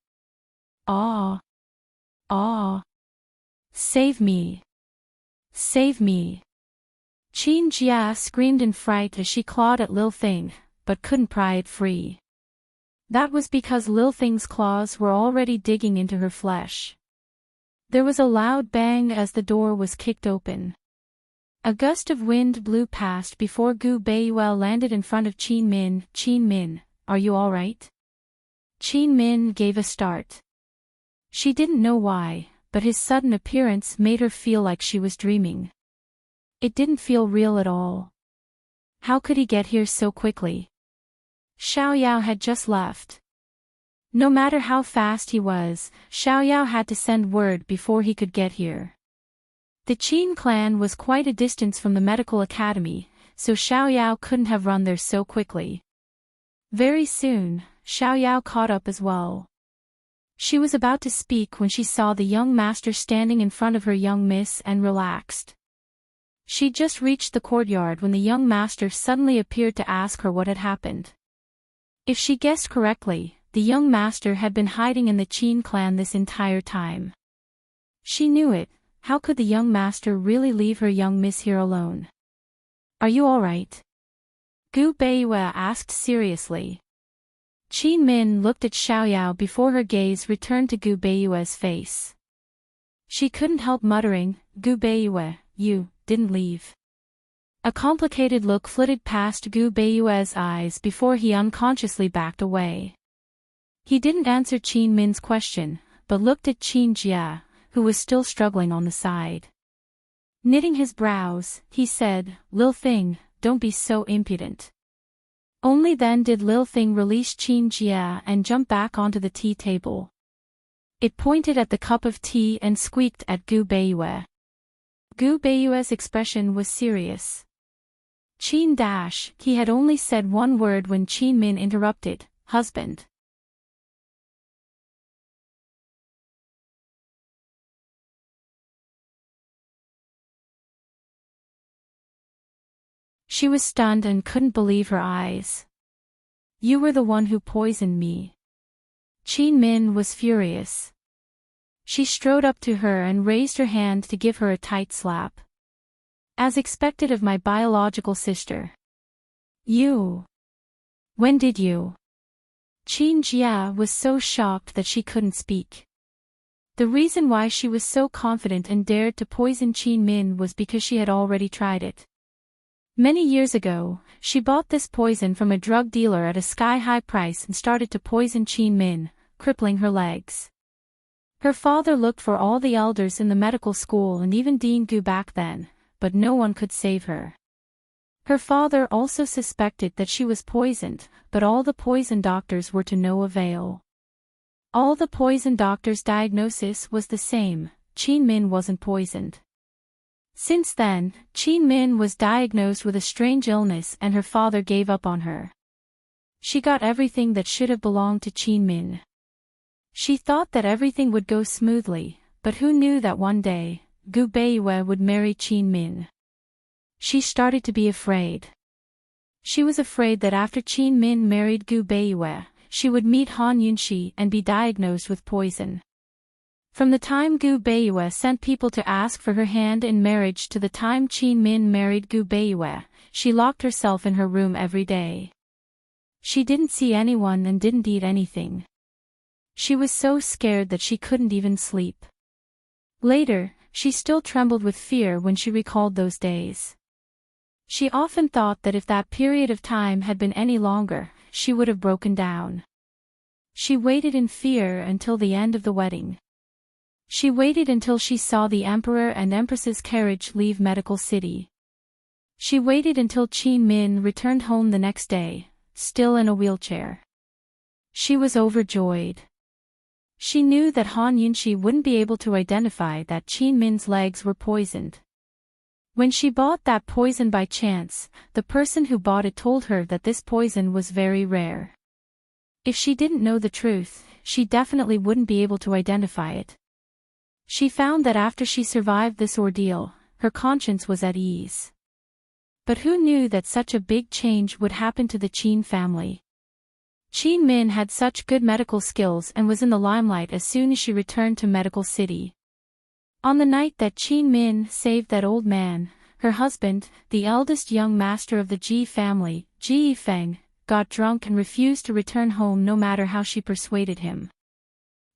A: Ah! Ah! Save me! Save me! Qin Jia screamed in fright as she clawed at Lil Thing, but couldn't pry it free. That was because Lil Thing's claws were already digging into her flesh. There was a loud bang as the door was kicked open. A gust of wind blew past before Gu Beiyue landed in front of Qin Min. Qin Min, are you all right? Qin Min gave a start. She didn't know why, but his sudden appearance made her feel like she was dreaming. It didn't feel real at all. How could he get here so quickly? Xiaoyao had just left. No matter how fast he was, Xiaoyao had to send word before he could get here. The Qin clan was quite a distance from the medical academy, so Xiaoyao couldn't have run there so quickly. Very soon, Xiaoyao caught up as well. She was about to speak when she saw the young master standing in front of her young miss and relaxed. She just reached the courtyard when the young master suddenly appeared to ask her what had happened. If she guessed correctly, the young master had been hiding in the Qin clan this entire time. She knew it. How could the young master really leave her young miss here alone? Are you all right? Gu Beiyue asked seriously. Qin Min looked at Xiaoyao before her gaze returned to Gu Beiyue's face. She couldn't help muttering, Gu Beiyue, you didn't leave. A complicated look flitted past Gu Beiyue's eyes before he unconsciously backed away. He didn't answer Qin Min's question, but looked at Qin Jia, who was still struggling on the side. Knitting his brows, he said, Lil Thing, don't be so impudent. Only then did Lil Thing release Qin Jia and jump back onto the tea table. It pointed at the cup of tea and squeaked at Gu Beiyue. Gu Beiyue's expression was serious. Qin dash, he had only said one word when Qin Min interrupted, husband. She was stunned and couldn't believe her eyes. You were the one who poisoned me. Qin Min was furious. She strode up to her and raised her hand to give her a tight slap. As expected of my biological sister. You. When did you? Qin Jia was so shocked that she couldn't speak. The reason why she was so confident and dared to poison Qin Min was because she had already tried it. Many years ago, she bought this poison from a drug dealer at a sky-high price and started to poison Qin Min, crippling her legs. Her father looked for all the elders in the medical school and even Dean Gu back then, but no one could save her. Her father also suspected that she was poisoned, but all the poison doctors were to no avail. All the poison doctors' diagnosis was the same, Qin Min wasn't poisoned. Since then, Qin Min was diagnosed with a strange illness and her father gave up on her. She got everything that should have belonged to Qin Min. She thought that everything would go smoothly, but who knew that one day, Gu Beiyue would marry Qin Min. She started to be afraid. She was afraid that after Qin Min married Gu Beiyue, she would meet Han Yunxi and be diagnosed with poison. From the time Gu Beiyue sent people to ask for her hand in marriage to the time Qin Min married Gu Beiyue, she locked herself in her room every day. She didn't see anyone and didn't eat anything. She was so scared that she couldn't even sleep. Later, she still trembled with fear when she recalled those days. She often thought that if that period of time had been any longer, she would have broken down. She waited in fear until the end of the wedding. She waited until she saw the emperor and empress's carriage leave Medical City. She waited until Qin Min returned home the next day, still in a wheelchair. She was overjoyed. She knew that Han Yunxi wouldn't be able to identify that Qin Min's legs were poisoned. When she bought that poison by chance, the person who bought it told her that this poison was very rare. If she didn't know the truth, she definitely wouldn't be able to identify it. She found that after she survived this ordeal, her conscience was at ease. But who knew that such a big change would happen to the Qin family? Qin Min had such good medical skills and was in the limelight as soon as she returned to Medical City. On the night that Qin Min saved that old man, her husband, the eldest young master of the Ji family, Ji Yifeng, got drunk and refused to return home no matter how she persuaded him.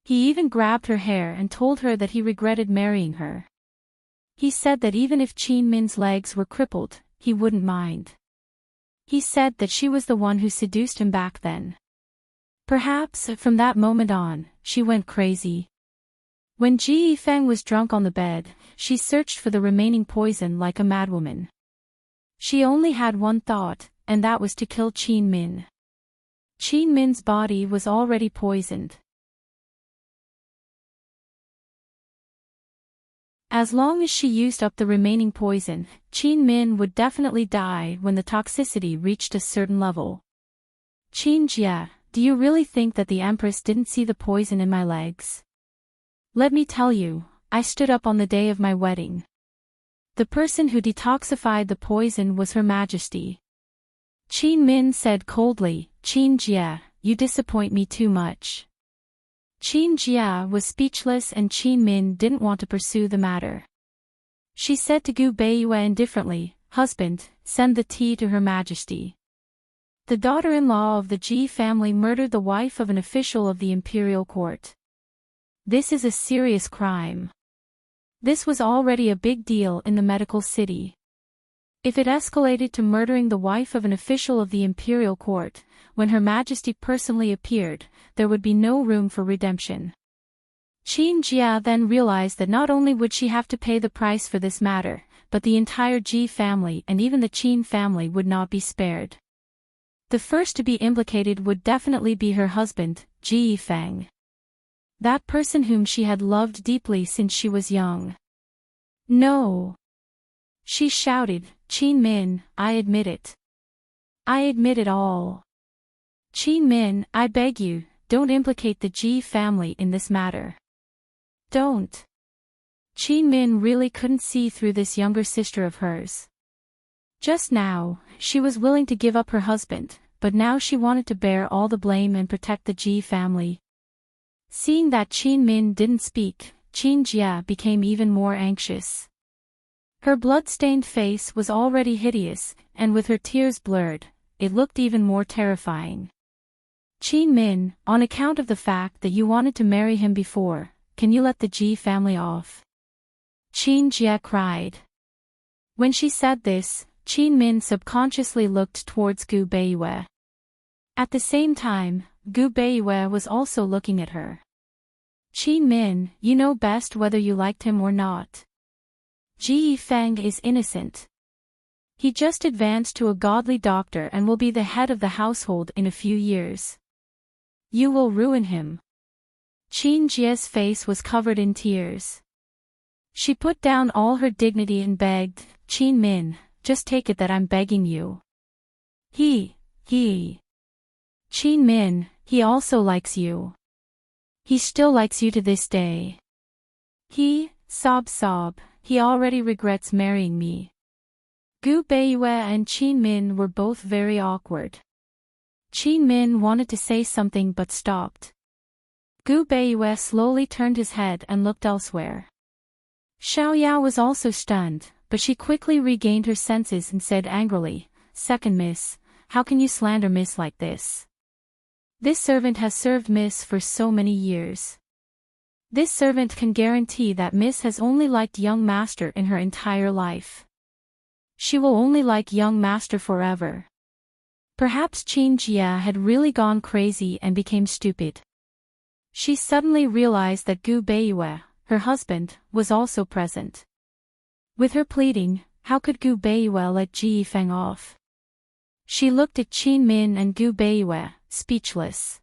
A: He even grabbed her hair and told her that he regretted marrying her. He said that even if Qin Min's legs were crippled, he wouldn't mind. He said that she was the one who seduced him back then. Perhaps, from that moment on, she went crazy. When Ji Yifeng was drunk on the bed, she searched for the remaining poison like a madwoman. She only had one thought, and that was to kill Qin Min. Qin Min's body was already poisoned. As long as she used up the remaining poison, Qin Min would definitely die when the toxicity reached a certain level. Qin Jia, do you really think that the Empress didn't see the poison in my legs? Let me tell you, I stood up on the day of my wedding. The person who detoxified the poison was Her Majesty. Qin Min said coldly, Qin Jia, you disappoint me too much. Qin Jia was speechless and Qin Min didn't want to pursue the matter. She said to Gu Beiyue indifferently, Husband, send the tea to Her Majesty. The daughter-in-law of the Ji family murdered the wife of an official of the imperial court. This is a serious crime. This was already a big deal in the Medical City. If it escalated to murdering the wife of an official of the imperial court, when Her Majesty personally appeared, there would be no room for redemption. Qin Jia then realized that not only would she have to pay the price for this matter, but the entire Ji family and even the Qin family would not be spared. The first to be implicated would definitely be her husband, Ji Yifeng. That person whom she had loved deeply since she was young. No! She shouted, Qin Min, I admit it. I admit it all. Qin Min, I beg you, don't implicate the Ji family in this matter. Don't. Qin Min really couldn't see through this younger sister of hers. Just now, she was willing to give up her husband, but now she wanted to bear all the blame and protect the Ji family. Seeing that Qin Min didn't speak, Qin Jia became even more anxious. Her blood-stained face was already hideous, and with her tears blurred, it looked even more terrifying. Qin Min, on account of the fact that you wanted to marry him before, can you let the Ji family off? Qin Jia cried. When she said this, Qin Min subconsciously looked towards Gu Beiyue. At the same time, Gu Beiyue was also looking at her. Qin Min, you know best whether you liked him or not. Ji Yifeng is innocent. He just advanced to a godly doctor and will be the head of the household in a few years. You will ruin him. Qin Jia's face was covered in tears. She put down all her dignity and begged, Qin Min, just take it that I'm begging you. Qin Min, he also likes you. He still likes you to this day. Sob, he already regrets marrying me. Gu Beiyue and Qin Min were both very awkward. Qin Min wanted to say something but stopped. Gu Beiyue slowly turned his head and looked elsewhere. Xiaoyao was also stunned, but she quickly regained her senses and said angrily, Second Miss, how can you slander Miss like this? This servant has served Miss for so many years. This servant can guarantee that Miss has only liked young master in her entire life. She will only like young master forever. Perhaps Qin Jia had really gone crazy and became stupid. She suddenly realized that Gu Beiyue, her husband, was also present. With her pleading, how could Gu Beiyue let Ji Feng off? She looked at Qin Min and Gu Beiyue, speechless.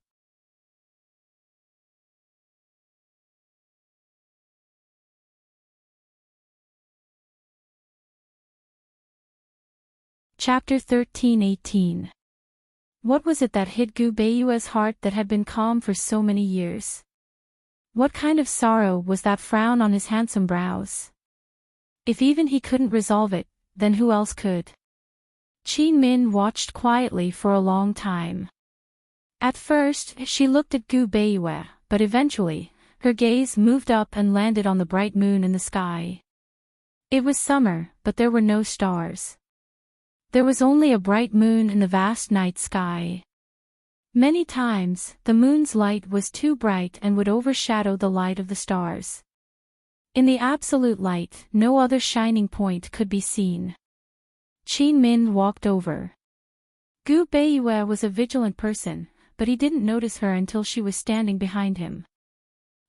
A: Chapter 13-18. What was it that hid Gu Beiyue's heart that had been calm for so many years? What kind of sorrow was that frown on his handsome brows? If even he couldn't resolve it, then who else could? Qin Min watched quietly for a long time. At first, she looked at Gu Beiyue, but eventually, her gaze moved up and landed on the bright moon in the sky. It was summer, but there were no stars. There was only a bright moon in the vast night sky. Many times, the moon's light was too bright and would overshadow the light of the stars. In the absolute light, no other shining point could be seen. Qin Min walked over. Gu Beiyue was a vigilant person, but he didn't notice her until she was standing behind him.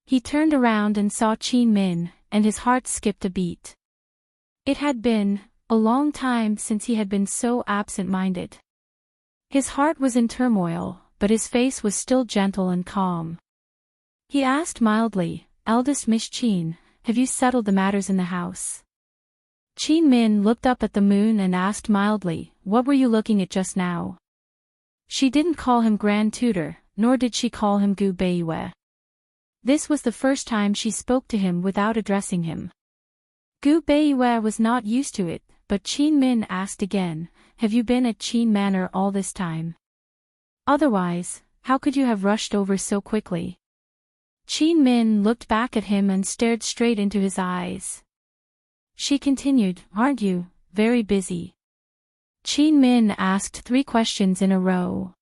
A: He turned around and saw Qin Min, and his heart skipped a beat. It had been a long time since he had been so absent-minded. His heart was in turmoil, but his face was still gentle and calm. He asked mildly, "Eldest Miss Qin, have you settled the matters in the house?" Qin Min looked up at the moon and asked mildly, "What were you looking at just now?" She didn't call him Grand Tutor, nor did she call him Gu Beiyue. This was the first time she spoke to him without addressing him. Gu Beiyue was not used to it, but Qin Min asked again, "Have you been at Qin Manor all this time? Otherwise, how could you have rushed over so quickly?" Qin Min looked back at him and stared straight into his eyes. She continued, "Aren't you very busy?" Qin Min asked 3 questions in a row.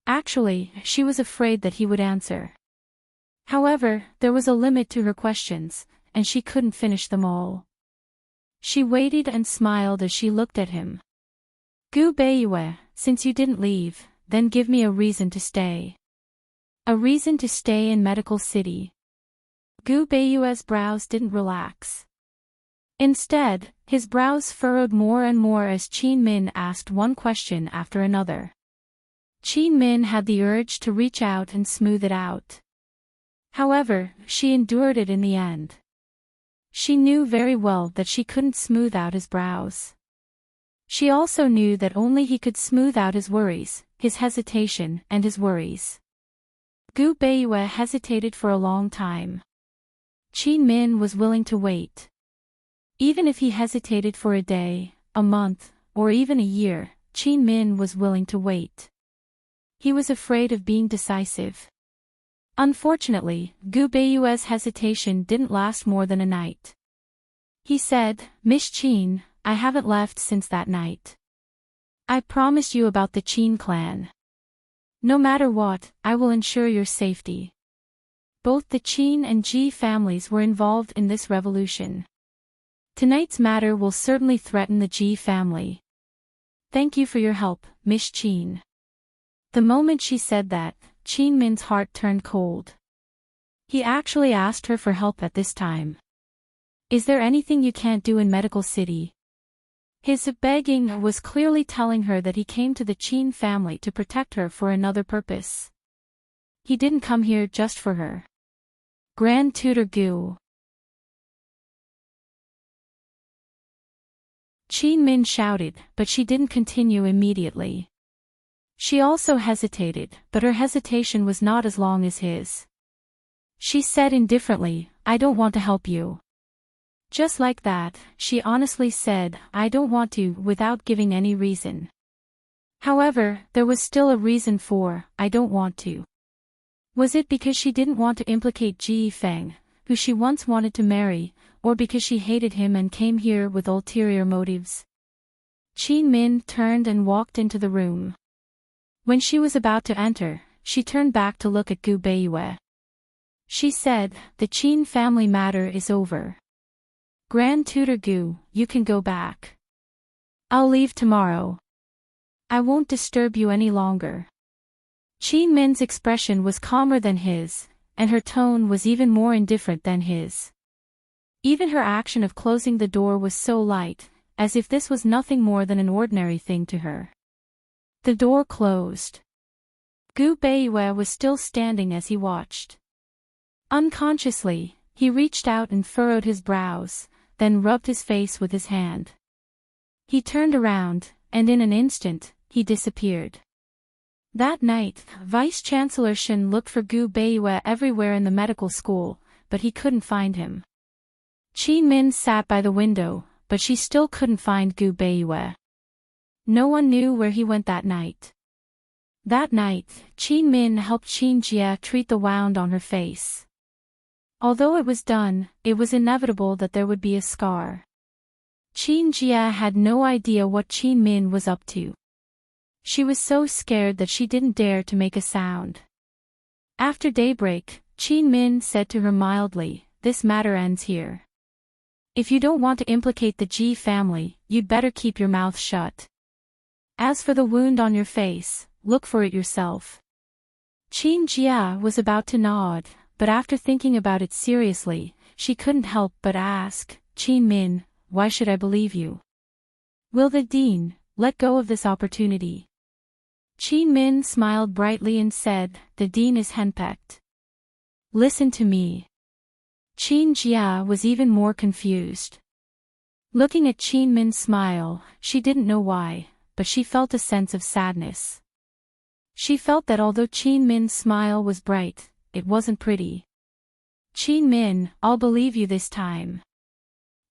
A: Actually, she was afraid that he would answer. However, there was a limit to her questions, and she couldn't finish them all. She waited and smiled as she looked at him. "Gu Beiyue, since you didn't leave, then give me a reason to stay." A reason to stay in Medical City. Gu Beiyue's brows didn't relax. Instead, his brows furrowed more and more as Qin Min asked one question after another. Qin Min had the urge to reach out and smooth it out. However, she endured it in the end. She knew very well that she couldn't smooth out his brows. She also knew that only he could smooth out his worries, his hesitation, and his worries. Gu Beiyue hesitated for a long time. Qin Min was willing to wait. Even if he hesitated for a day, a month, or even a year, Qin Min was willing to wait. He was afraid of being decisive. Unfortunately, Gu Beiyue's hesitation didn't last more than a night. He said, "Miss Qin, I haven't left since that night. I promised you about the Qin clan. No matter what, I will ensure your safety. Both the Qin and Ji families were involved in this revolution. Tonight's matter will certainly threaten the Ji family. Thank you for your help, Miss Qin." The moment she said that, Qin Min's heart turned cold. He actually asked her for help at this time. "Is there anything you can't do in Medical City?" His begging was clearly telling her that he came to the Qin family to protect her for another purpose. He didn't come here just for her. Grand Tutor Gu. Qin Min shouted, but she didn't continue immediately. She also hesitated, but her hesitation was not as long as his. She said indifferently, "I don't want to help you." Just like that, she honestly said, "I don't want to," without giving any reason. However, there was still a reason for, "I don't want to." Was it because she didn't want to implicate Ji Feng, who she once wanted to marry, or because she hated him and came here with ulterior motives? Qin Min turned and walked into the room. When she was about to enter, she turned back to look at Gu Beiyue. She said, "The Qin family matter is over. Grand Tutor Gu, you can go back. I'll leave tomorrow. I won't disturb you any longer." Qin Min's expression was calmer than his, and her tone was even more indifferent than his. Even her action of closing the door was so light, as if this was nothing more than an ordinary thing to her. The door closed. Gu Beiwei was still standing as he watched. Unconsciously, he reached out and furrowed his brows, then rubbed his face with his hand. He turned around, and in an instant, he disappeared. That night, Vice-Chancellor Shen looked for Gu Beiwei everywhere in the medical school, but he couldn't find him. Qin Min sat by the window, but she still couldn't find Gu Beiwei. No one knew where he went that night. That night, Qin Min helped Qin Jie treat the wound on her face. Although it was done, it was inevitable that there would be a scar. Qin Jie had no idea what Qin Min was up to. She was so scared that she didn't dare to make a sound. After daybreak, Qin Min said to her mildly, "This matter ends here. If you don't want to implicate the Ji family, you'd better keep your mouth shut. As for the wound on your face, look for it yourself." Qin Jia was about to nod, but after thinking about it seriously, she couldn't help but ask, "Qin Min, why should I believe you? Will the dean let go of this opportunity?" Qin Min smiled brightly and said, "The dean is henpecked. Listen to me." Qin Jia was even more confused. Looking at Qin Min's smile, she didn't know why, but she felt a sense of sadness. She felt that although Qin Min's smile was bright, it wasn't pretty. "Qin Min, I'll believe you this time,"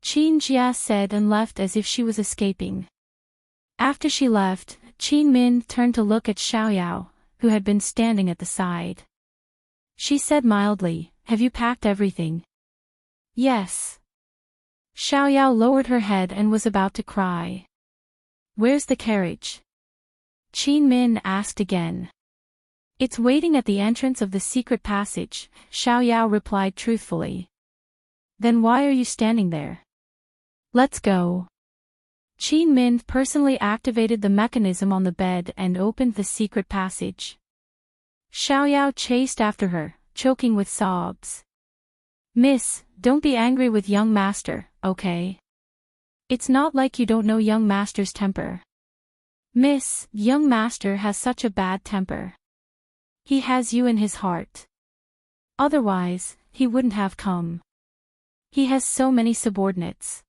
A: Qin Jia said and left as if she was escaping. After she left, Qin Min turned to look at Xiaoyao, who had been standing at the side. She said mildly, "Have you packed everything?" "Yes." Xiaoyao lowered her head and was about to cry. "Where's the carriage?" Qin Min asked again. "It's waiting at the entrance of the secret passage," Xiaoyao replied truthfully. "Then why are you standing there? Let's go." Qin Min personally activated the mechanism on the bed and opened the secret passage. Xiaoyao chased after her, choking with sobs. "Miss, don't be angry with young master, okay? It's not like you don't know young master's temper. Miss, young master has such a bad temper. He has you in his heart. Otherwise, he wouldn't have come. He has so many subordinates."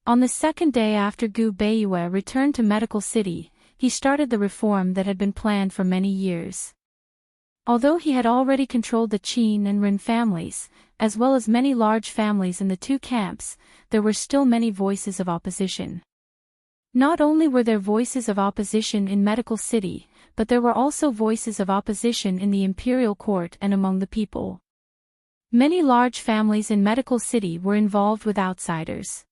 A: On the second day after Gu Beiwei returned to Medical City, he started the reform that had been planned for many years. Although he had already controlled the Qin and Ren families, as well as many large families in the two camps, there were still many voices of opposition. Not only were there voices of opposition in Medical City, but there were also voices of opposition in the imperial court and among the people. Many large families in Medical City were involved with outsiders.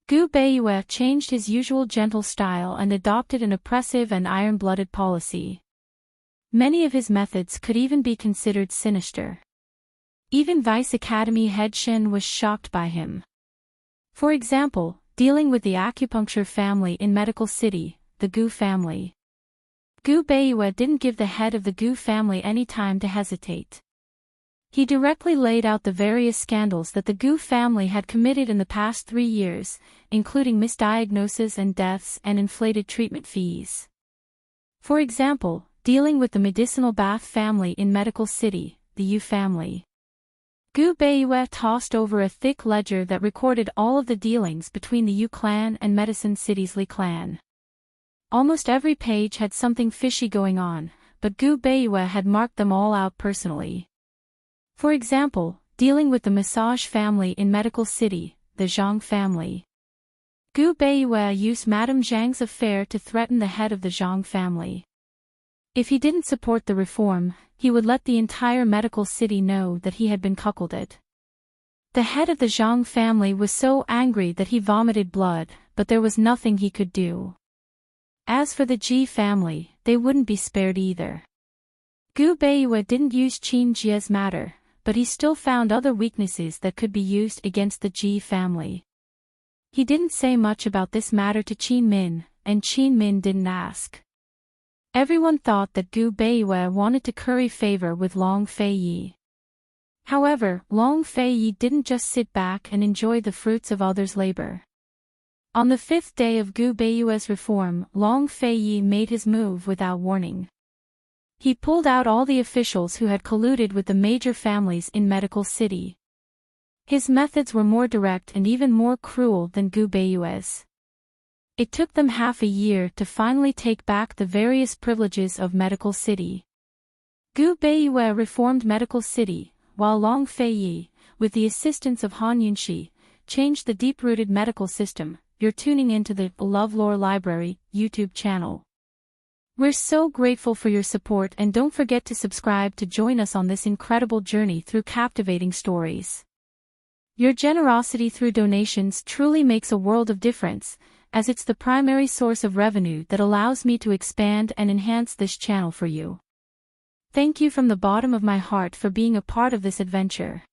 A: Gu Beiwei changed his usual gentle style and adopted an oppressive and iron-blooded policy. Many of his methods could even be considered sinister. Even Vice Academy head Shen was shocked by him. For example, dealing with the acupuncture family in Medical City, the Gu family. Gu Beiwei didn't give the head of the Gu family any time to hesitate. He directly laid out the various scandals that the Gu family had committed in the past 3 years, including misdiagnoses and deaths and inflated treatment fees. For example, dealing with the medicinal bath family in Medical City, the Yu family. Gu Beiwei tossed over a thick ledger that recorded all of the dealings between the Yu clan and Medicine City's Li clan. Almost every page had something fishy going on, but Gu Beiwei had marked them all out personally. For example, dealing with the massage family in Medical City, the Zhang family. Gu Beiwei used Madame Zhang's affair to threaten the head of the Zhang family. If he didn't support the reform, he would let the entire Medical City know that he had been cuckolded. The head of the Zhang family was so angry that he vomited blood, but there was nothing he could do. As for the Ji family, they wouldn't be spared either. Gu Beiwei didn't use Qin Jie's matter, but he still found other weaknesses that could be used against the Ji family. He didn't say much about this matter to Qin Min, and Qin Min didn't ask. Everyone thought that Gu Beiwei wanted to curry favor with Long Fei Yi. However, Long Fei didn't just sit back and enjoy the fruits of others' labor. On the 5th day of Gu Beiyue's reform, Long Fei made his move without warning. He pulled out all the officials who had colluded with the major families in Medical City. His methods were more direct and even more cruel than Gu Beiyue's. It took them half a year to finally take back the various privileges of Medical City. Gu Beiyue reformed Medical City, while Long Fei, with the assistance of Han Yunxi, changed the deep-rooted medical system. You're tuning into the LoveLore Library YouTube channel. We're so grateful for your support, and don't forget to subscribe to join us on this incredible journey through captivating stories. Your generosity through donations truly makes a world of difference, as it's the primary source of revenue that allows me to expand and enhance this channel for you. Thank you from the bottom of my heart for being a part of this adventure.